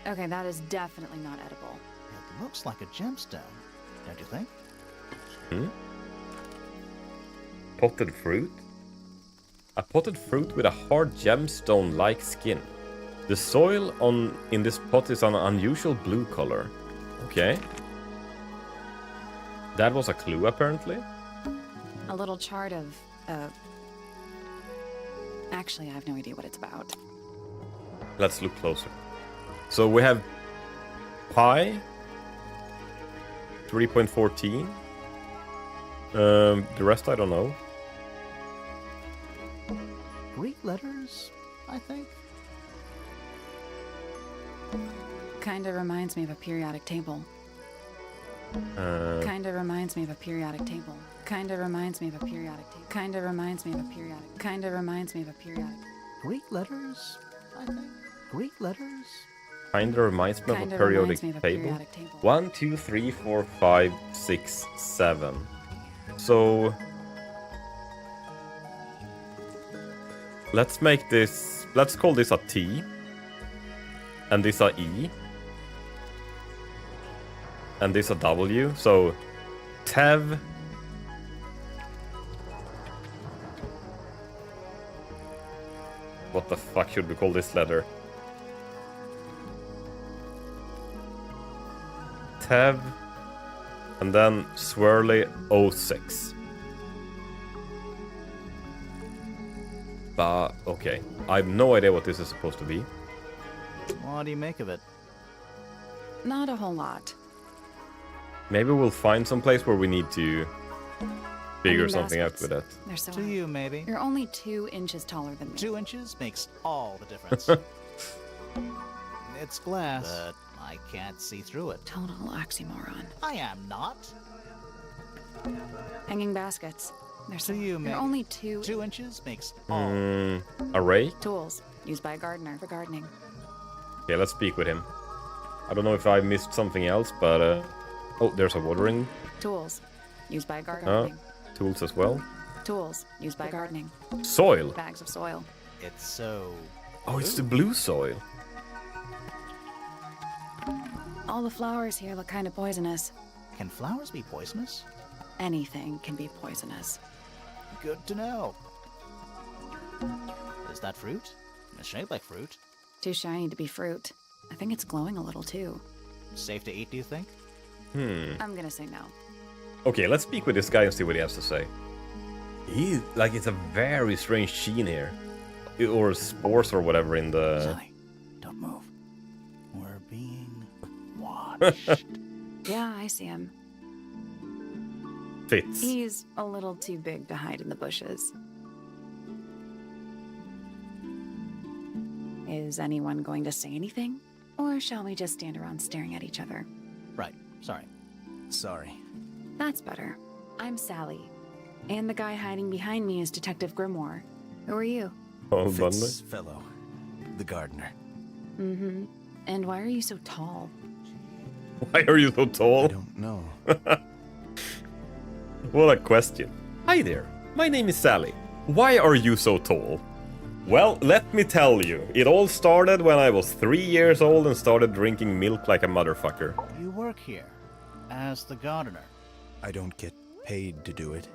Okay, that is definitely not edible. It looks like a gemstone, don't you think? Potted fruit? A potted fruit with a hard gemstone-like skin. The soil in this pot is an unusual blue color. Okay. That was a clue, apparently. A little chart of, Actually, I have no idea what it's about. Let's look closer. So we have pi 3.14. The rest I don't know. Greek letters, I think? Kinda reminds me of a periodic table. Kinda reminds me of a periodic table. Kinda reminds me of a periodic table. Kinda reminds me of a periodic. Kinda reminds me of a periodic. Greek letters, I think? Greek letters? Kinda reminds me of a Kinda periodic reminds me of a table. periodic table. 1, 2, 3, 4, 5, 6, 7. So let's make this. Let's call this a T, and this a E, and this a W. So Tev. What the fuck should we call this letter? Tev, and then Swirly 06. But, okay. I have no idea what this is supposed to be. What do you make of it? Not a whole lot. Maybe we'll find some place where we need to figure mean, something out baskets. with that. They're so To high. you, maybe. You're only 2 inches taller than me. 2 inches makes all the difference. It's glass, but I can't see through it. Total oxymoron. I am not. Hanging baskets. They're so To you, You're maybe. only 2 2 inches makes all. A rake? tools used by a gardener for gardening. Okay, let's speak with him. I don't know if I missed something else, but... oh, there's a watering. Tools used by gardening. Tools as well. Tools used by gardening. Soil. Bags of soil. It's so. Oh, it's the blue soil. All the flowers here look kind of poisonous. Can flowers be poisonous? Anything can be poisonous. Good to know. Is that fruit? It's shaped like fruit. Too shiny to be fruit. I think it's glowing a little too. Safe to eat, do you think? I'm gonna say no. Okay, let's speak with this guy and see what he has to say. It's a very strange sheen here. Or spores or whatever in the... Sally, don't move. We're being watched. Yeah, I see him. Fits. He's a little too big to hide in the bushes. Is anyone going to say anything? Or shall we just stand around staring at each other? Right, sorry. Sorry. That's better. I'm Sally. And the guy hiding behind me is Detective Grimoire. Who are you? Oh, Bundy. Fellow, the gardener. Mm-hmm. And why are you so tall? Why are you so tall? don't know. What a question. Hi there, my name is Sally. Why are you so tall? Well, let me tell you, it all started when I was 3 years old and started drinking milk like a motherfucker. You work here as the gardener. I don't get paid to do it.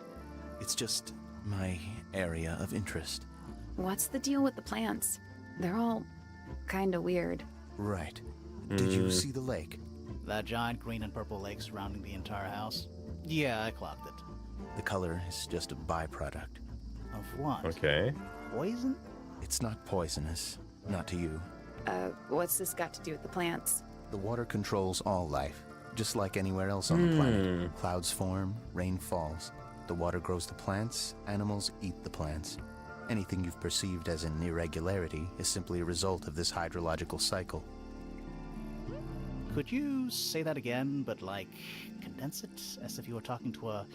It's just my area of interest. What's the deal with the plants? They're all kinda weird. Right. Did you see the lake? That giant green and purple lake surrounding the entire house? Yeah, I clocked it. The color is just a byproduct. Of what? Okay. Poison? It's not poisonous. Not to you. What's this got to do with the plants? The water controls all life, just like anywhere else on the planet. Clouds form, rain falls. The water grows the plants, animals eat the plants. Anything you've perceived as an irregularity is simply a result of this hydrological cycle. Could you say that again, but like condense it as if you were talking to a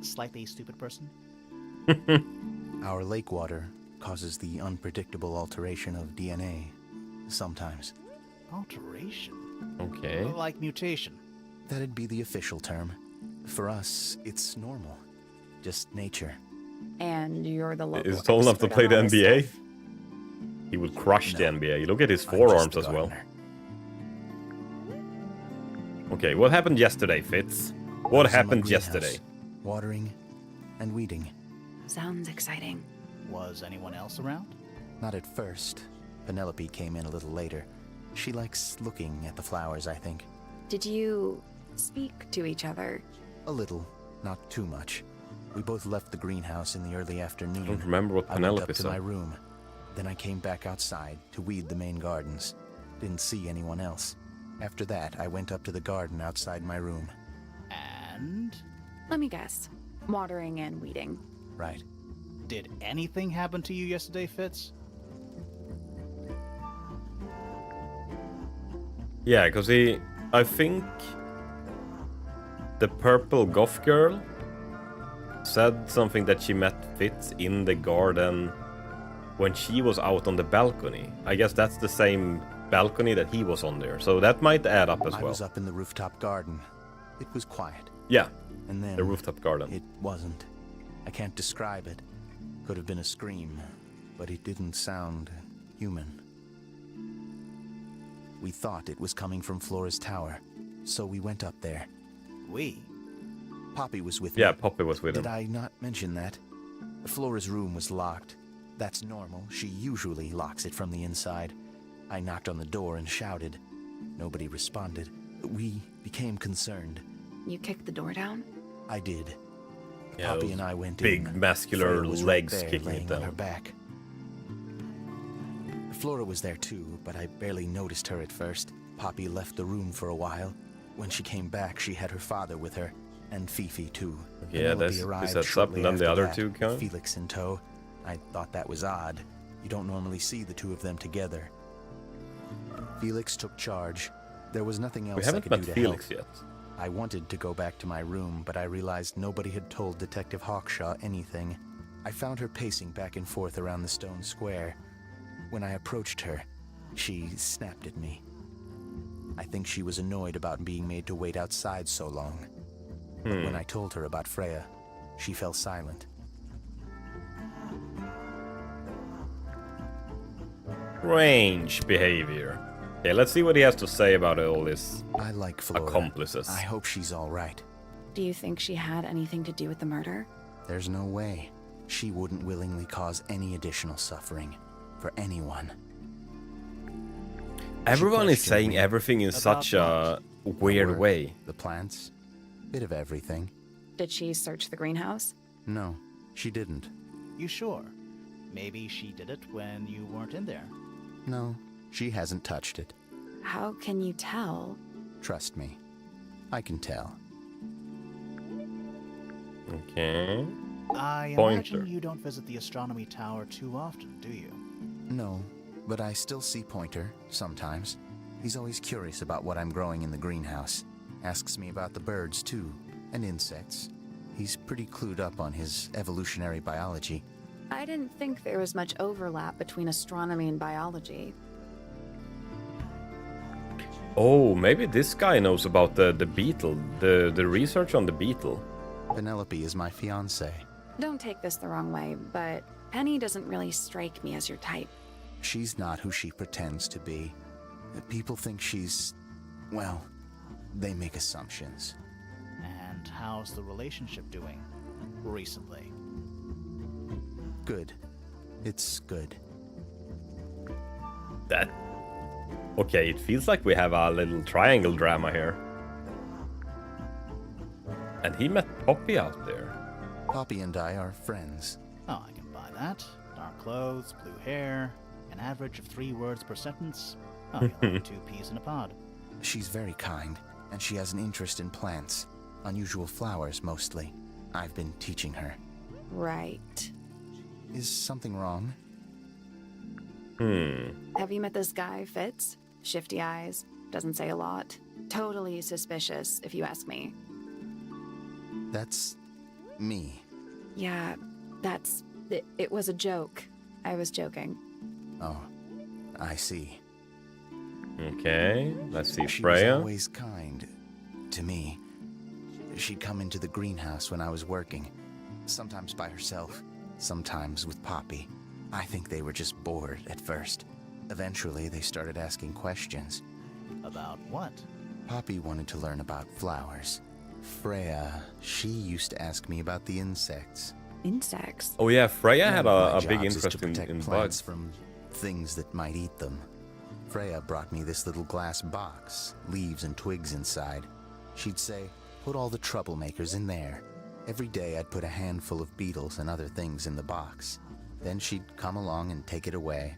slightly stupid person? Our lake water causes the unpredictable alteration of DNA. Sometimes. Alteration? Okay. Like mutation. That'd be the official term. For us, it's normal. Just nature. And you're the local Is tall enough to expert play on the all this NBA? stuff. He would crush the No. NBA. Look at his I'm just forearms the as well. gardener. Okay, what happened yesterday, Fitz? I What was in my happened greenhouse, yesterday? Watering and weeding. Sounds exciting. Was anyone else around? Not at first. Penelope came in a little later. She likes looking at the flowers, I think. Did you speak to each other? A little, not too much. We both left the greenhouse in the early afternoon. I don't remember what I went Penelope up to my said. room. Then I came back outside to weed the main gardens. Didn't see anyone else. After that, I went up to the garden outside my room. And? Let me guess. Watering and weeding. Right. Did anything happen to you yesterday, Fitz? Yeah, because I think the purple goth girl said something that she met Fitz in the garden when she was out on the balcony. I guess that's the same balcony that he was on there, so that might add up as I well. was up in the rooftop garden. It was quiet. Yeah, And then the rooftop garden. it wasn't. I can't describe it. Could have been a scream, but it didn't sound human. We thought it was coming from Flora's tower, so we went up there. We? Poppy was with Yeah, me. Poppy was with him. Did I not mention that? Flora's room was locked. That's normal. She usually locks it from the inside. I knocked on the door and shouted. Nobody responded. We became concerned. You kicked the door down? I did. Yeah, Poppy those and I went big, in. muscular Freya was legs right there, kicking it laying on her down. back. Flora was there too, but I barely noticed her at first. Poppy left the room for a while. When she came back, she had her father with her, and Fifi too. Yeah, Penelope is arrived that shortly something then the after other that, two come? Felix in tow. I thought that was odd. You don't normally see the two of them together. Felix took charge. There was nothing else We I haven't could met do to Felix help. yet. I wanted to go back to my room, but I realized nobody had told Detective Hawkshaw anything. I found her pacing back and forth around the stone square. When I approached her, she snapped at me. I think she was annoyed about being made to wait outside so long. But when I told her about Freya, she fell silent. Strange behavior. Okay, let's see what he has to say about all his I like Flora. accomplices. I hope she's all right. Do you think she had anything to do with the murder? There's no way. She wouldn't willingly cause any additional suffering for anyone. Everyone is questioned saying me everything in about such a weird Work, way. The plants, bit of everything. Did she search the greenhouse? No, she didn't. You sure? Maybe she did it when you weren't in there. No, she hasn't touched it. How can you tell? Trust me, I can tell. Okay. I Pointer. imagine you don't visit the astronomy tower too often, do you? No, but I still see Pointer, sometimes. He's always curious about what I'm growing in the greenhouse. Asks me about the birds, too, and insects. He's pretty clued up on his evolutionary biology. I didn't think there was much overlap between astronomy and biology. Oh, maybe this guy knows about the beetle, the research on the beetle. Penelope is my fiancée. Don't take this the wrong way, but Penny doesn't really strike me as your type. She's not who she pretends to be. People think she's... well, they make assumptions. And how's the relationship doing recently? Good. It's good. That... Okay, it feels like we have a little triangle drama here. And he met Poppy out there. Poppy and I are friends. Oh, I can buy that. Dark clothes, blue hair, an average of 3 words per sentence. Oh, you'll have 2 peas in a pod. She's very kind, and she has an interest in plants. Unusual flowers, mostly. I've been teaching her. Right. Is something wrong? Have you met this guy, Fitz? Shifty eyes, doesn't say a lot. Totally suspicious, if you ask me. That's... me. Yeah, that's... It was a joke. I was joking. Oh, I see. Okay, let's see She was Freya. always kind. To me. She'd come into the greenhouse when I was working. Sometimes by herself, sometimes with Poppy. I think they were just bored at first. Eventually, they started asking questions. About what? Poppy wanted to learn about flowers. Freya, she used to ask me about the insects. Insects? Oh yeah, Freya had My a big jobs is interest to in protect plants bugs. from things that might eat them. Freya brought me this little glass box, leaves and twigs inside. She'd say, put all the troublemakers in there. Every day I'd put a handful of beetles and other things in the box. Then she'd come along and take it away.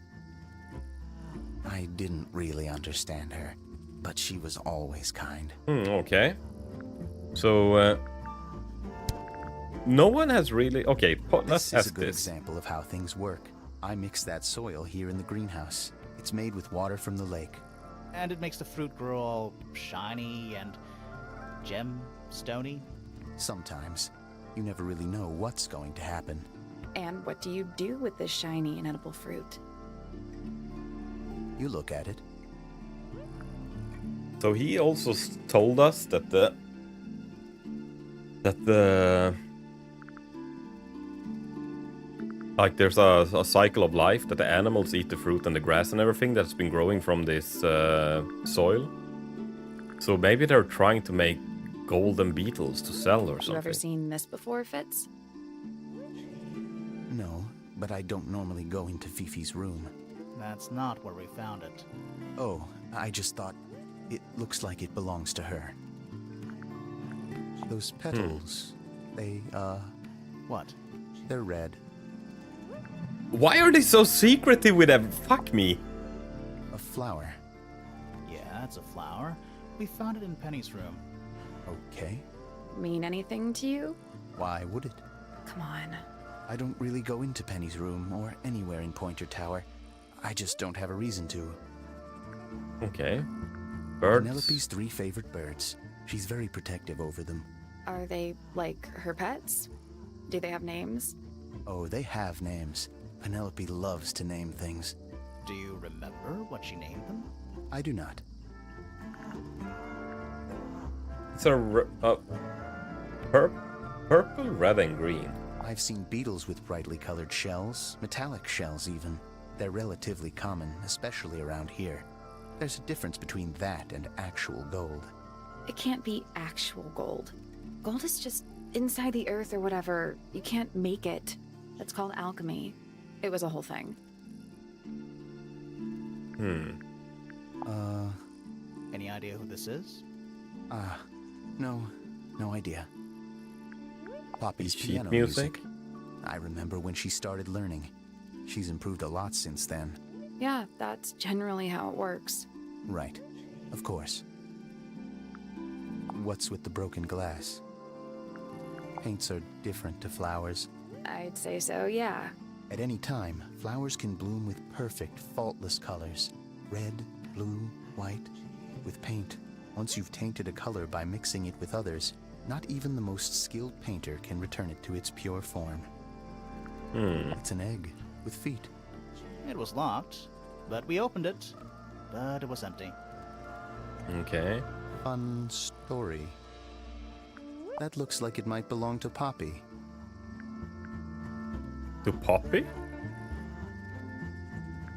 I didn't really understand her, but she was always kind. Okay. So, no one has really... Okay, let's This is ask a good this. example of how things work. I mix that soil here in the greenhouse. It's made with water from the lake. And it makes the fruit grow all shiny and gem-stony. Sometimes. You never really know what's going to happen. And what do you do with this shiny and edible fruit? You look at it. So he also told us that the like there's a cycle of life, that the animals eat the fruit and the grass and everything that's been growing from this soil. So maybe they're trying to make golden beetles to sell or You something. ever seen this before, Fitz? No, but I don't normally go into Fifi's room. That's not where we found it. Oh, I just thought it looks like it belongs to her. Those petals, What? they're red. Why are they so secretive with them? Fuck me. A flower. Yeah, it's a flower. We found it in Penny's room. Okay. Mean anything to you? Why would it? Come on. I don't really go into Penny's room or anywhere in Pointer Tower. I just don't have a reason to. Okay. Birds. Penelope's 3 favorite birds. She's very protective over them. Are they, like, her pets? Do they have names? Oh, they have names. Penelope loves to name things. Do you remember what she named them? I do not. It's a purple, red, and green. I've seen beetles with brightly colored shells, metallic shells even. They're relatively common, especially around here. There's a difference between that and actual gold. It can't be actual gold. Gold is just inside the earth or whatever. You can't make it. That's called alchemy. It was a whole thing. Any idea who this is? No idea. Poppy's Sheet piano music. I remember when she started learning. She's improved a lot since then. Yeah, that's generally how it works. Right. Of course. What's with the broken glass? Paints are different to flowers. I'd say so, yeah. At any time, flowers can bloom with perfect, faultless colors. Red, blue, white. With paint, once you've tainted a color by mixing it with others, not even the most skilled painter can return it to its pure form. It's an egg with feet. It was locked, but we opened it. But it was empty. Okay. Fun story. That looks like it might belong to Poppy. To Poppy?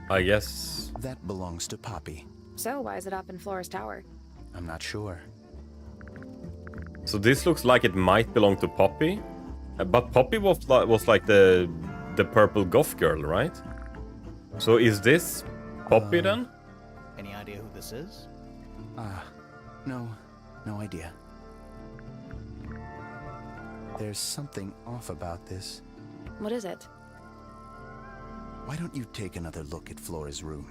I guess. That belongs to Poppy. So why is it up in Flora's tower? I'm not sure. So this looks like it might belong to Poppy, but Poppy was like the purple goth girl, right? So is this Poppy then? Any idea who this is? No idea. There's something off about this. What is it? Why don't you take another look at Flora's room?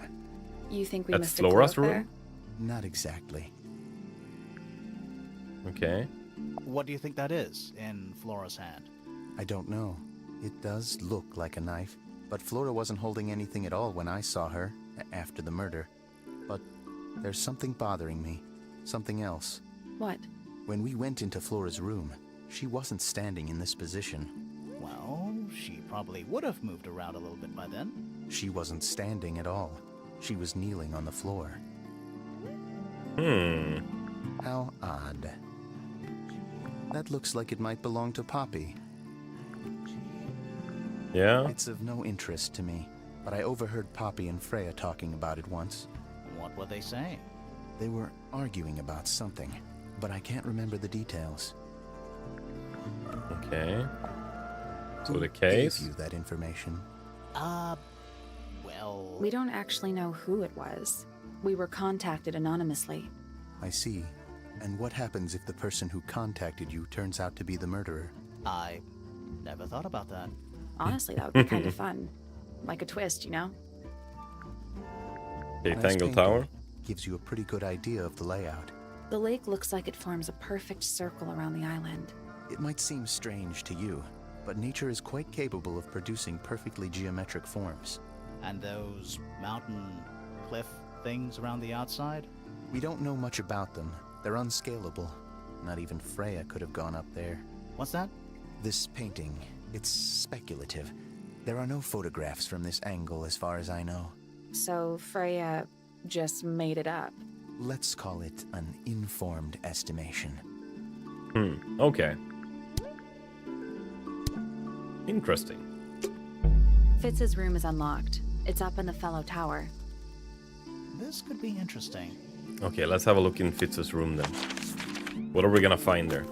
You think we At missed Flora's a cloak there? room? Not exactly. Okay. What do you think that is in Flora's hand? I don't know. It does look like a knife, but Flora wasn't holding anything at all when I saw her after the murder. But there's something bothering me. Something else. What? When we went into Flora's room, she wasn't standing in this position. Well, she probably would have moved around a little bit by then. She wasn't standing at all. She was kneeling on the floor. How odd. That looks like it might belong to Poppy. Yeah. It's of no interest to me, but I overheard Poppy and Freya talking about it once. What were they saying? They were arguing about something, but I can't remember the details. Okay. So Who the case. gave you that information? Well... We don't actually know who it was. We were contacted anonymously. I see. And what happens if the person who contacted you turns out to be the murderer? I never thought about that. Honestly, that would be kind of fun. Like a twist, you know? Okay, Nice Tangled painting. Tower. Gives you a pretty good idea of the layout. The lake looks like it forms a perfect circle around the island. It might seem strange to you, but nature is quite capable of producing perfectly geometric forms. And those mountain cliff things around the outside? We don't know much about them. They're unscalable. Not even Freya could have gone up there. What's that? This painting, it's speculative. There are no photographs from this angle as far as I know. So Freya just made it up. Let's call it an informed estimation. Okay. Interesting. Fitz's room is unlocked. It's up in the fellow tower. This could be interesting. Okay, let's have a look in Fitz's room then. What are we gonna find there?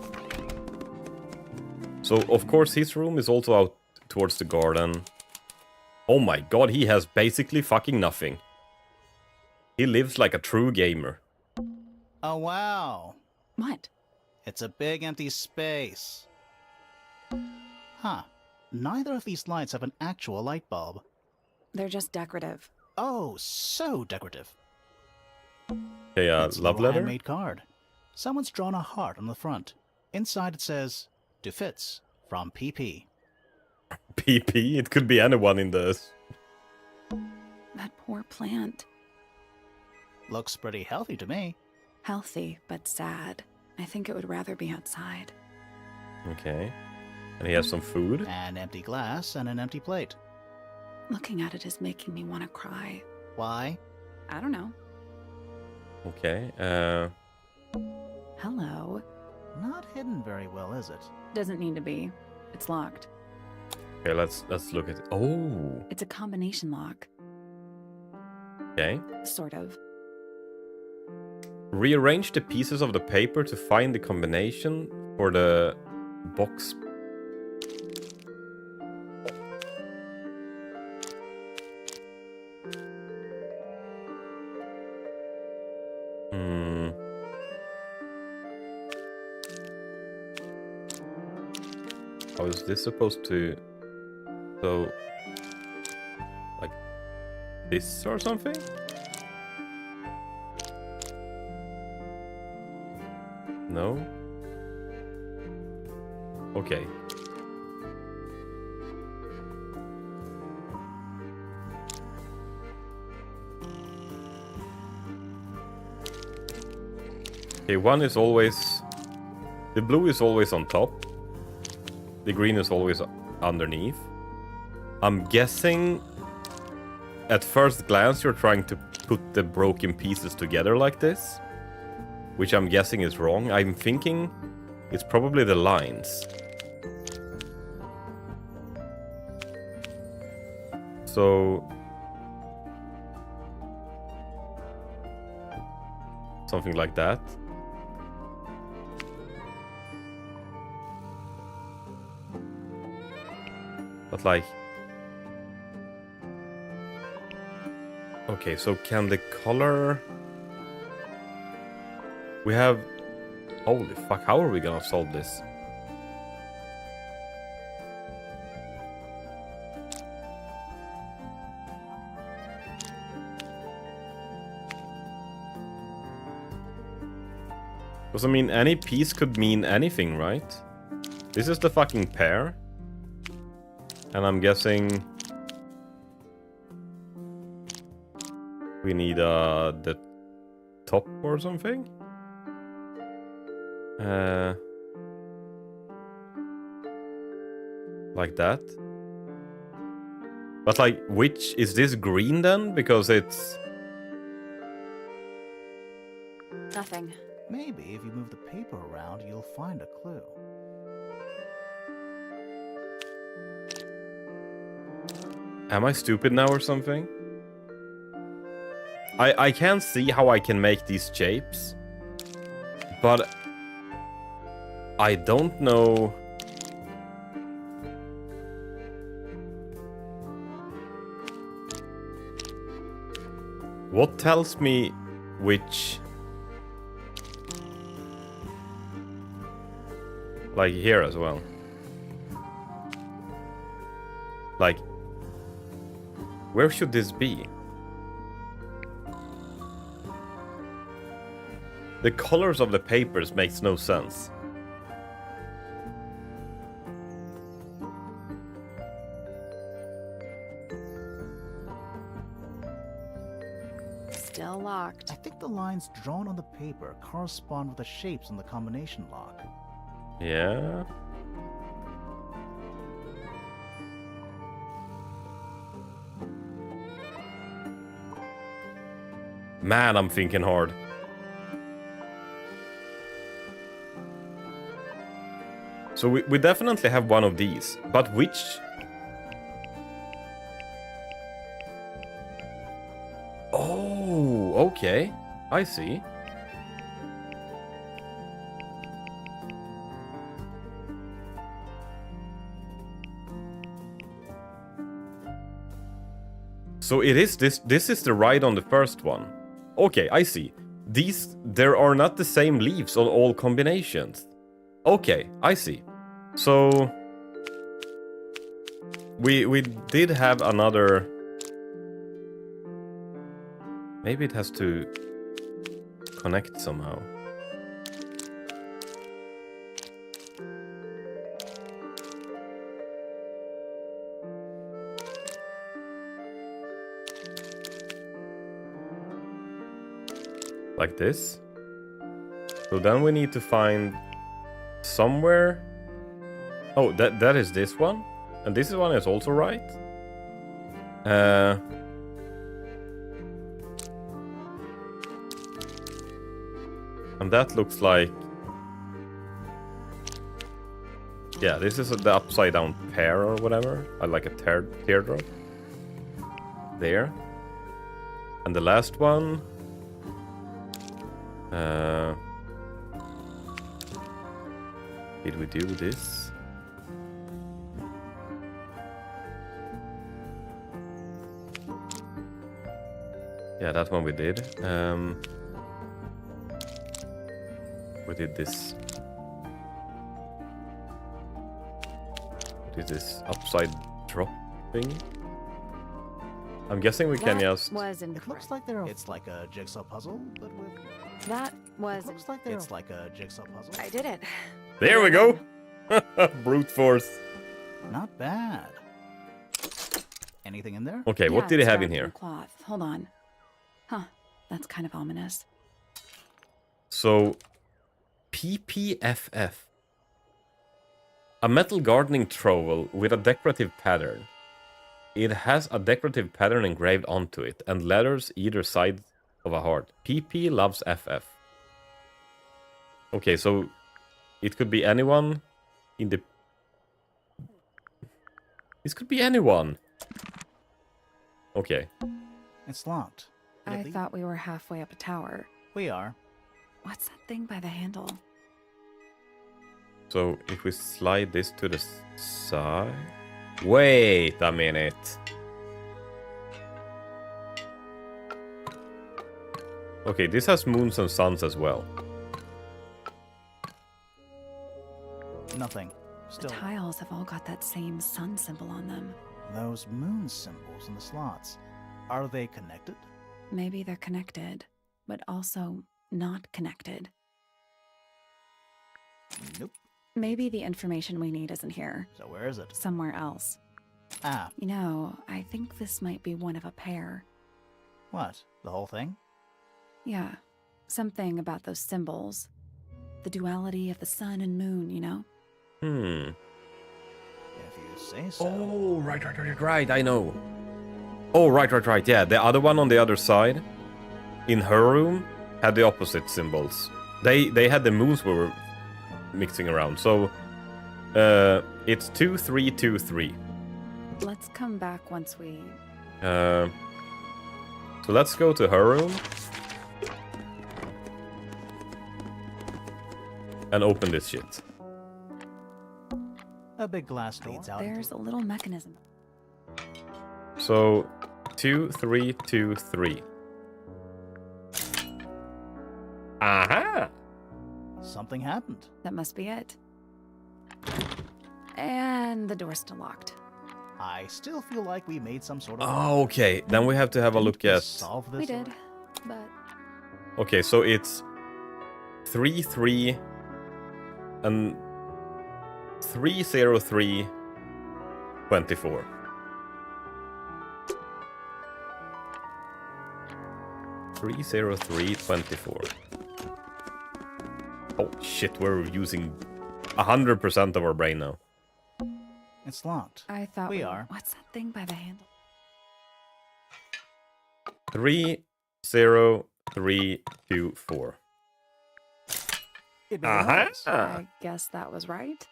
So, of course, his room is also out towards the garden. Oh my god, he has basically fucking nothing. He lives like a true gamer. Oh, wow. What? It's a big empty space. Huh. Neither of these lights have an actual light bulb. They're just decorative. Oh, so decorative. Okay, It's a love little letter. handmade card. Someone's drawn a heart on the front. Inside it says, "To Fitz from PP." PP. It could be anyone in this. That poor plant. Looks pretty healthy to me. Healthy, but sad. I think it would rather be outside. Okay. And he has some food. An empty glass and an empty plate. Looking at it is making me want to cry. Why? I don't know. Okay. Hello. Not hidden very well, is it? Doesn't need to be. It's locked. Okay, let's look at it. Oh. It's a combination lock. Okay. Sort of. Rearrange the pieces of the paper to find the combination for the box. How is this supposed to... So... Like... This or something? No? Okay. Okay, one is always... The blue is always on top. The green is always underneath. I'm guessing... At first glance you're trying to put the broken pieces together like this. Which I'm guessing is wrong. I'm thinking it's probably the lines. So... Something like that. But like... Okay, so can the color... We have... Holy fuck, how are we gonna solve this? Because I mean, any piece could mean anything, right? This is the fucking pear. And I'm guessing... We need the top or something? Like that. But like, which... Is this green then? Because it's... Nothing. Maybe if you move the paper around, you'll find a clue. Am I stupid now or something? I can't see how I can make these shapes. But... I don't know... What tells me which... Like here as well. Like... Where should this be? The colors of the papers makes no sense. Still locked. I think the lines drawn on the paper correspond with the shapes in the combination lock. Yeah. Man, I'm thinking hard. So we definitely have one of these, but which... Oh, okay. I see. So it is this is the ride on the first one. Okay, I see. There are not the same leaves on all combinations. Okay, I see. So we did have another... Maybe it has to connect somehow. Like this. So then we need to find somewhere. Oh, that is this one, and this one is also right. And that looks like, yeah, this is the upside down pear or whatever. I like a teardrop. There. And the last one. Did we do this? Yeah, that one we did. We did this. We did this upside drop thing. I'm guessing we can just... was It looks like they're. It's like a jigsaw puzzle, but with. That was. It looks like they're. It's like a jigsaw puzzle. I did it. There we go! Brute force. Not bad. Anything in there? Okay, what Yeah, did he it's have in wrapped here? Cloth. Hold on. Huh. That's kind of ominous. So, PPFF. A metal gardening trowel with a decorative pattern. It has a decorative pattern engraved onto it, and letters either side of a heart. PP loves FF. Okay, so it could be anyone in the... This could be anyone. Okay. It's locked. I thought we were halfway up a tower. We are. What's that thing by the handle? So if we slide this to the side... Wait a minute. Okay, this has moons and suns as well. Nothing. Still. The tiles have all got that same sun symbol on them. Those moon symbols in the slots. Are they connected? Maybe they're connected, but also not connected. Nope. Maybe the information we need isn't here. So where is it? Somewhere else. Ah. You know, I think this might be one of a pair. What? The whole thing? Yeah. Something about those symbols. The duality of the sun and moon, you know? If you say so. Oh, right, I know. Oh, right. Yeah, the other one on the other side, in her room, had the opposite symbols. They had the moons we were mixing around. So, it's 2, 3, 2, 3. Let's come back once we... So let's go to her room. And open this shit. A big glass leads out. There's a little mechanism. So, 2, 3, 2, 3. Aha! Something happened. That must be it. And the door's still locked. I still feel like we made some sort of. Oh, okay. Then we have to have a look at... Solve this. We did, but... Okay, so it's 3, 3, and 3, 0, 3, 24. Three, 0, 3, 24. Oh shit, we're using 100% of our brain now. It's locked. I thought we are. What's that thing by the handle? 3, 0, 3, 2, 4. It belongs. I guess that was right.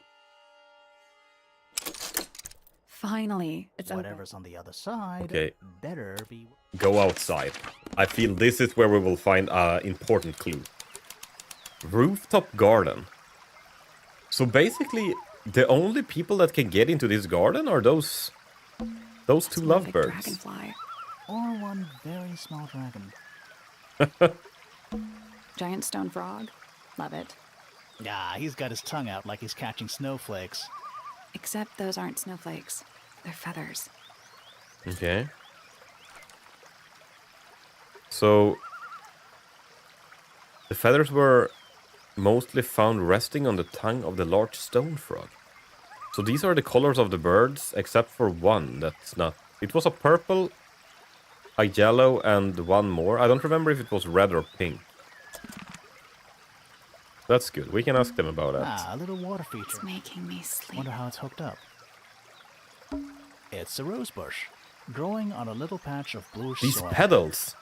Finally, it's Whatever's on the other side. Okay. Better be. Go outside. I feel this is where we will find an important clue. Rooftop garden. So basically, the only people that can get into this garden are those two lovebirds. Dragonfly. Or one very small dragon. Giant stone frog. Love it. Yeah, he's got his tongue out like he's catching snowflakes. Except those aren't snowflakes. They're feathers. Okay. So The feathers were mostly found resting on the tongue of the large stone frog. So these are the colors of the birds, except for one that's not. It was a purple, a yellow, and one more. I don't remember if it was red or pink. That's good. We can ask them about that. Ah, a little water feature. It's making me sleep. Wonder how it's hooked up. It's a rose bush, growing on a little patch of bluish These soil. petals.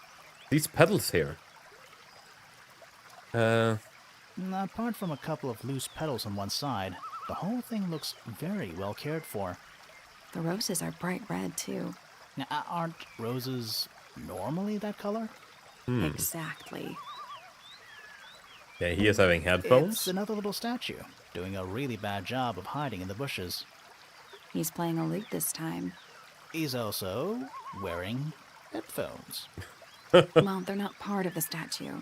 These petals here. Apart from a couple of loose petals on one side, the whole thing looks very well cared for. The roses are bright red, too. Now, aren't roses normally that color? Exactly. Yeah, he is having headphones. It's another little statue, doing a really bad job of hiding in the bushes. He's playing a lute this time. He's also wearing headphones. Well, they're not part of the statue.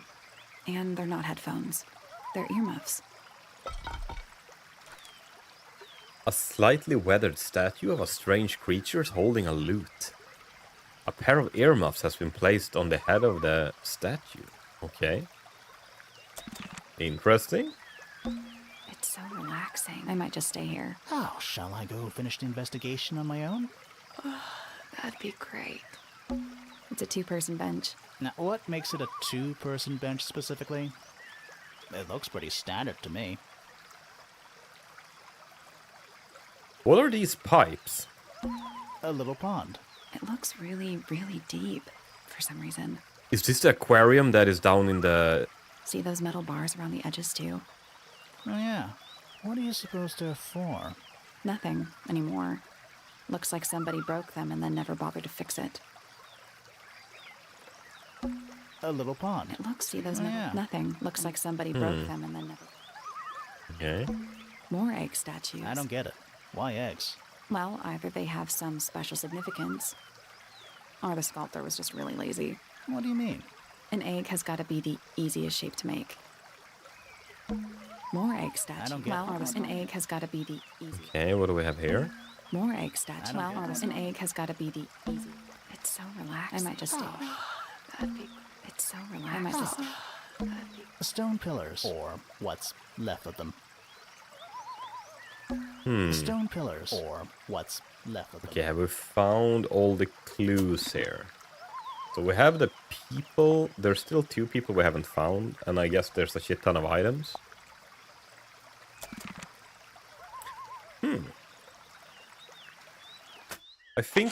And they're not headphones. They're earmuffs. A slightly weathered statue of a strange creature holding a lute. A pair of earmuffs has been placed on the head of the statue. Okay. Interesting. It's so relaxing. I might just stay here. Oh, shall I go finish the investigation on my own? That'd be great. It's a two-person bench. Now, what makes it a two-person bench specifically? It looks pretty standard to me. What are these pipes? A little pond. It looks really, really deep for some reason. Is this the aquarium that is down in the... See those metal bars around the edges too? Oh yeah. What are you supposed to for? Nothing anymore. Looks like somebody broke them and then never bothered to fix it. A little pond. It looks, see those Oh, metal... yeah. Nothing. Looks like somebody broke them and then never... Okay. More egg statues. I don't get it. Why eggs? Well, either they have some special significance, or the sculptor was just really lazy. What do you mean? An egg has got to be the easiest shape to make. More egg statues. I don't get Well, it. an egg has got to be the easy. Okay, what do we have here? More egg statues. I don't Well, get it. an egg has got to be the easy. It's so relaxing. I might just stay. That'd be. It's so relaxing. I might just. The stone pillars. Or what's left of them. Hmm. Stone pillars. Or what's left of them. Okay, have we found all the clues here? So we have the people. There's still 2 people we haven't found. And I guess there's a shit ton of items. I think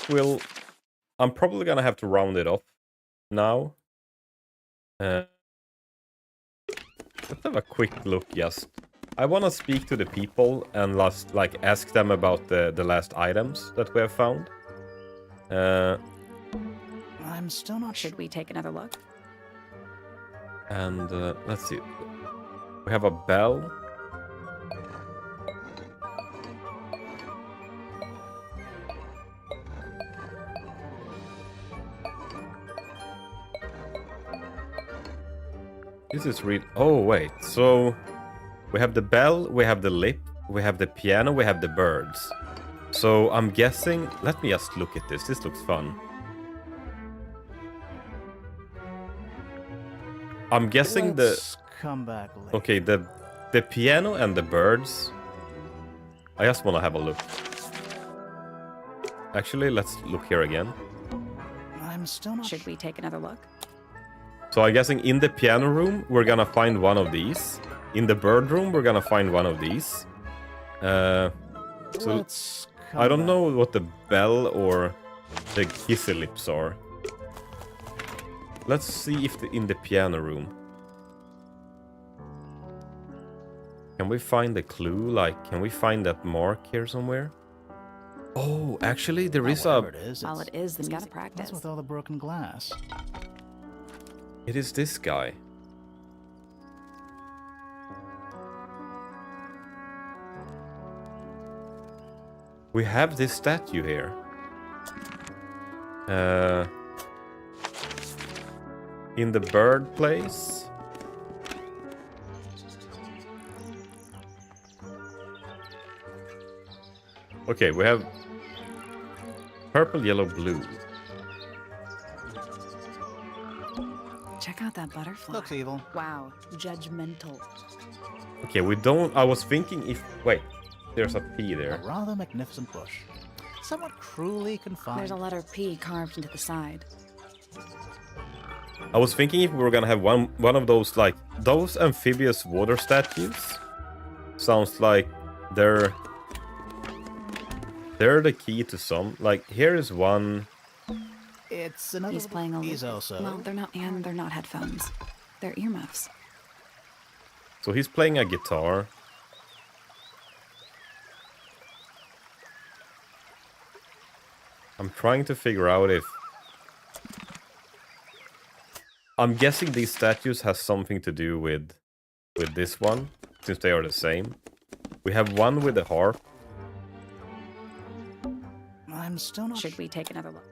I'm probably gonna have to round it off now. Let's have a quick look, just. I want to speak to the people and ask them about the last items that we have found. I'm still not sure. Should we take another look? And let's see. We have a bell. This is real. Oh, wait. So we have the bell, we have the lip, we have the piano, we have the birds. So I'm guessing. Let me just look at this. This looks fun. I'm guessing Let's come back later. Okay, the piano and the birds. I just want to have a look. Actually, let's look here again. I'm still not Should we take another look? So I'm guessing in the piano room, we're gonna find one of these. In the bird room, we're gonna find one of these. So Let's come I don't back. know what the bell or the kissy lips are. Let's see if in the piano room. Can we find the clue? Like, can we find that mark here somewhere? Oh, actually, there is Whatever a... it is, Well, it's, it is the it's music What's practice. with all the broken glass? It is this guy. We have this statue here. In the bird place. Okay, we have purple, yellow, blue. Check out that butterfly. Looks evil. Wow, judgmental. Okay, we don't... I was thinking if... Wait, there's a P A there. rather magnificent bush. Somewhat cruelly confined. There's a letter P carved into the side. I was thinking if we were gonna have one of those, like, those amphibious water statues. Sounds like they're the key to some. Like, here is one. It's another. He's playing a He's also. Well, they're not headphones. They're earmuffs. So he's playing a guitar. I'm trying to figure out if... I'm guessing these statues has something to do with this one, since they are the same. We have one with a harp. I'm still not. Should we take another look?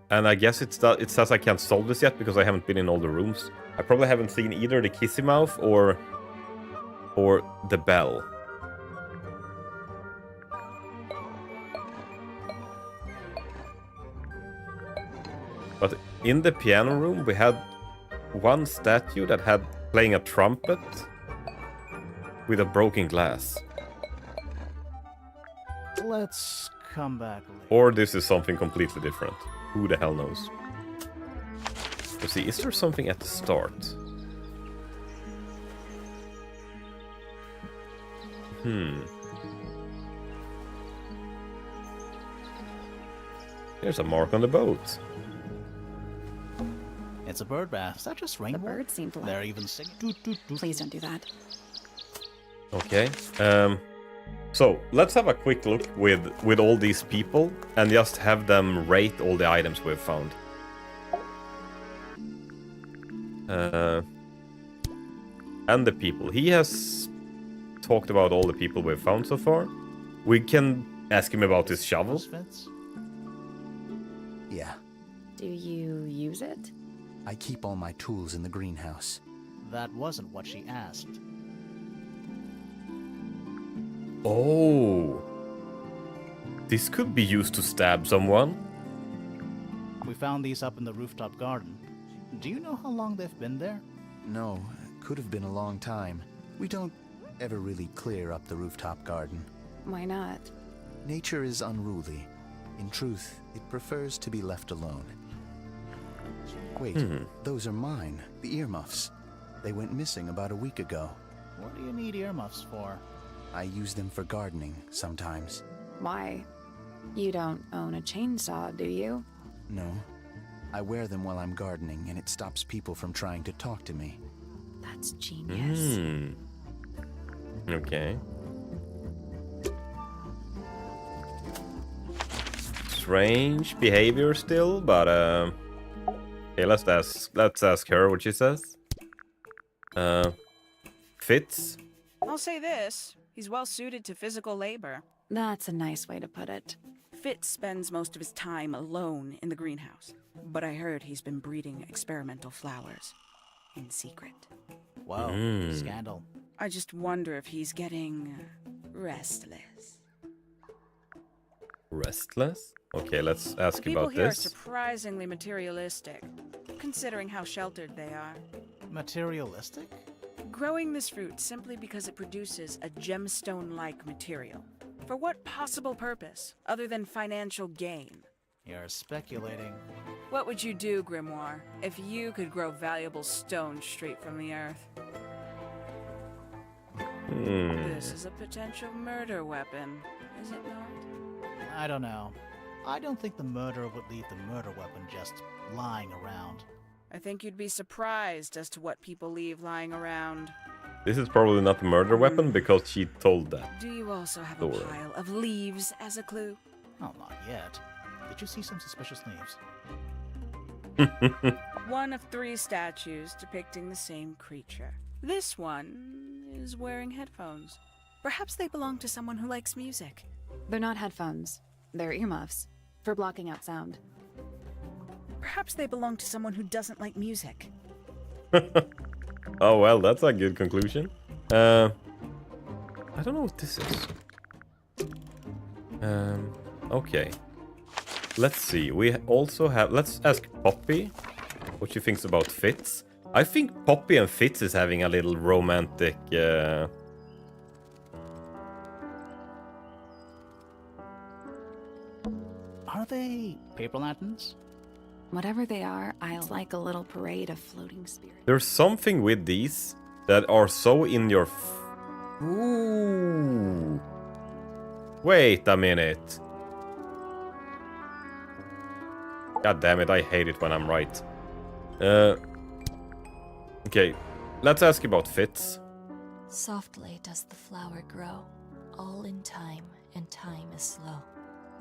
And I guess it says I can't solve this yet because I haven't been in all the rooms. I probably haven't seen either the kissy mouth or the bell. But in the piano room we had one statue that had playing a trumpet with a broken glass. Let's come back later. Or this is something completely different. Who the hell knows? Let's see, is there something at the start? There's a mark on the boat. It's a bird bath. Is that just The rainbow? birds seem to like. They're even singing. Doot, doot, doot. Please don't do that. Okay. So let's have a quick look with all these people and just have them rate all the items we've found. And the people. He has talked about all the people we've found so far. We can ask him about his shovel. Fits. Yeah, Do you use it? I keep all my tools in the greenhouse. That wasn't what she asked. Oh. This could be used to stab someone. We found these up in the rooftop garden. Do you know how long they've been there? No, it could have been a long time. We don't ever really clear up the rooftop garden. Why not? Nature is unruly. In truth, it prefers to be left alone. Wait, those are mine, the earmuffs. They went missing about a week ago. What do you need earmuffs for? I use them for gardening sometimes. Why? You don't own a chainsaw, do you? No, I wear them while I'm gardening, and it stops people from trying to talk to me. That's genius. Okay. Strange behavior still, but okay, let's ask her what she says. Fits. I'll say this. He's well suited to physical labor. That's a nice way to put it. Fitz spends most of his time alone in the greenhouse. But I heard he's been breeding experimental flowers. In secret. Whoa, scandal. I just wonder if he's getting restless. Restless? Okay, let's ask People about here are this. surprisingly materialistic, considering how sheltered they are. Materialistic? Growing this fruit simply because it produces a gemstone-like material. For what possible purpose, other than financial gain? You're speculating. What would you do, Grimoire, if you could grow valuable stone straight from the earth? This is a potential murder weapon, is it not? I don't know. I don't think the murderer would leave the murder weapon just lying around. I think you'd be surprised as to what people leave lying around. This is probably not a murder weapon because she told that. Do you also have a Story. pile of leaves as a clue? Oh, not yet. Did you see some suspicious leaves? One of 3 statues depicting the same creature. This one is wearing headphones. Perhaps they belong to someone who likes music. They're not headphones. They're earmuffs. For blocking out sound. Perhaps they belong to someone who doesn't like music. Oh well, that's a good conclusion. I don't know what this is. Okay. Let's see. We also have. Let's ask Poppy what she thinks about Fitz. I think Poppy and Fitz is having a little romantic... Are they paper lanterns? Whatever they are, I like a little parade of floating spirits. There's something with these that are so in your... Ooh. Wait a minute. God damn it, I hate it when I'm right. Okay, let's ask about Fitz. Softly does the flower grow, all in time, and time is slow.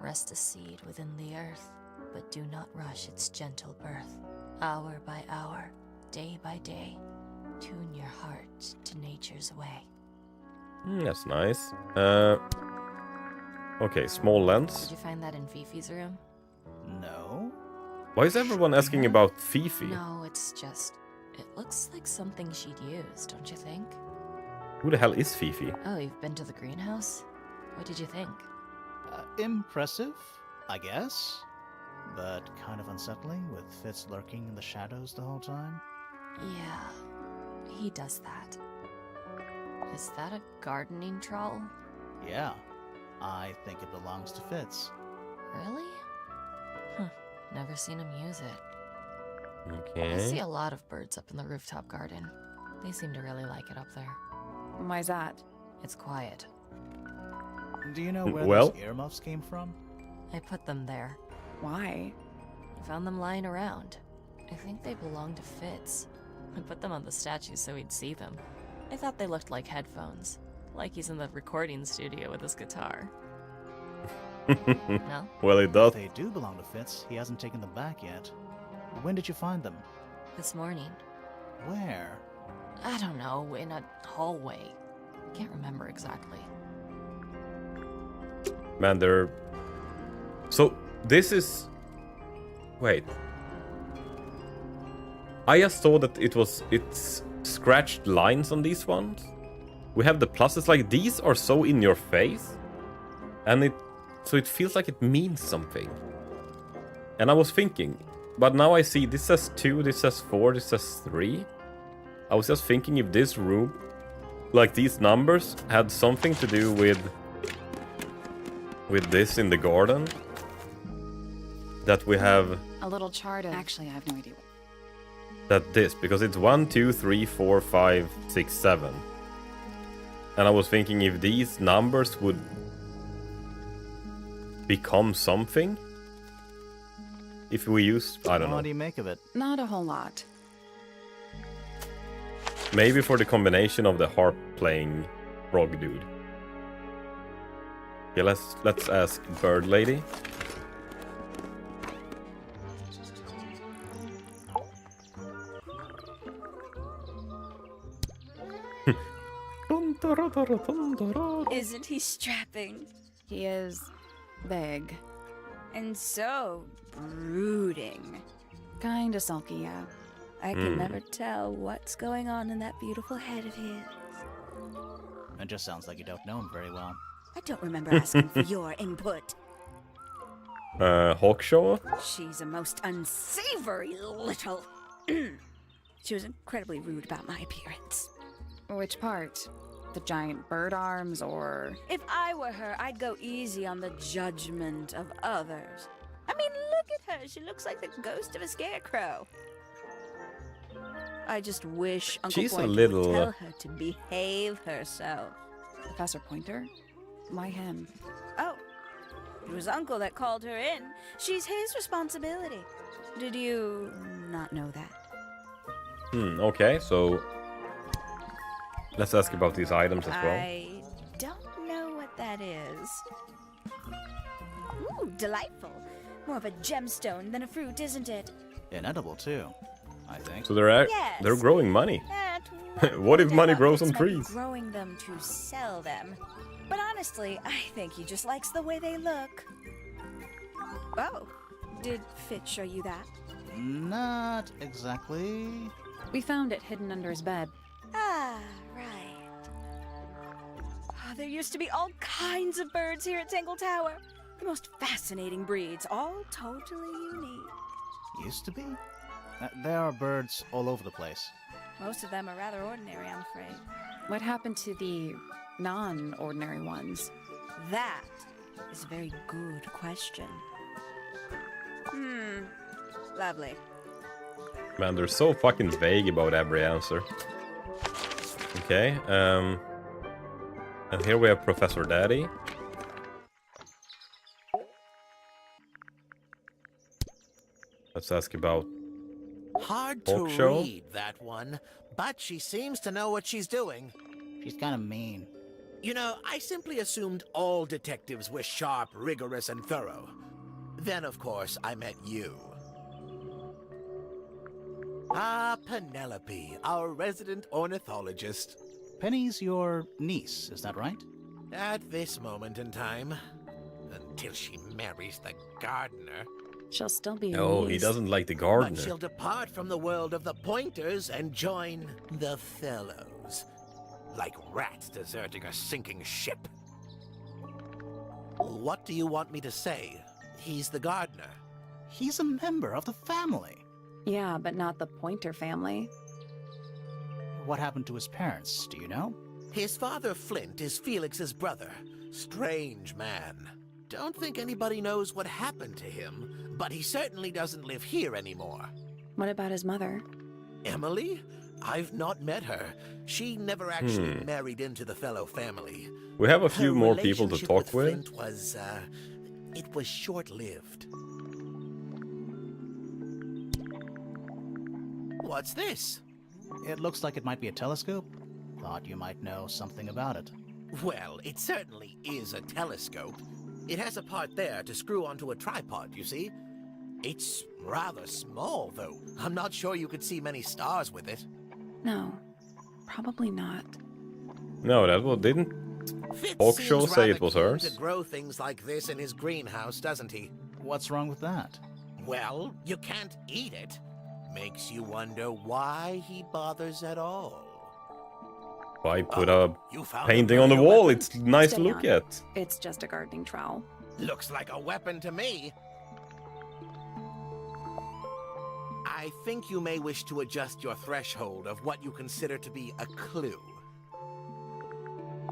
Rest a seed within the earth, but do not rush its gentle birth. Hour by hour, day by day, tune your heart to nature's way. That's nice. Okay, small lens. Did you find that in Fifi's room? No. Why is everyone asking about Fifi? No, it's just... It looks like something she'd use, don't you think? Who the hell is Fifi? Oh, you've been to the greenhouse? What did you think? Impressive, I guess. But kind of unsettling, with Fitz lurking in the shadows the whole time. Yeah, he does that. Is that a gardening trowel? Yeah, I think it belongs to Fitz. Really? Huh, never seen him use it. Okay. I see a lot of birds up in the rooftop garden. They seem to really like it up there. Why's that? It's quiet. Do you know where Well- those earmuffs came from? I put them there. Why? I found them lying around. I think they belong to Fitz. I put them on the statue so he'd see them. I thought they looked like headphones. Like he's in the recording studio with his guitar. No? Well, it does. If they do belong to Fitz, he hasn't taken them back yet. When did you find them? This morning. Where? I don't know, in a hallway. Can't remember exactly. Man, they're... So, this is... Wait. I just saw that it's scratched lines on these ones. We have the pluses, like these are so in your face. And so it feels like it means something. And I was thinking, but now I see this says 2, this says 4, this says 3. I was just thinking if this room, like these numbers, had something to do with this in the garden. That we have... A little chart of... Actually, I have no idea. That this, because it's 1, 2, 3, 4, 5, 6, 7. And I was thinking if these numbers would become something. If we use, I don't know. What do you make of it? Not a whole lot. Maybe for the combination of the harp playing frog dude. Yeah, let's ask Bird Lady. Isn't he strapping? He is big. And so brooding. Kinda sulky, yeah. I can never tell what's going on in that beautiful head of his. It just sounds like you don't know him very well. I don't remember asking for your input. Hawkshaw? She's a most unsavory little... She was incredibly rude about my appearance. Which part? The giant bird arms, or... If I were her, I'd go easy on the judgment of others. I mean, look at her. She looks like the ghost of a scarecrow. I just wish Uncle She's a Pointer little, would tell her to behave herself. Professor Pointer? Why him? Oh, it was Uncle that called her in. She's his responsibility. Did you not know that? Okay, so... Let's ask about these items as well. I don't know what that is. Ooh, delightful. More of a gemstone than a fruit, isn't it? Inedible, too, I think. So they're Yes. they're growing money. That What if money Devil grows thinks on might be trees? Growing them to sell them. But honestly, I think he just likes the way they look. Oh, did Fitz show you that? Not exactly. We found it hidden under his bed. Ah, right. Oh, there used to be all kinds of birds here at Tangled Tower. The most fascinating breeds, all totally unique. Used to be. There are birds all over the place. Most of them are rather ordinary, I'm afraid. What happened to the non-ordinary ones? That is a very good question. Lovely. Man, they're so fucking vague about every answer. Okay, and here we have Professor Daddy. Let's ask about Hard Talk to show? read, that one, but she seems to know what she's doing. She's kind of mean. You know, I simply assumed all detectives were sharp, rigorous, and thorough. Then, of course, I met you. Ah, Penelope, our resident ornithologist. Penny's your niece, is that right? At this moment in time, until she marries the gardener. She'll still be Oh, he niece. doesn't like the But gardener. she'll depart from the world of the pointers and join the fellows. Like rats deserting a sinking ship. What do you want me to say? He's the gardener. He's a member of the family. Yeah, but not the Pointer family. What happened to his parents, do you know? His father, Flint, is Felix's brother. Strange man. Don't think anybody knows what happened to him, but he certainly doesn't live here anymore. What about his mother? Emily? I've not met her. She never actually married into the fellow family. We have a few Her more people to relationship talk with. Flint was, it was short-lived. What's this? It looks like it might be a telescope. Thought you might know something about it. Well, it certainly is a telescope. It has a part there to screw onto a tripod, you see. It's rather small, though. I'm not sure you could see many stars with it. No, probably not. No, that one didn't. Fitz Talk seems show say rather it was keen hers. to grow things like this in his greenhouse, doesn't he? What's wrong with that? Well, you can't eat it. Makes you wonder why he bothers at all. Why put a You found painting a on the murder wall? weapon? It's nice to Stay look on. at. It's just a gardening trowel. Looks like a weapon to me. I think you may wish to adjust your threshold of what you consider to be a clue.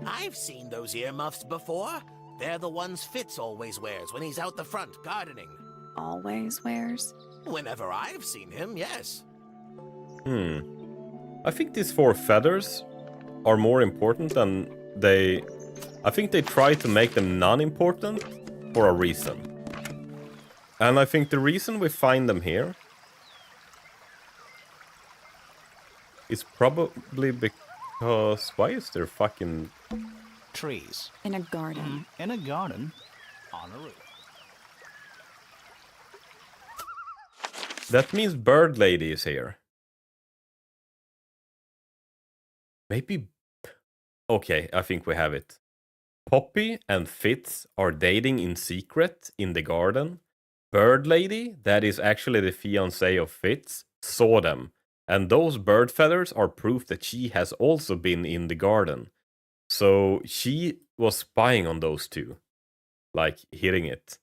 I've seen those earmuffs before. They're the ones Fitz always wears when he's out the front gardening. Always wears. Whenever I've seen him, yes. I think these 4 feathers are more important than they... I think they try to make them non-important for a reason. And I think the reason we find them here is probably because... Why is there fucking... Trees. In a garden. In a garden. On a roof. That means Bird Lady is here. Maybe... Okay, I think we have it. Poppy and Fitz are dating in secret in the garden. Bird Lady, that is actually the fiancée of Fitz, saw them. And those bird feathers are proof that she has also been in the garden. So she was spying on those two. Like, hitting it.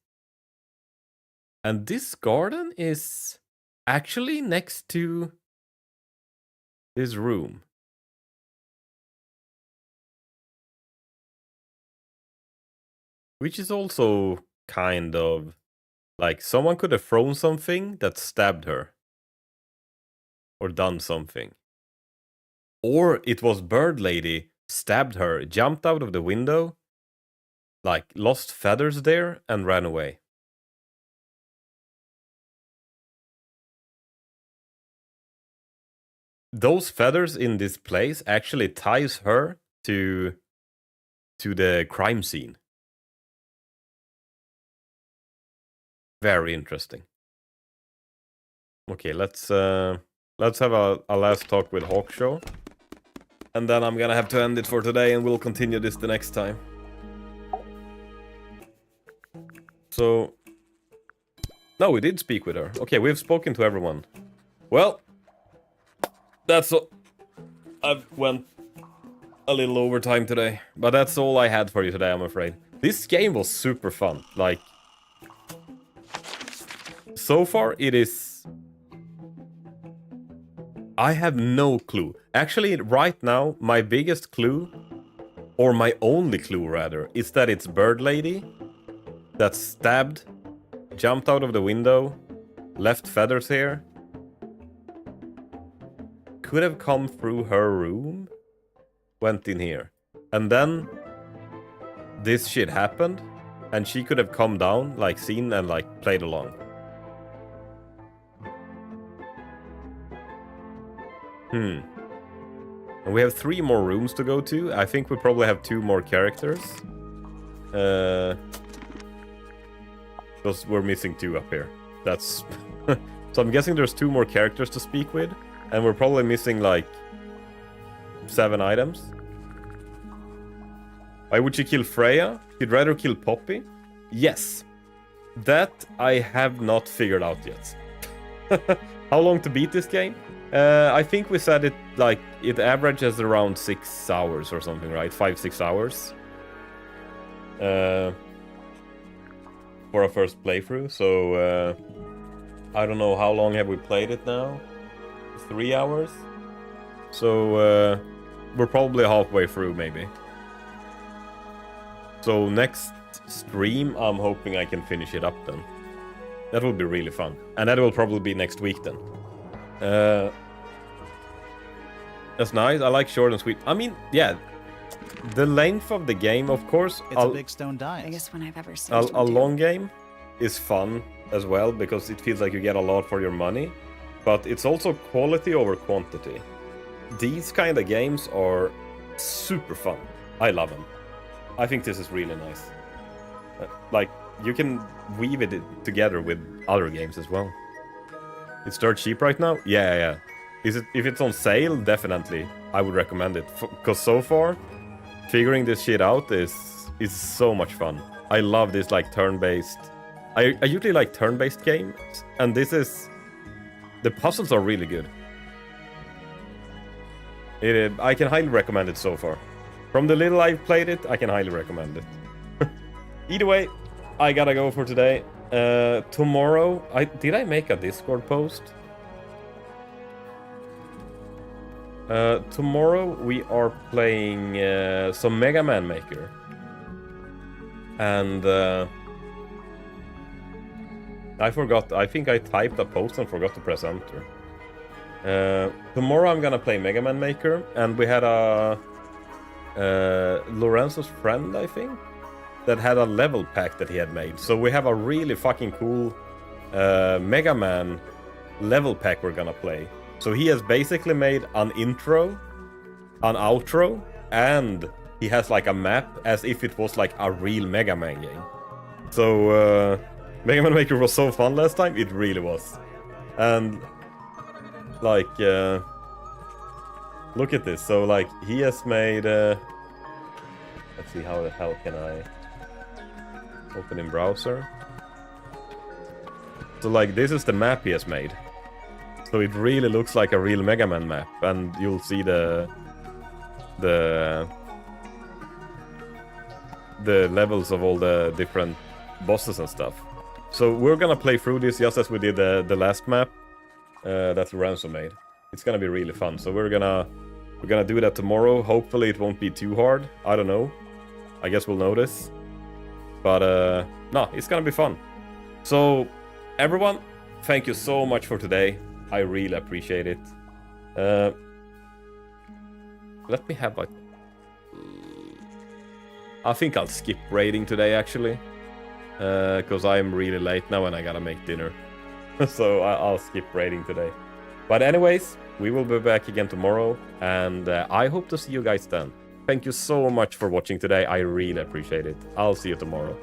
And this garden is actually next to this room. Which is also kind of like someone could have thrown something that stabbed her. Or done something. Or it was Bird Lady stabbed her, jumped out of the window, like lost feathers there and ran away. Those feathers in this place actually ties her to the crime scene. Very interesting. Okay, let's have a last talk with Hawkshaw. And then I'm gonna have to end it for today and we'll continue this the next time. So... No, we did speak with her. Okay, we've spoken to everyone. Well... That's all... I've went a little overtime today. But that's all I had for you today, I'm afraid. This game was super fun. Like... So far, it is... I have no clue. Actually, right now, my biggest clue, or my only clue rather, is that it's Bird Lady that stabbed, jumped out of the window, left feathers here. Could have come through her room, went in here. And then this shit happened, and she could have come down, like seen and like played along. And we have 3 more rooms to go to. I think we probably have 2 more characters. Because we're missing 2 up here. That's... So I'm guessing there's 2 more characters to speak with. And we're probably missing like 7 items. Why would you kill Freya? You'd rather kill Poppy? Yes. That I have not figured out yet. How long to beat this game? I think we said it like it averages around 6 hours or something, right? 5-6 hours. For a first playthrough. So I don't know how long have we played it now. 3 hours. So we're probably halfway through, maybe. So next stream, I'm hoping I can finish it up then. That will be really fun. And that will probably be next week then. That's nice. I like short and sweet. I mean, yeah. The length of the game, of course. It's a big stone die. Biggest one I've ever seen. A long game is fun as well, because it feels like you get a lot for your money. But it's also quality over quantity. These kind of games are super fun. I love them. I think this is really nice. Like, you can weave it together with other games as well. It's dirt cheap right now? Yeah. If it's on sale, definitely I would recommend it. Because so far, figuring this shit out is so much fun. I love this like turn-based... I usually like turn-based games, and this is... The puzzles are really good. I can highly recommend it so far. From the little I've played it, I can highly recommend it. Either way, I gotta go for today. Tomorrow... Did I make a Discord post? Tomorrow we are playing some Mega Man Maker. And I forgot. I think I typed a post and forgot to press enter. Tomorrow I'm gonna play Mega Man Maker, and we had a Lorenzo's friend, I think, that had a level pack that he had made. So we have a really fucking cool Mega Man level pack we're gonna play. So he has basically made an intro, an outro, and he has like a map as if it was like a real Mega Man game. So Mega Man Maker was so fun last time, it really was. And like look at this. So like he has made let's see, how the hell can I open in browser? So like this is the map he has made. So it really looks like a real Mega Man map, and you'll see the levels of all the different bosses and stuff. So we're gonna play through this just as we did the last map that Lorenzo made. It's gonna be really fun. So we're gonna do that tomorrow. Hopefully it won't be too hard. I don't know. I guess we'll notice. But no, it's gonna be fun. So everyone, thank you so much for today. I really appreciate it. Let me have like... I think I'll skip raiding today, actually. Because I'm really late now and I gotta make dinner. So I'll skip raiding today. But anyways, we will be back again tomorrow. And I hope to see you guys then. Thank you so much for watching today. I really appreciate it. I'll see you tomorrow.